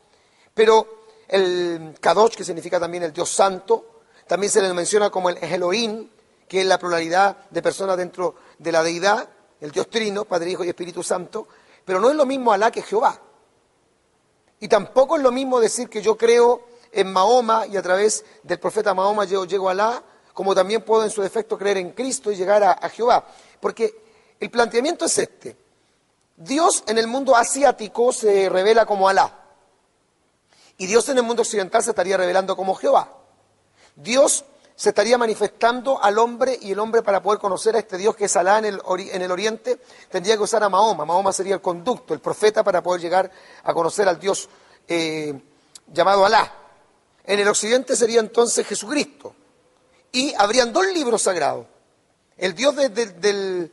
Pero el Kadosh, que significa también el Dios Santo, también se le menciona como el Elohim, que es la pluralidad de personas dentro de la deidad, el Dios Trino, Padre, Hijo y Espíritu Santo. Pero no es lo mismo Alá que Jehová. Y tampoco es lo mismo decir que yo creo en Mahoma y a través del profeta Mahoma yo llego a Alá, como también puedo en su defecto creer en Cristo y llegar a Jehová. Porque el planteamiento es este. Dios en el mundo asiático se revela como Alá. Y Dios en el mundo occidental se estaría revelando como Jehová. Dios se estaría manifestando al hombre, y el hombre, para poder conocer a este Dios que es Alá en el oriente, tendría que usar a Mahoma. Mahoma sería el conducto, el profeta, para poder llegar a conocer al Dios llamado Alá. En el occidente sería entonces Jesucristo. Y habrían dos libros sagrados. El Dios del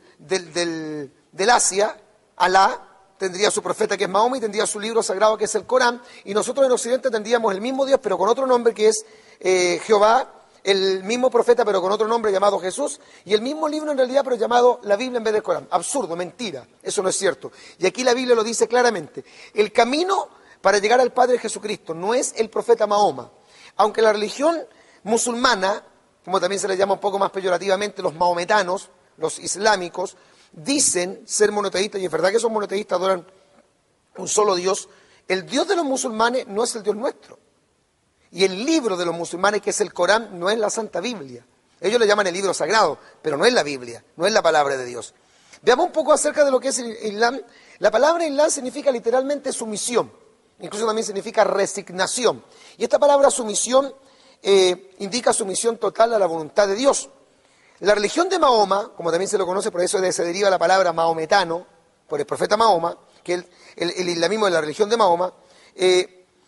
Asia, Alá, tendría su profeta que es Mahoma y tendría su libro sagrado que es el Corán. Y nosotros en occidente tendríamos el mismo Dios pero con otro nombre que es Jehová, el mismo profeta pero con otro nombre llamado Jesús, y el mismo libro en realidad pero llamado la Biblia en vez del Corán. Absurdo, mentira, eso no es cierto. Y aquí la Biblia lo dice claramente. El camino para llegar al Padre es Jesucristo, no es el profeta Mahoma. Aunque la religión musulmana, como también se le llama un poco más peyorativamente los mahometanos, los islámicos, dicen ser monoteístas, y es verdad que son monoteístas, adoran un solo Dios. El Dios de los musulmanes no es el Dios nuestro. Y el libro de los musulmanes, que es el Corán, no es la Santa Biblia. Ellos le llaman el libro sagrado, pero no es la Biblia, no es la palabra de Dios. Veamos un poco acerca de lo que es el Islam. La palabra Islam significa literalmente sumisión, incluso también significa resignación. Y esta palabra sumisión indica sumisión total a la voluntad de Dios. La religión de Mahoma, como también se lo conoce, por eso se deriva la palabra mahometano, por el profeta Mahoma, que es el islamismo de la religión de Mahoma,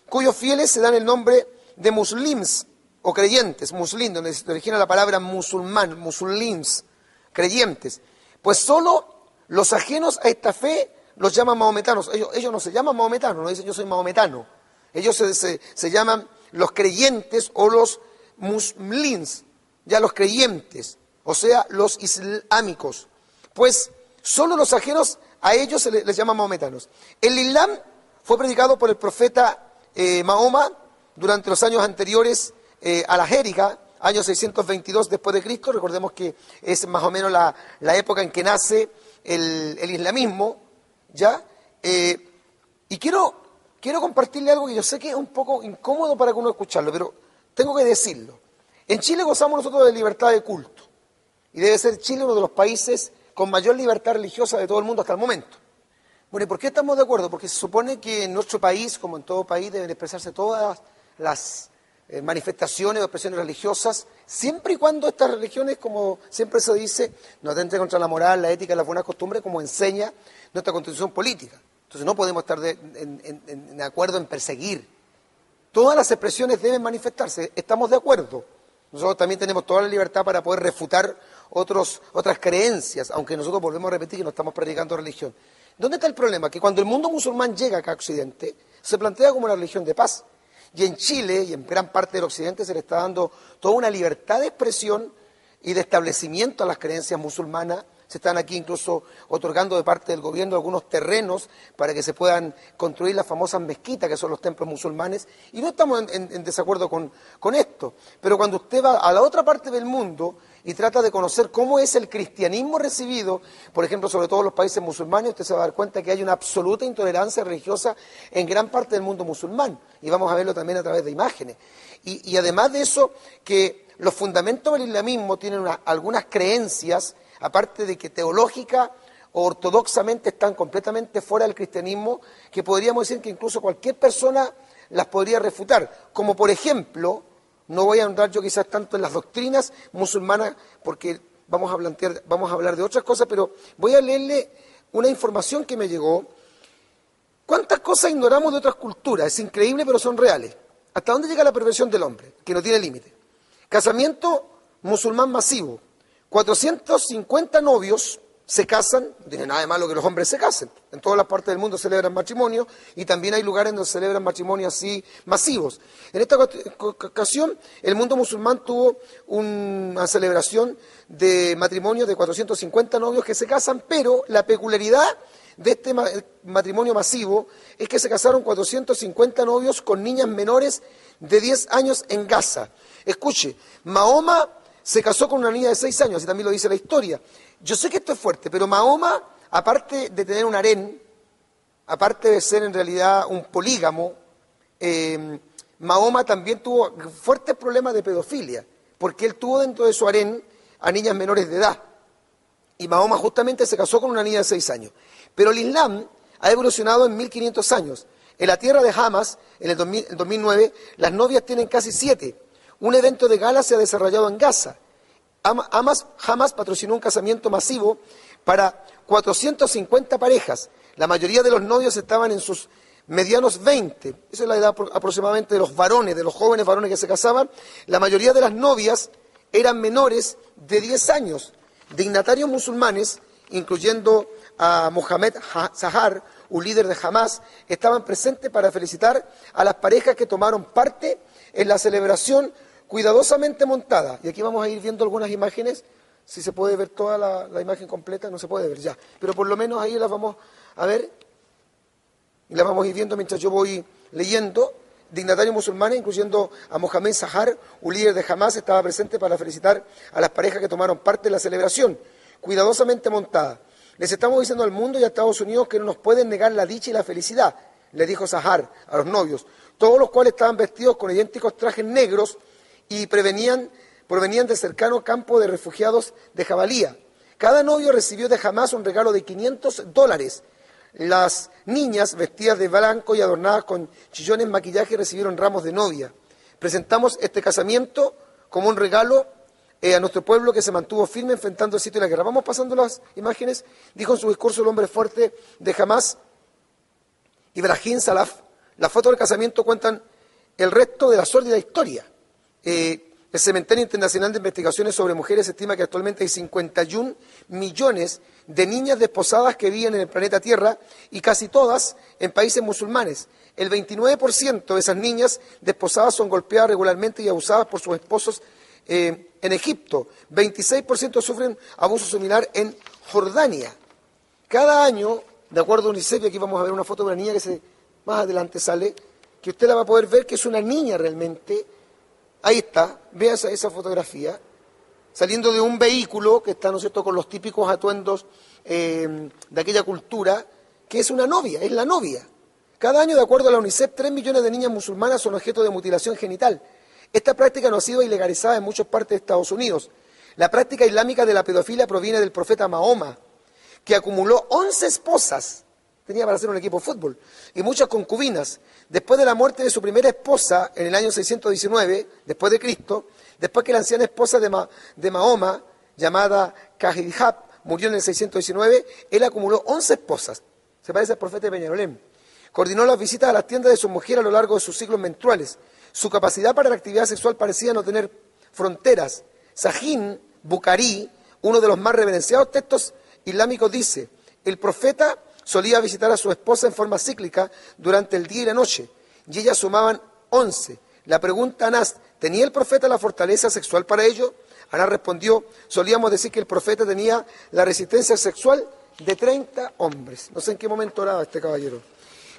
cuyos fieles se dan el nombre de muslims o creyentes, muslim, donde se origina la palabra musulmán, muslims, creyentes. Pues solo los ajenos a esta fe los llaman mahometanos. Ellos no se llaman mahometanos, no dicen yo soy mahometano. Ellos se llaman los creyentes o los muslims, ya los creyentes, o sea, los islámicos. Pues solo los ajenos a ellos se les llama mahometanos. El Islam fue predicado por el profeta Mahoma durante los años anteriores a la Jérica, año 622 después de Cristo. Recordemos que es más o menos la época en que nace el islamismo, ¿ya? Y quiero compartirle algo que yo sé que es un poco incómodo para que uno escucharlo, pero tengo que decirlo. En Chile gozamos nosotros de libertad de culto, y debe ser Chile uno de los países con mayor libertad religiosa de todo el mundo hasta el momento. Bueno, ¿y por qué estamos de acuerdo? Porque se supone que en nuestro país, como en todo país, deben expresarse todas las manifestaciones o expresiones religiosas, siempre y cuando estas religiones, como siempre se dice, no atenten contra la moral, la ética y las buenas costumbres, como enseña nuestra constitución política. Entonces no podemos estar de acuerdo en perseguir. Todas las expresiones deben manifestarse, estamos de acuerdo. Nosotros también tenemos toda la libertad para poder refutar otras creencias, aunque nosotros volvemos a repetir que no estamos predicando religión. ¿Dónde está el problema? Que cuando el mundo musulmán llega acá a Occidente, se plantea como una religión de paz. Y en Chile y en gran parte del Occidente se le está dando toda una libertad de expresión y de establecimiento a las creencias musulmanas. Se están aquí incluso otorgando de parte del gobierno algunos terrenos para que se puedan construir las famosas mezquitas, que son los templos musulmanes. Y no estamos en desacuerdo con esto. Pero cuando usted va a la otra parte del mundo y trata de conocer cómo es el cristianismo recibido, por ejemplo, sobre todo en los países musulmanes, usted se va a dar cuenta que hay una absoluta intolerancia religiosa en gran parte del mundo musulmán. Y vamos a verlo también a través de imágenes. Y además de eso, que los fundamentos del islamismo tienen algunas creencias, aparte de que teológica o ortodoxamente están completamente fuera del cristianismo, que podríamos decir que incluso cualquier persona las podría refutar. Como por ejemplo, no voy a andar yo quizás tanto en las doctrinas musulmanas, porque vamos a hablar de otras cosas, pero voy a leerle una información que me llegó. ¿Cuántas cosas ignoramos de otras culturas? Es increíble, pero son reales. ¿Hasta dónde llega la perversión del hombre? Que no tiene límite. Casamiento musulmán masivo. 450 novios se casan, no tiene nada de malo que los hombres se casen. En todas las partes del mundo celebran matrimonio y también hay lugares donde celebran matrimonios así masivos. En esta ocasión, el mundo musulmán tuvo una celebración de matrimonio de 450 novios que se casan, pero la peculiaridad de este matrimonio masivo es que se casaron 450 novios con niñas menores de 10 años en Gaza. Escuche, Mahoma se casó con una niña de 6 años, y también lo dice la historia. Yo sé que esto es fuerte, pero Mahoma, aparte de tener un harén, aparte de ser en realidad un polígamo, Mahoma también tuvo fuertes problemas de pedofilia, porque él tuvo dentro de su harén a niñas menores de edad. Y Mahoma justamente se casó con una niña de 6 años. Pero el Islam ha evolucionado en 1500 años. En la tierra de Hamas, en el 2009, las novias tienen casi 7. Un evento de gala se ha desarrollado en Gaza. Hamas patrocinó un casamiento masivo para 450 parejas. La mayoría de los novios estaban en sus medianos 20. Esa es la edad aproximadamente de los varones, de los jóvenes varones que se casaban. La mayoría de las novias eran menores de 10 años. Dignatarios musulmanes, incluyendo a Mohamed Zahar, un líder de Hamas, estaban presentes para felicitar a las parejas que tomaron parte en la celebración cuidadosamente montada. Y aquí vamos a ir viendo algunas imágenes. Si se puede ver toda la imagen completa, no se puede ver ya. Pero por lo menos ahí las vamos a ver. Y las vamos a ir viendo mientras yo voy leyendo. Dignatarios musulmanes, incluyendo a Mohamed Zahar, un líder de Hamas, estaba presente para felicitar a las parejas que tomaron parte en la celebración, cuidadosamente montada. Les estamos diciendo al mundo y a Estados Unidos que no nos pueden negar la dicha y la felicidad, le dijo Zahar a los novios, todos los cuales estaban vestidos con idénticos trajes negros y provenían del cercano campo de refugiados de Jabalía. Cada novio recibió de Hamas un regalo de $500. Las niñas, vestidas de blanco y adornadas con chillones maquillaje, recibieron ramos de novia. Presentamos este casamiento como un regalo a nuestro pueblo que se mantuvo firme enfrentando el sitio de la guerra. Vamos pasando las imágenes. Dijo en su discurso el hombre fuerte de Hamas, Ibrahim Salaf. Las fotos del casamiento cuentan el resto de la sórdida historia. El Cementerio Internacional de Investigaciones sobre Mujeres estima que actualmente hay 51 millones de niñas desposadas que viven en el planeta Tierra y casi todas en países musulmanes. El 29% de esas niñas desposadas son golpeadas regularmente y abusadas por sus esposos en Egipto. 26% sufren abuso similar en Jordania. Cada año, de acuerdo a UNICEF, y aquí vamos a ver una foto de una niña que más adelante sale, que usted la va a poder ver que es una niña realmente. Ahí está, vea esa fotografía, saliendo de un vehículo que está, ¿no es cierto?, con los típicos atuendos de aquella cultura, que es una novia, es la novia. Cada año, de acuerdo a la UNICEF, 3 millones de niñas musulmanas son objeto de mutilación genital. Esta práctica no ha sido ilegalizada en muchas partes de Estados Unidos. La práctica islámica de la pedofilia proviene del profeta Mahoma, que acumuló 11 esposas, tenía para hacer un equipo de fútbol, y muchas concubinas. Después de la muerte de su primera esposa en el año 619, después de Cristo, después que la anciana esposa de Mahoma, llamada Khadija, murió en el 619, él acumuló 11 esposas. Se parece al profeta de Peñarolén. Coordinó las visitas a las tiendas de su mujer a lo largo de sus ciclos menstruales. Su capacidad para la actividad sexual parecía no tener fronteras. Sahin Bukhari, Uno de los más reverenciados textos islámicos dice: el profeta solía visitar a su esposa en forma cíclica durante el día y la noche, y ellas sumaban 11. La pregunta a Anas: ¿tenía el profeta la fortaleza sexual para ello? Anas respondió: solíamos decir que el profeta tenía la resistencia sexual de 30 hombres. No sé en qué momento oraba este caballero.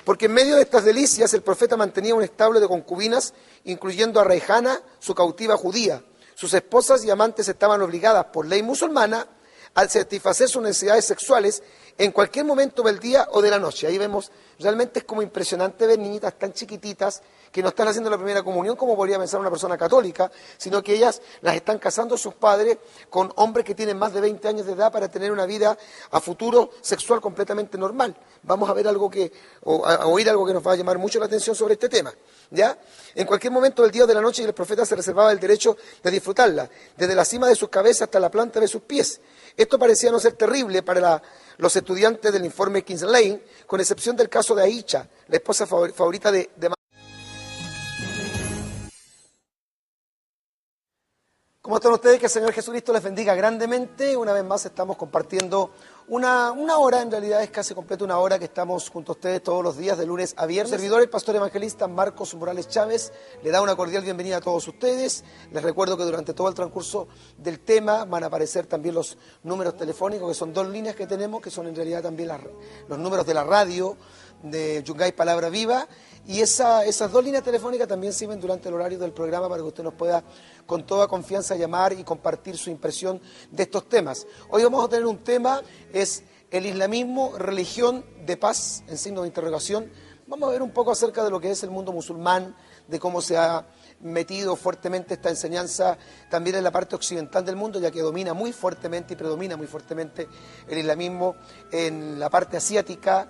Porque en medio de estas delicias el profeta mantenía un establo de concubinas, incluyendo a Raihana, su cautiva judía. Sus esposas y amantes estaban obligadas por ley musulmana a satisfacer sus necesidades sexuales en cualquier momento del día o de la noche. Ahí vemos, realmente es como impresionante ver niñitas tan chiquititas que no están haciendo la primera comunión como podría pensar una persona católica, sino que ellas las están casando sus padres con hombres que tienen más de 20 años de edad para tener una vida a futuro sexual completamente normal. Vamos a ver algo a oír algo que nos va a llamar mucho la atención sobre este tema, ¿ya? En cualquier momento del día o de la noche el profeta se reservaba el derecho de disfrutarla, desde la cima de sus cabezas hasta la planta de sus pies. Esto parecía no ser terrible para los estudiantes del informe King's Lane, con excepción del caso de Aisha, la esposa favorita de ¿Cómo están ustedes? Que el Señor Jesucristo les bendiga grandemente. Una vez más estamos compartiendo una hora, en realidad es casi completa una hora que estamos junto a ustedes todos los días, de lunes a viernes. El servidor, el pastor evangelista Marcos Morales Chávez, le da una cordial bienvenida a todos ustedes. Les recuerdo que durante todo el transcurso del tema van a aparecer también los números telefónicos, que son 2 líneas que tenemos, que son en realidad también los números de la radio de Yungay Palabra Viva, y esas 2 líneas telefónicas también sirven durante el horario del programa para que usted nos pueda con toda confianza llamar y compartir su impresión de estos temas. Hoy vamos a tener un tema, es el islamismo, religión de paz, en signo de interrogación. Vamos a ver un poco acerca de lo que es el mundo musulmán, de cómo se ha metido fuertemente esta enseñanza también en la parte occidental del mundo, ya que domina muy fuertemente y predomina muy fuertemente el islamismo en la parte asiática,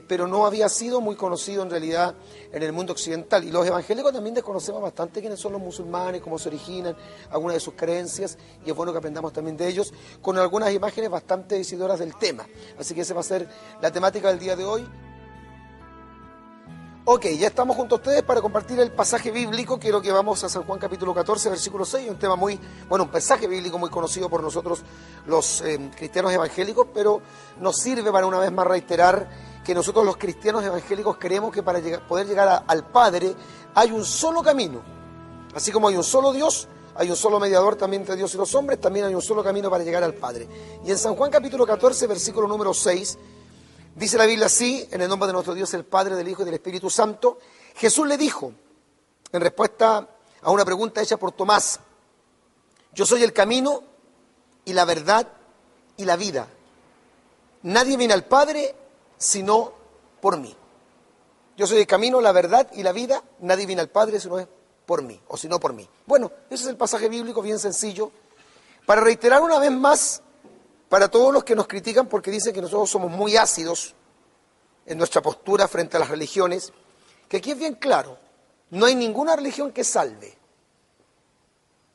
pero no había sido muy conocido en realidad en el mundo occidental. Y los evangélicos también desconocemos bastante quiénes son los musulmanes, cómo se originan, algunas de sus creencias, y es bueno que aprendamos también de ellos, con algunas imágenes bastante decidoras del tema. Así que esa va a ser la temática del día de hoy. Ok, ya estamos junto a ustedes para compartir el pasaje bíblico. Quiero que vamos a San Juan capítulo 14, versículo 6, un tema un pasaje bíblico muy conocido por nosotros los cristianos evangélicos, pero nos sirve para una vez más reiterar que nosotros los cristianos evangélicos creemos que para poder llegar al Padre hay un solo camino. Así como hay un solo Dios, hay un solo mediador también entre Dios y los hombres, también hay un solo camino para llegar al Padre. Y en San Juan capítulo 14, versículo número 6, dice la Biblia así: en el nombre de nuestro Dios, el Padre, del Hijo y del Espíritu Santo, Jesús le dijo, en respuesta a una pregunta hecha por Tomás: yo soy el camino y la verdad y la vida. Nadie viene al Padre sino por mí. Yo soy el camino, la verdad y la vida. Nadie viene al Padre sino es por mí, o sino por mí. Bueno, ese es el pasaje bíblico bien sencillo, para reiterar una vez más, para todos los que nos critican porque dicen que nosotros somos muy ácidos en nuestra postura frente a las religiones, que aquí es bien claro: no hay ninguna religión que salve,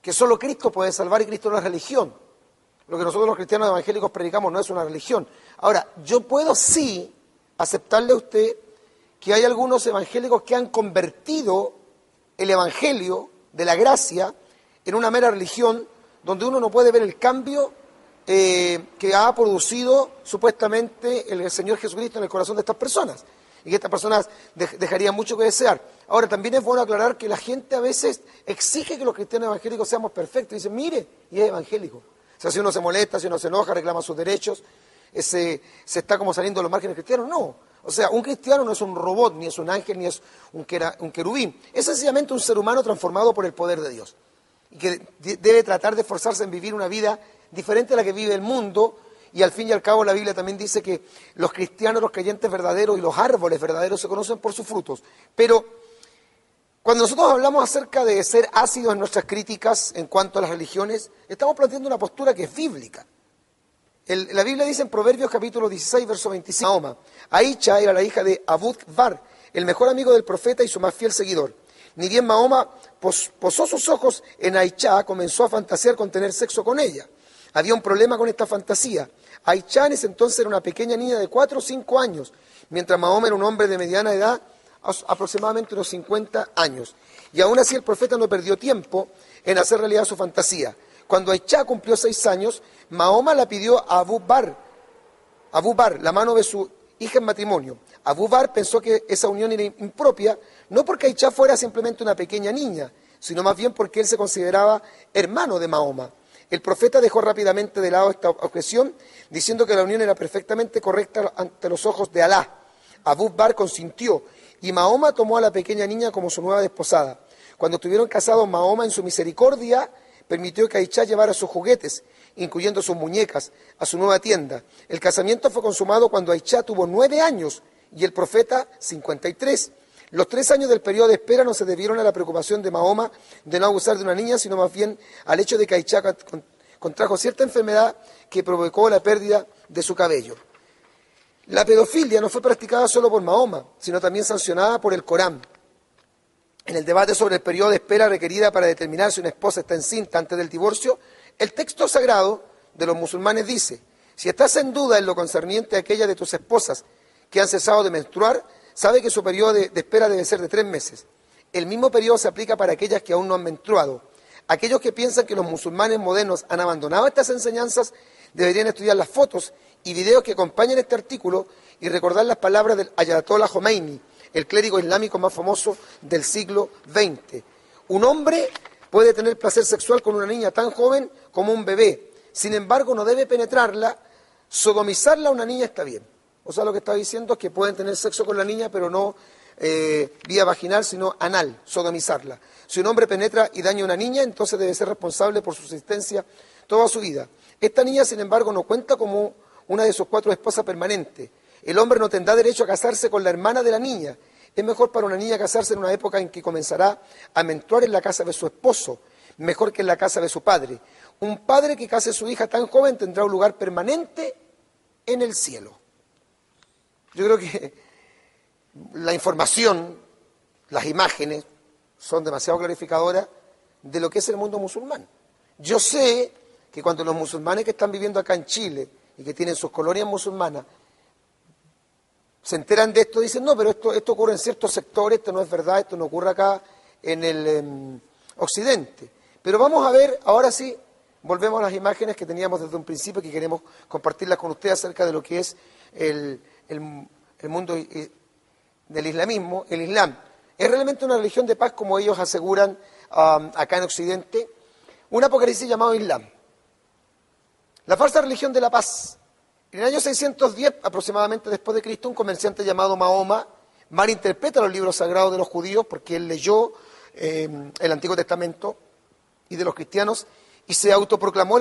que solo Cristo puede salvar, y Cristo no es religión. Lo que nosotros los cristianos evangélicos predicamos no es una religión. Ahora, yo puedo sí aceptarle a usted que hay algunos evangélicos que han convertido el evangelio de la gracia en una mera religión, donde uno no puede ver el cambio que ha producido supuestamente el Señor Jesucristo en el corazón de estas personas, y que estas personas dejarían mucho que desear. Ahora, también es bueno aclarar que la gente a veces exige que los cristianos evangélicos seamos perfectos, y dicen: mire, y es evangélico. O sea, si uno se molesta, si uno se enoja, reclama sus derechos, se está como saliendo de los márgenes cristianos. No, o sea, un cristiano no es un robot, ni es un ángel, ni es un querubín. Es sencillamente un ser humano transformado por el poder de Dios, y que debe tratar de esforzarse en vivir una vida diferente a la que vive el mundo. Y al fin y al cabo la Biblia también dice que los cristianos, los creyentes verdaderos y los árboles verdaderos se conocen por sus frutos. Pero cuando nosotros hablamos acerca de ser ácidos en nuestras críticas en cuanto a las religiones, estamos planteando una postura que es bíblica. La Biblia dice en Proverbios capítulo 16, verso 25, Mahoma: Aisha era la hija de Abu Bakr, el mejor amigo del profeta y su más fiel seguidor. Ni bien Mahoma posó sus ojos en Aisha, comenzó a fantasear con tener sexo con ella. Había un problema con esta fantasía. Aisha en ese entonces era una pequeña niña de 4 o 5 años, mientras Mahoma era un hombre de mediana edad, aproximadamente unos 50 años. Y aún así el profeta no perdió tiempo en hacer realidad su fantasía. Cuando Aishá cumplió 6 años, Mahoma la pidió a Abu Bakr, la mano de su hija en matrimonio. Abu Bakr pensó que esa unión era impropia, no porque Aishá fuera simplemente una pequeña niña, sino más bien porque él se consideraba hermano de Mahoma. El profeta dejó rápidamente de lado esta objeción, diciendo que la unión era perfectamente correcta ante los ojos de Alá. Abu Bakr consintió, y Mahoma tomó a la pequeña niña como su nueva desposada. Cuando estuvieron casados, Mahoma, en su misericordia, permitió que Aishá llevara sus juguetes, incluyendo sus muñecas, a su nueva tienda. El casamiento fue consumado cuando Aishá tuvo 9 años y el profeta 53. Los 3 años del periodo de espera no se debieron a la preocupación de Mahoma de no abusar de una niña, sino más bien al hecho de que Aishá contrajo cierta enfermedad que provocó la pérdida de su cabello. La pedofilia no fue practicada solo por Mahoma, sino también sancionada por el Corán. En el debate sobre el periodo de espera requerida para determinar si una esposa está encinta antes del divorcio, el texto sagrado de los musulmanes dice: si estás en duda en lo concerniente a aquella de tus esposas que han cesado de menstruar, sabe que su periodo de espera debe ser de 3 meses. El mismo periodo se aplica para aquellas que aún no han menstruado. Aquellos que piensan que los musulmanes modernos han abandonado estas enseñanzas deberían estudiar las fotos y videos que acompañan este artículo y recordar las palabras del Ayatollah Khomeini, el clérigo islámico más famoso del siglo XX. Un hombre puede tener placer sexual con una niña tan joven como un bebé. Sin embargo, no debe penetrarla. Sodomizarla a una niña está bien. O sea, lo que está diciendo es que pueden tener sexo con la niña, pero no vía vaginal, sino anal, sodomizarla. Si un hombre penetra y daña a una niña, entonces debe ser responsable por su existencia toda su vida. Esta niña, sin embargo, no cuenta como una de sus 4 esposas permanentes. El hombre no tendrá derecho a casarse con la hermana de la niña. Es mejor para una niña casarse en una época en que comenzará a menstruar en la casa de su esposo, mejor que en la casa de su padre. Un padre que case a su hija tan joven tendrá un lugar permanente en el cielo. Yo creo que la información, las imágenes, son demasiado clarificadoras de lo que es el mundo musulmán. Yo sé que cuando los musulmanes que están viviendo acá en Chile y que tienen sus colonias musulmanas se enteran de esto, dicen: no, pero esto ocurre en ciertos sectores, esto no es verdad, esto no ocurre acá en el occidente. Pero vamos a ver, ahora sí, volvemos a las imágenes que teníamos desde un principio, que queremos compartirlas con ustedes acerca de lo que es el mundo del islamismo. El Islam es realmente una religión de paz, como ellos aseguran acá en Occidente, un apocalipsis llamado Islam. La falsa religión de la paz. En el año 610, aproximadamente después de Cristo, un comerciante llamado Mahoma malinterpreta los libros sagrados de los judíos porque él leyó el Antiguo Testamento y de los cristianos y se autoproclamó